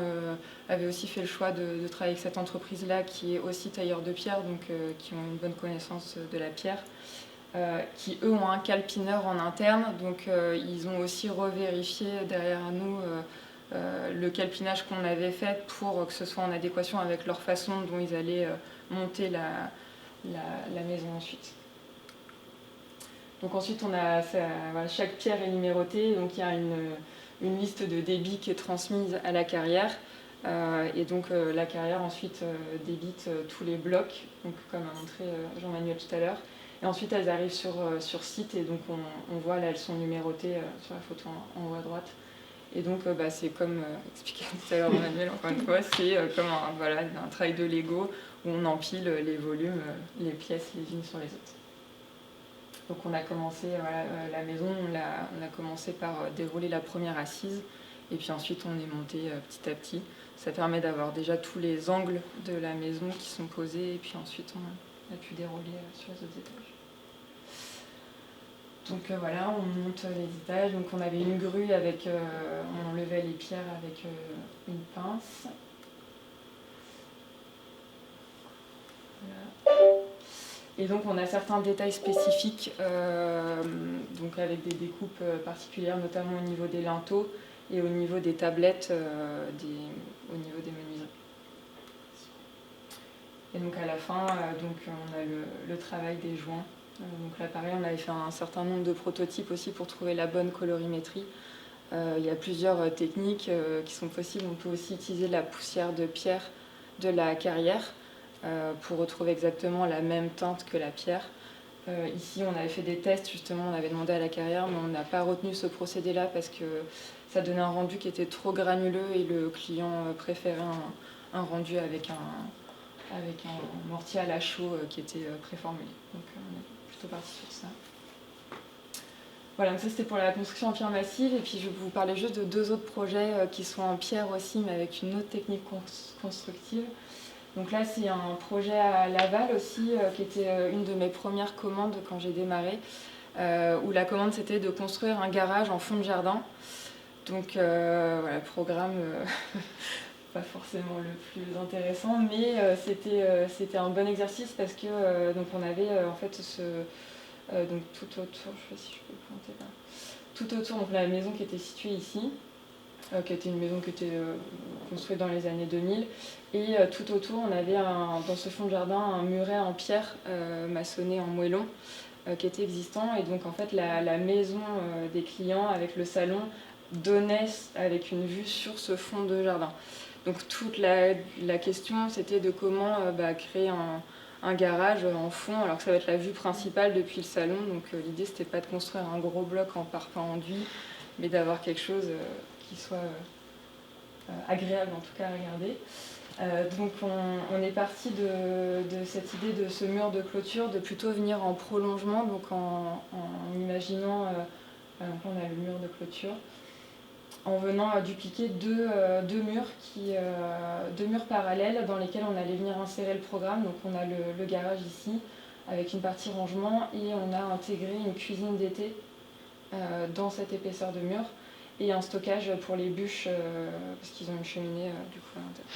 avait aussi fait le choix de travailler avec cette entreprise-là qui est aussi tailleur de pierre, donc qui ont une bonne connaissance de la pierre. qui eux ont un calpineur en interne, donc ils ont aussi revérifié derrière nous le calpinage qu'on avait fait pour que ce soit en adéquation avec leur façon dont ils allaient monter la maison ensuite. Donc ensuite, voilà, chaque pierre est numérotée, donc il y a une liste de débit qui est transmise à la carrière. Et donc la carrière ensuite débite tous les blocs, donc, comme a montré Jean-Manuel tout à l'heure. Et ensuite elles arrivent sur site et donc on voit là elles sont numérotées sur la photo en haut à droite. Et donc c'est comme expliqué tout à l'heure Jean-Manuel, encore une fois, c'est comme un travail de Lego où on empile les volumes, les pièces les unes sur les autres. Donc on a commencé la maison, on a commencé par dérouler la première assise et puis ensuite on est monté petit à petit. Ça permet d'avoir déjà tous les angles de la maison qui sont posés et puis ensuite on a pu dérouler sur les autres étages. Donc voilà, on monte les étages. Donc on avait une grue avec, on enlevait les pierres avec une pince. Voilà. Et donc on a certains détails spécifiques, donc avec des découpes particulières, notamment au niveau des linteaux et au niveau des tablettes, au niveau des menuiseries. Et donc à la fin, donc on a le travail des joints. Donc là pareil, on avait fait un certain nombre de prototypes aussi pour trouver la bonne colorimétrie. Il y a plusieurs techniques qui sont possibles. On peut aussi utiliser la poussière de pierre de la carrière pour retrouver exactement la même teinte que la pierre. Ici, on avait fait des tests, justement, on avait demandé à la carrière, mais on n'a pas retenu ce procédé-là parce que ça donnait un rendu qui était trop granuleux et le client préférait un rendu avec un mortier à la chaux qui était préformulé. Donc on est plutôt parti sur ça. Voilà, donc ça c'était pour la construction en pierre massive. Et puis je vais vous parler juste de deux autres projets qui sont en pierre aussi, mais avec une autre technique constructive. Donc là, c'est un projet à Laval aussi, qui était une de mes premières commandes quand j'ai démarré, où la commande c'était de construire un garage en fond de jardin. Donc voilà, programme pas forcément le plus intéressant, mais c'était un bon exercice parce que donc on avait en fait donc tout autour, je sais pas si je peux le pointer là, tout autour donc la maison qui était située ici. Qui était une maison qui était construite dans les années 2000. Et tout autour, on avait dans ce fond de jardin un muret en pierre maçonné en moellon qui était existant. Et donc en fait, la maison des clients avec le salon donnait avec une vue sur ce fond de jardin. Donc toute la question, c'était de comment créer un garage en fond, alors que ça va être la vue principale depuis le salon. Donc l'idée, c'était pas de construire un gros bloc en parpaing enduit, mais d'avoir quelque chose qui soit agréable en tout cas à regarder. Donc on est parti de cette idée de ce mur de clôture, de plutôt venir en prolongement, donc en imaginant, donc on a le mur de clôture, en venant dupliquer deux murs parallèles dans lesquels on allait venir insérer le programme. Donc on a le garage ici avec une partie rangement et on a intégré une cuisine d'été dans cette épaisseur de mur. Et un stockage pour les bûches, parce qu'ils ont une cheminée du coup à l'intérieur.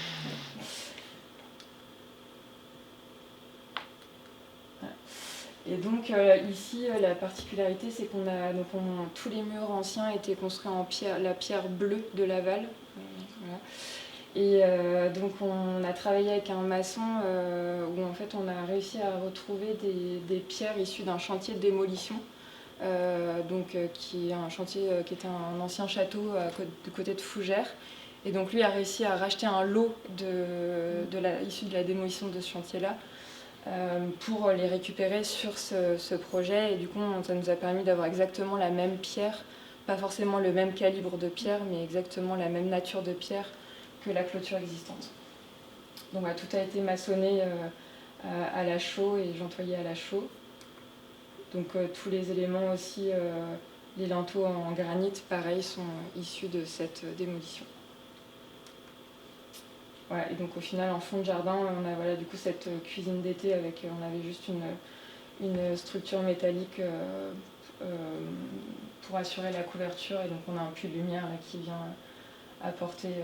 Voilà. Et donc ici, la particularité, c'est qu'on a tous les murs anciens étaient construits en pierre, la pierre bleue de Laval. Voilà. Et donc on a travaillé avec un maçon où en fait on a réussi à retrouver des pierres issues d'un chantier de démolition. Qui est un chantier qui était un ancien château du côté de Fougères. Et donc lui a réussi à racheter un lot issu de la démolition de ce chantier-là pour les récupérer sur ce projet. Et du coup, ça nous a permis d'avoir exactement la même pierre, pas forcément le même calibre de pierre, mais exactement la même nature de pierre que la clôture existante. Donc voilà, tout a été maçonné à la chaux et jontoyé à la chaux. Donc tous les éléments aussi, les linteaux en granit, pareil, sont issus de cette démolition. Voilà, et donc au final, en fond de jardin, on a du coup cette cuisine d'été avec, on avait juste une structure métallique pour assurer la couverture, et donc on a un puits de lumière là, qui vient apporter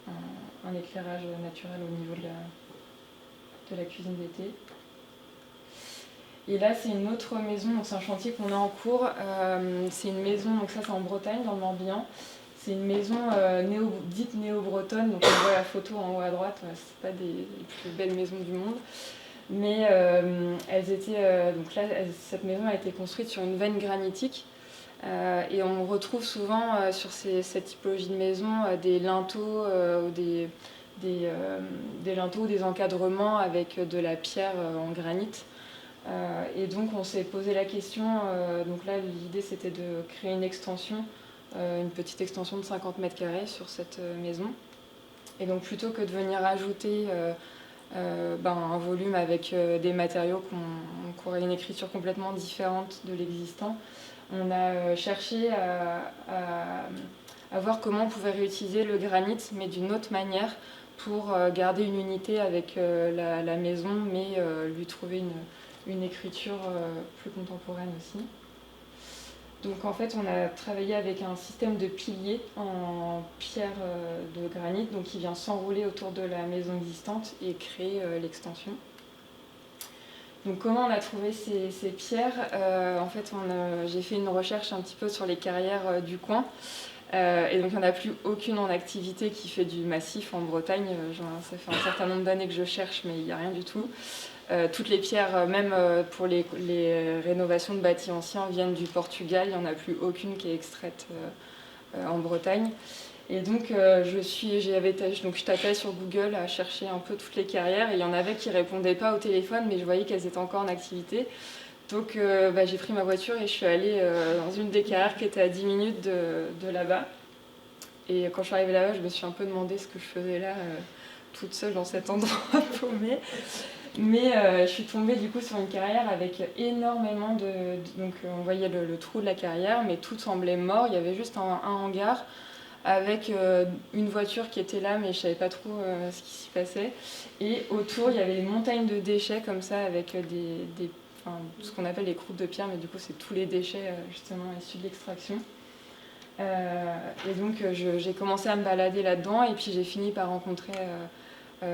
un éclairage naturel au niveau de la cuisine d'été. Et là, c'est une autre maison, donc c'est un chantier qu'on a en cours. C'est une maison, donc ça c'est en Bretagne, dans le Morbihan. C'est une maison dite néo-bretonne, donc on voit la photo en haut à droite, c'est pas les plus belles maisons du monde. Mais elles étaient, donc là, cette maison a été construite sur une veine granitique. Et on retrouve souvent sur cette typologie de maison des linteaux ou des linteaux ou des encadrements avec de la pierre en granit. Et donc on s'est posé la question, donc là l'idée c'était de créer une extension, une petite extension de 50 mètres carrés sur cette maison. Et donc plutôt que de venir ajouter un volume avec des matériaux qui auraient une écriture complètement différente de l'existant, on a cherché à voir comment on pouvait réutiliser le granit, mais d'une autre manière, pour garder une unité avec la maison, mais lui trouver une écriture plus contemporaine aussi. Donc en fait, on a travaillé avec un système de piliers en pierre de granit, donc qui vient s'enrouler autour de la maison existante et créer l'extension. Donc comment on a trouvé ces pierres? En fait, j'ai fait une recherche un petit peu sur les carrières du coin. Et donc il n'y en a plus aucune en activité qui fait du massif en Bretagne. Ça fait un certain nombre d'années que je cherche, mais il n'y a rien du tout. Toutes les pierres, même pour les rénovations de bâtis anciens, viennent du Portugal. Il n'y en a plus aucune qui est extraite en Bretagne. Et donc je tapais sur Google à chercher un peu toutes les carrières. Et il y en avait qui ne répondaient pas au téléphone, mais je voyais qu'elles étaient encore en activité. Donc j'ai pris ma voiture et je suis allée dans une des carrières qui était à 10 minutes de là-bas. Et quand je suis arrivée là-bas, je me suis un peu demandé ce que je faisais là, toute seule dans cet endroit paumé. Mais je suis tombée du coup sur une carrière avec énormément donc on voyait le trou de la carrière, mais tout semblait mort. Il y avait juste un hangar avec une voiture qui était là, mais je savais pas trop ce qui s'y passait. Et autour, il y avait des montagnes de déchets comme ça, avec ce qu'on appelle les croûtes de pierre, mais du coup c'est tous les déchets justement issus de l'extraction. Et donc j'ai commencé à me balader là-dedans, et puis j'ai fini par rencontrer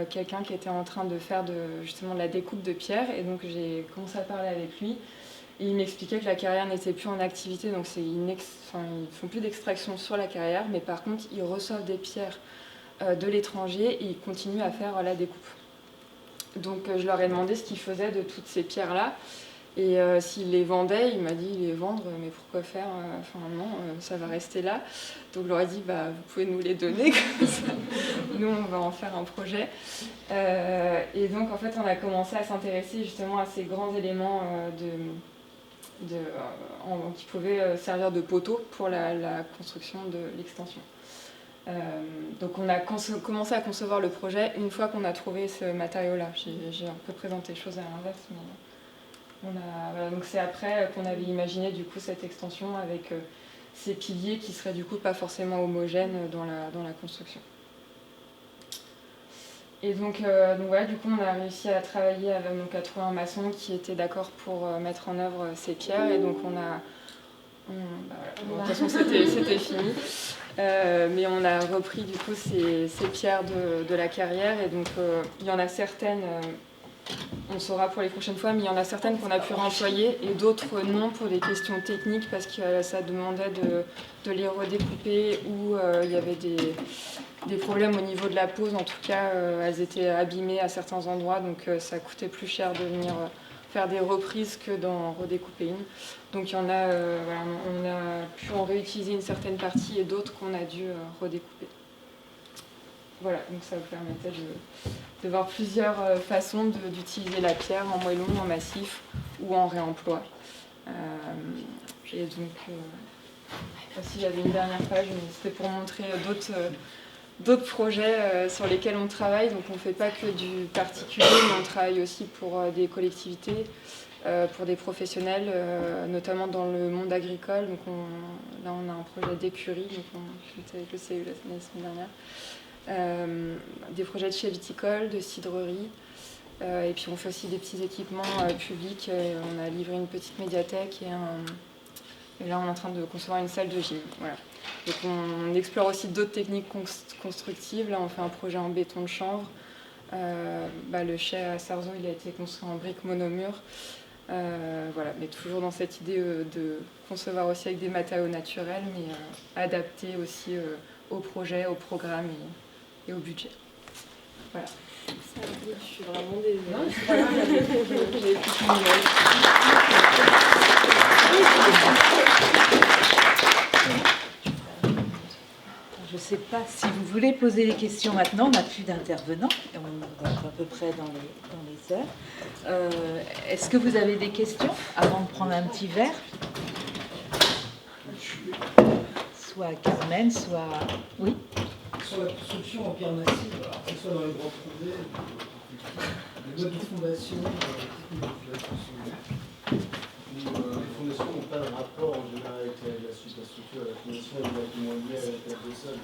quelqu'un qui était en train de faire justement de la découpe de pierre, et donc j'ai commencé à parler avec lui. Et il m'expliquait que la carrière n'était plus en activité, donc ils ne font plus d'extraction sur la carrière, mais par contre ils reçoivent des pierres de l'étranger et ils continuent à faire la découpe. Donc je leur ai demandé ce qu'ils faisaient de toutes ces pierres-là. Et s'il les vendait, il m'a dit les vendre, mais pourquoi faire? Non, ça va rester là. Donc je leur ai dit vous pouvez nous les donner, comme ça. Nous on va en faire un projet. Et donc en fait on a commencé à s'intéresser justement à ces grands éléments qui pouvaient servir de poteaux pour la construction de l'extension. Donc on a commencé à concevoir le projet une fois qu'on a trouvé ce matériau-là. J'ai un peu présenté les choses à l'inverse, mais donc c'est après qu'on avait imaginé du coup cette extension avec ces piliers qui seraient du coup pas forcément homogènes dans la construction. Et donc voilà, du coup on a réussi à travailler à trouver un maçon qui était d'accord pour mettre en œuvre ces pierres, et donc de toute façon c'était fini. Mais on a repris du coup ces pierres de la carrière, et donc il y en a certaines, on saura pour les prochaines fois, mais il y en a certaines qu'on a pu réemployer et d'autres non pour des questions techniques, parce que ça demandait de les redécouper, ou il y avait des problèmes au niveau de la pose. En tout cas, elles étaient abîmées à certains endroits, donc ça coûtait plus cher de venir faire des reprises que d'en redécouper une. Donc il y en a, on a pu en réutiliser une certaine partie et d'autres qu'on a dû redécouper. Voilà, donc ça vous permettait de voir plusieurs façons d'utiliser la pierre en moellon, en massif ou en réemploi. Et donc, aussi j'avais une dernière page, mais c'était pour montrer d'autres projets sur lesquels on travaille. Donc on ne fait pas que du particulier, mais on travaille aussi pour des collectivités, pour des professionnels, notamment dans le monde agricole. Donc là on a un projet d'écurie, donc j'étais avec le CEU la semaine dernière. Des projets de chais viticoles, de cidrerie, et puis on fait aussi des petits équipements publics. On a livré une petite médiathèque et là on est en train de concevoir une salle de gym. Voilà. Donc on explore aussi d'autres techniques constructives. Là on fait un projet en béton de chanvre. Le chai à Sarzeau il a été construit en briques monomures. Voilà, mais toujours dans cette idée de concevoir aussi avec des matériaux naturels, mais adaptés aussi au projet, au programme et au budget. Voilà. Ça arrive, je suis vraiment désolée. Non, c'est pas grave, j'avais plus fini. Je ne sais pas si vous voulez poser des questions maintenant. On n'a plus d'intervenants. On va être à peu près dans les heures. Est-ce que vous avez des questions avant de prendre un petit verre? Soit à Carmen, soit... Oui. Sur la construction en pierre massive, alors que ce soit dans les grands projets, les modes de fondation, Les fondations n'ont pas de rapport en général avec la superstructure. La fondation est directement liée à la tête de sol.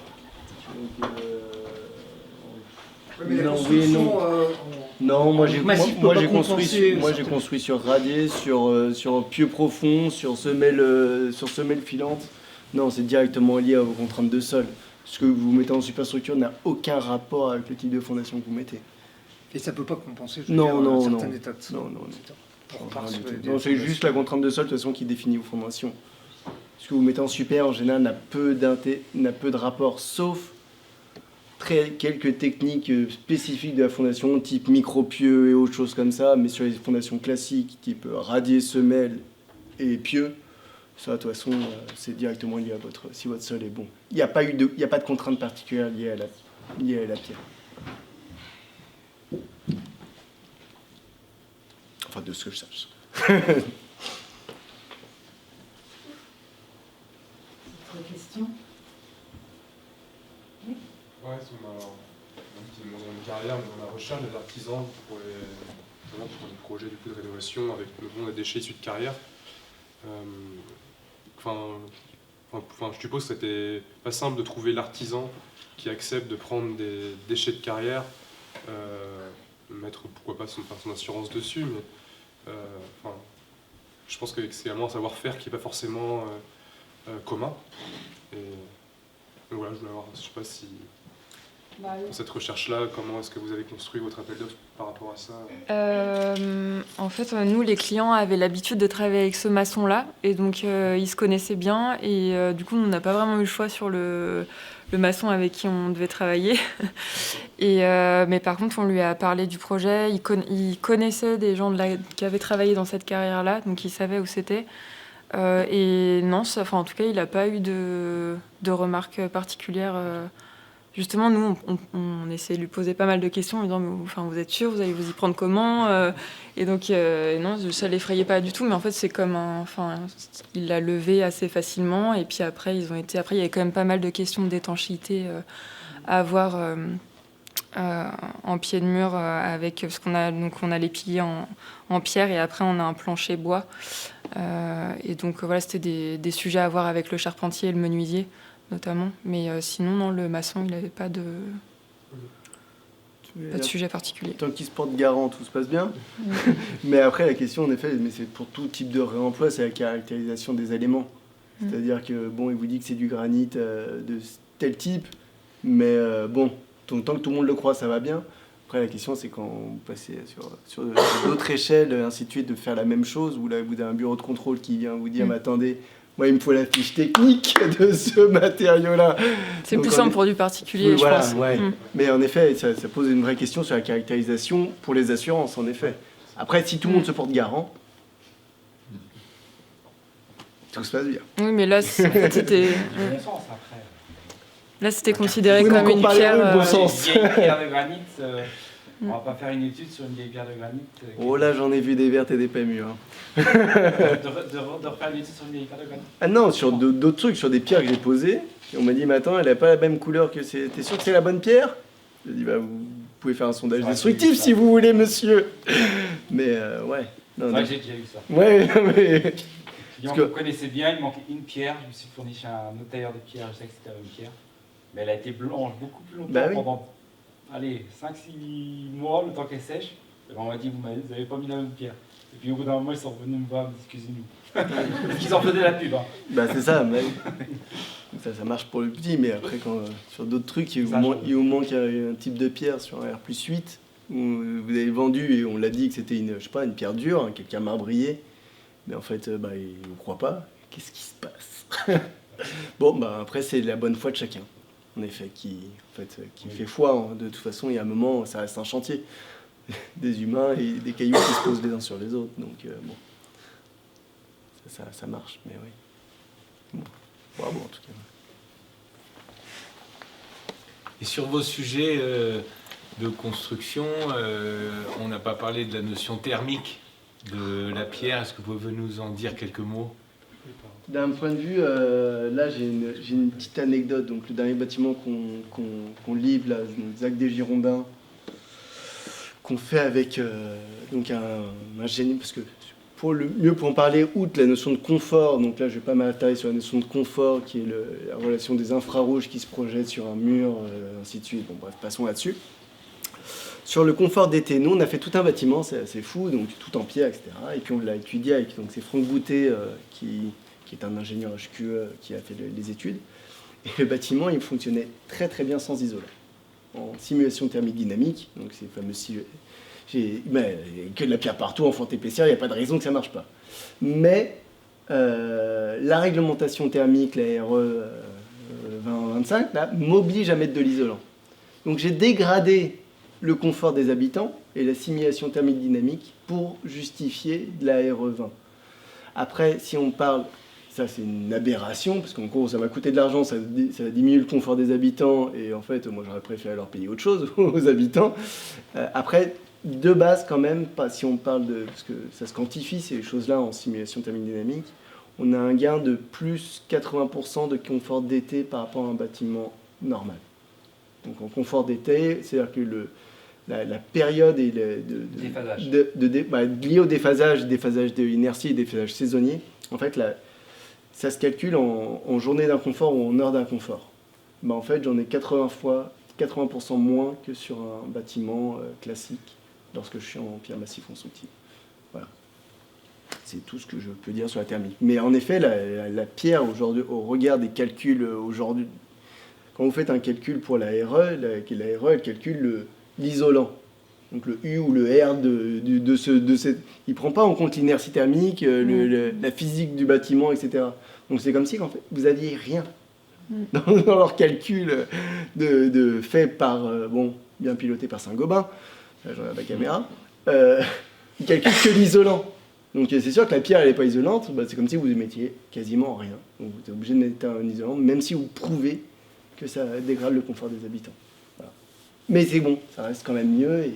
Non, moi j'ai construit sur radier, sur pieux profond, sur semelle filante. Non, c'est directement lié à vos contraintes de sol. Ce que vous mettez en superstructure n'a aucun rapport avec le type de fondation que vous mettez. Et ça ne peut pas compenser certains états de sol. Non, c'est juste la contrainte de sol de toute façon qui définit vos fondations. Ce que vous mettez en super en général n'a peu de rapport, sauf quelques techniques spécifiques de la fondation, type micro-pieux et autres choses comme ça, mais sur les fondations classiques, type radier, semelle et pieux, ça de toute façon c'est directement lié à si votre sol est bon. Il n'y a pas de contrainte particulière liée à la pierre. Enfin, de ce que je sache. Autre question? Oui. Ouais, dans une carrière, dans la recherche des artisans pour des projets du coup, de rénovation avec notamment des déchets issus de carrière. Je suppose que c'était pas simple de trouver l'artisan qui accepte de prendre des déchets de carrière, mettre pourquoi pas son assurance dessus, mais je pense que c'est également un savoir-faire qui n'est pas forcément commun. Et donc voilà, je voulais voir, je sais pas si dans cette recherche-là, comment est-ce que vous avez construit votre appel d'offres par rapport à ça? En fait, nous, les clients avaient l'habitude de travailler avec ce maçon-là, et donc ils se connaissaient bien, et du coup, on n'a pas vraiment eu le choix sur le maçon avec qui on devait travailler. Mais par contre, on lui a parlé du projet, il connaissait des gens qui avaient travaillé dans cette carrière-là, donc il savait où c'était. Et non, en tout cas, il n'a pas eu de remarques particulières. Justement, nous, on essayait de lui poser pas mal de questions en lui disant vous êtes sûr, vous allez vous y prendre comment? Et donc, non, ça ne l'effrayait pas du tout, mais en fait, c'est comme il l'a levé assez facilement. Et puis après, il y avait quand même pas mal de questions d'étanchéité à avoir en pied de mur, parce qu'on a les piliers en pierre et après, on a un plancher bois. Et donc, voilà, c'était des sujets à voir avec le charpentier et le menuisier, notamment, mais sinon non, le maçon il n'avait pas de sujet particulier. Tant qu'il se porte garant, tout se passe bien. Mais après la question en effet, mais c'est pour tout type de réemploi, c'est la caractérisation des éléments. C'est-à-dire que il vous dit que c'est du granit de tel type, mais tant que tout le monde le croit, ça va bien. Après la question c'est quand vous passez sur d'autres échelles, ainsi de suite, de faire la même chose, où là vous avez un bureau de contrôle qui vient vous dire mais attendez, moi, il me faut la fiche technique de ce matériau-là. C'est plus simple pour du particulier, je pense. Ouais. Mais en effet, ça pose une vraie question sur la caractérisation pour les assurances, en effet. Après, si tout le monde se porte garant, tout se passe bien. Oui, mais là, c'était... Là, c'était considéré comme une pierre... Une vieille pierre de granit, on va pas faire une étude sur une vieille pierre de granit. Oh là, j'en ai vu des vertes et des pas mûres. De refaire une étude sur une vieille pierre de granit? Ah non, sur d'autres trucs, sur des pierres que j'ai posées. Et on m'a dit, mais attends, elle n'a pas la même couleur que c'est. T'es sûr que c'est la bonne pierre? J'ai dit, vous pouvez faire un sondage destructif si vous voulez, monsieur. Mais ouais. C'est vrai que j'ai déjà eu ça. Ouais, mais. Vous connaissez bien, il manquait une pierre. Je me suis fourni chez un autre tailleur de pierre, je sais que c'était la même pierre. Mais elle a été blanche beaucoup plus longtemps, pendant 5-6 mois, le temps qu'elle sèche. Et on m'a dit, vous n'avez pas mis la même pierre. Et puis au bout d'un moment, ils sont revenus me voir, excusez-nous. Parce qu'ils en faisaient la pub. C'est ça, mais ça marche pour le petit, mais après, sur d'autres trucs, il vous manque un type de pierre sur un R+8, Vous avez vendu et on l'a dit que c'était une pierre dure, hein, quelqu'un marbrié. Mais en fait, il ne vous croit pas. Qu'est-ce qui se passe? Bon, après, c'est la bonne foi de chacun. En effet, qui fait foi. Hein. De toute façon, il y a un moment, ça reste un chantier. Des humains et des cailloux qui se posent les uns sur les autres. Donc, bon. Ça marche, mais oui. Bon. Bravo, en tout cas. Et sur vos sujets de construction, on n'a pas parlé de la notion thermique de la pierre. Est-ce que vous pouvez nous en dire quelques mots? D'un point de vue, là j'ai une petite anecdote. Donc le dernier bâtiment qu'on livre, là, Zac des Girondins, qu'on fait avec donc un génie, parce que pour en parler, outre la notion de confort, donc là je ne vais pas m'attarder sur la notion de confort, qui est la relation des infrarouges qui se projettent sur un mur, ainsi de suite. Bon bref, passons là-dessus. Sur le confort d'été, nous on a fait tout un bâtiment, c'est assez fou, donc tout en pierre, etc. Et puis on l'a étudié avec, donc c'est Franck Boutet, qui est un ingénieur HQE qui a fait les études. Et le bâtiment, il fonctionnait très très bien sans isolant. En simulation thermique dynamique, donc ces fameux que de la pierre partout en fente épaisseur, il n'y a pas de raison que ça ne marche pas. Mais la réglementation thermique, la RE 2025, m'oblige à mettre de l'isolant. Donc j'ai dégradé le confort des habitants et la simulation thermique dynamique pour justifier de la RE 20. Après, si on parle, ça c'est une aberration, parce qu'en gros ça va coûter de l'argent, ça diminue le confort des habitants, et en fait moi j'aurais préféré leur payer autre chose aux habitants. Après, de base quand même, pas si on parle de, parce que ça se quantifie ces choses-là en simulation thermique dynamique, on a un gain de plus 80% de confort d'été par rapport à un bâtiment normal. Donc en confort d'été, c'est-à-dire que la période est liée au déphasage de l'inertie et déphasage saisonnier. En fait, ça se calcule en journée d'inconfort ou en heure d'inconfort. En fait, j'en ai 80% moins que sur un bâtiment classique lorsque je suis en pierre massif constructive. Voilà. C'est tout ce que je peux dire sur la thermique. Mais en effet, la pierre, aujourd'hui, au regard des calculs aujourd'hui, quand vous faites un calcul pour la RE, elle calcule l'isolant. Donc le U ou le R de cette... Il ne prend pas en compte l'inertie thermique, la physique du bâtiment, etc. Donc c'est comme si en fait, vous n'aviez rien dans leur calcul fait par... bien piloté par Saint-Gobain, là, je regarde la caméra, ils calculent que l'isolant. Donc c'est sûr que la pierre elle n'est pas isolante, c'est comme si vous mettiez quasiment rien. Donc vous êtes obligé de mettre un isolant, même si vous prouvez que ça dégrade le confort des habitants. Voilà. Mais c'est bon, ça reste quand même mieux, et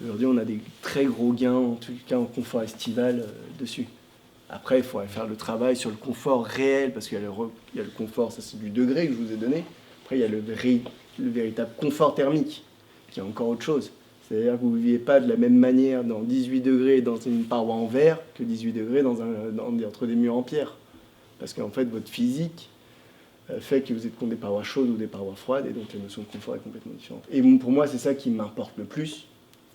aujourd'hui on a des très gros gains, en tout cas en confort estival dessus. Après, il faudrait faire le travail sur le confort réel, parce qu'il y a le confort, ça c'est du degré que je vous ai donné. Après, il y a le véritable confort thermique, qui est encore autre chose. C'est-à-dire que vous ne viviez pas de la même manière dans 18 degrés dans une paroi en verre que 18 degrés entre des murs en pierre. Parce qu'en fait, votre physique fait que vous êtes contre des parois chaudes ou des parois froides, et donc la notion de confort est complètement différente. Et pour moi, c'est ça qui m'importe le plus,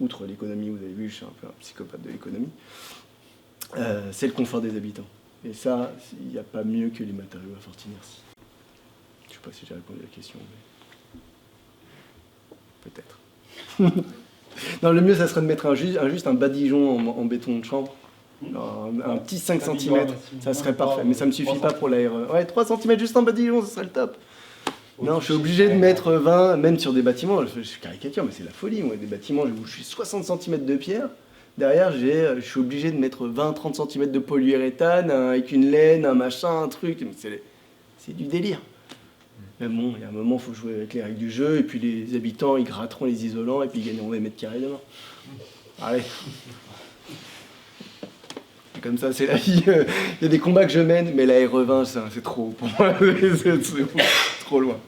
outre l'économie, vous avez vu, je suis un peu un psychopathe de l'économie, c'est le confort des habitants. Et ça, il n'y a pas mieux que les matériaux à forte inertie. Je ne sais pas si j'ai répondu à la question, mais peut-être. Non, le mieux, ça serait de mettre juste un badigeon en béton de chambre. Un petit 5 cm, ça serait parfait, mais ça ne me suffit pas pour la RE. Ouais, 3 cm juste en badigeon, ça serait le top. Non, je suis obligé de mettre 20, même sur des bâtiments, je suis caricature, mais c'est la folie. Moi, des bâtiments où je suis 60 cm de pierre, derrière, je suis obligé de mettre 20-30 cm de polyuréthane, avec une laine, un machin, un truc. C'est du délire. Mais bon, il y a un moment, il faut jouer avec les règles du jeu, et puis les habitants, ils gratteront les isolants, et puis ils gagneront des mètres carrés demain. Allez. Comme ça, c'est la vie. Il y a des combats que je mène, mais la RE20, c'est trop pour moi. C'est trop loin.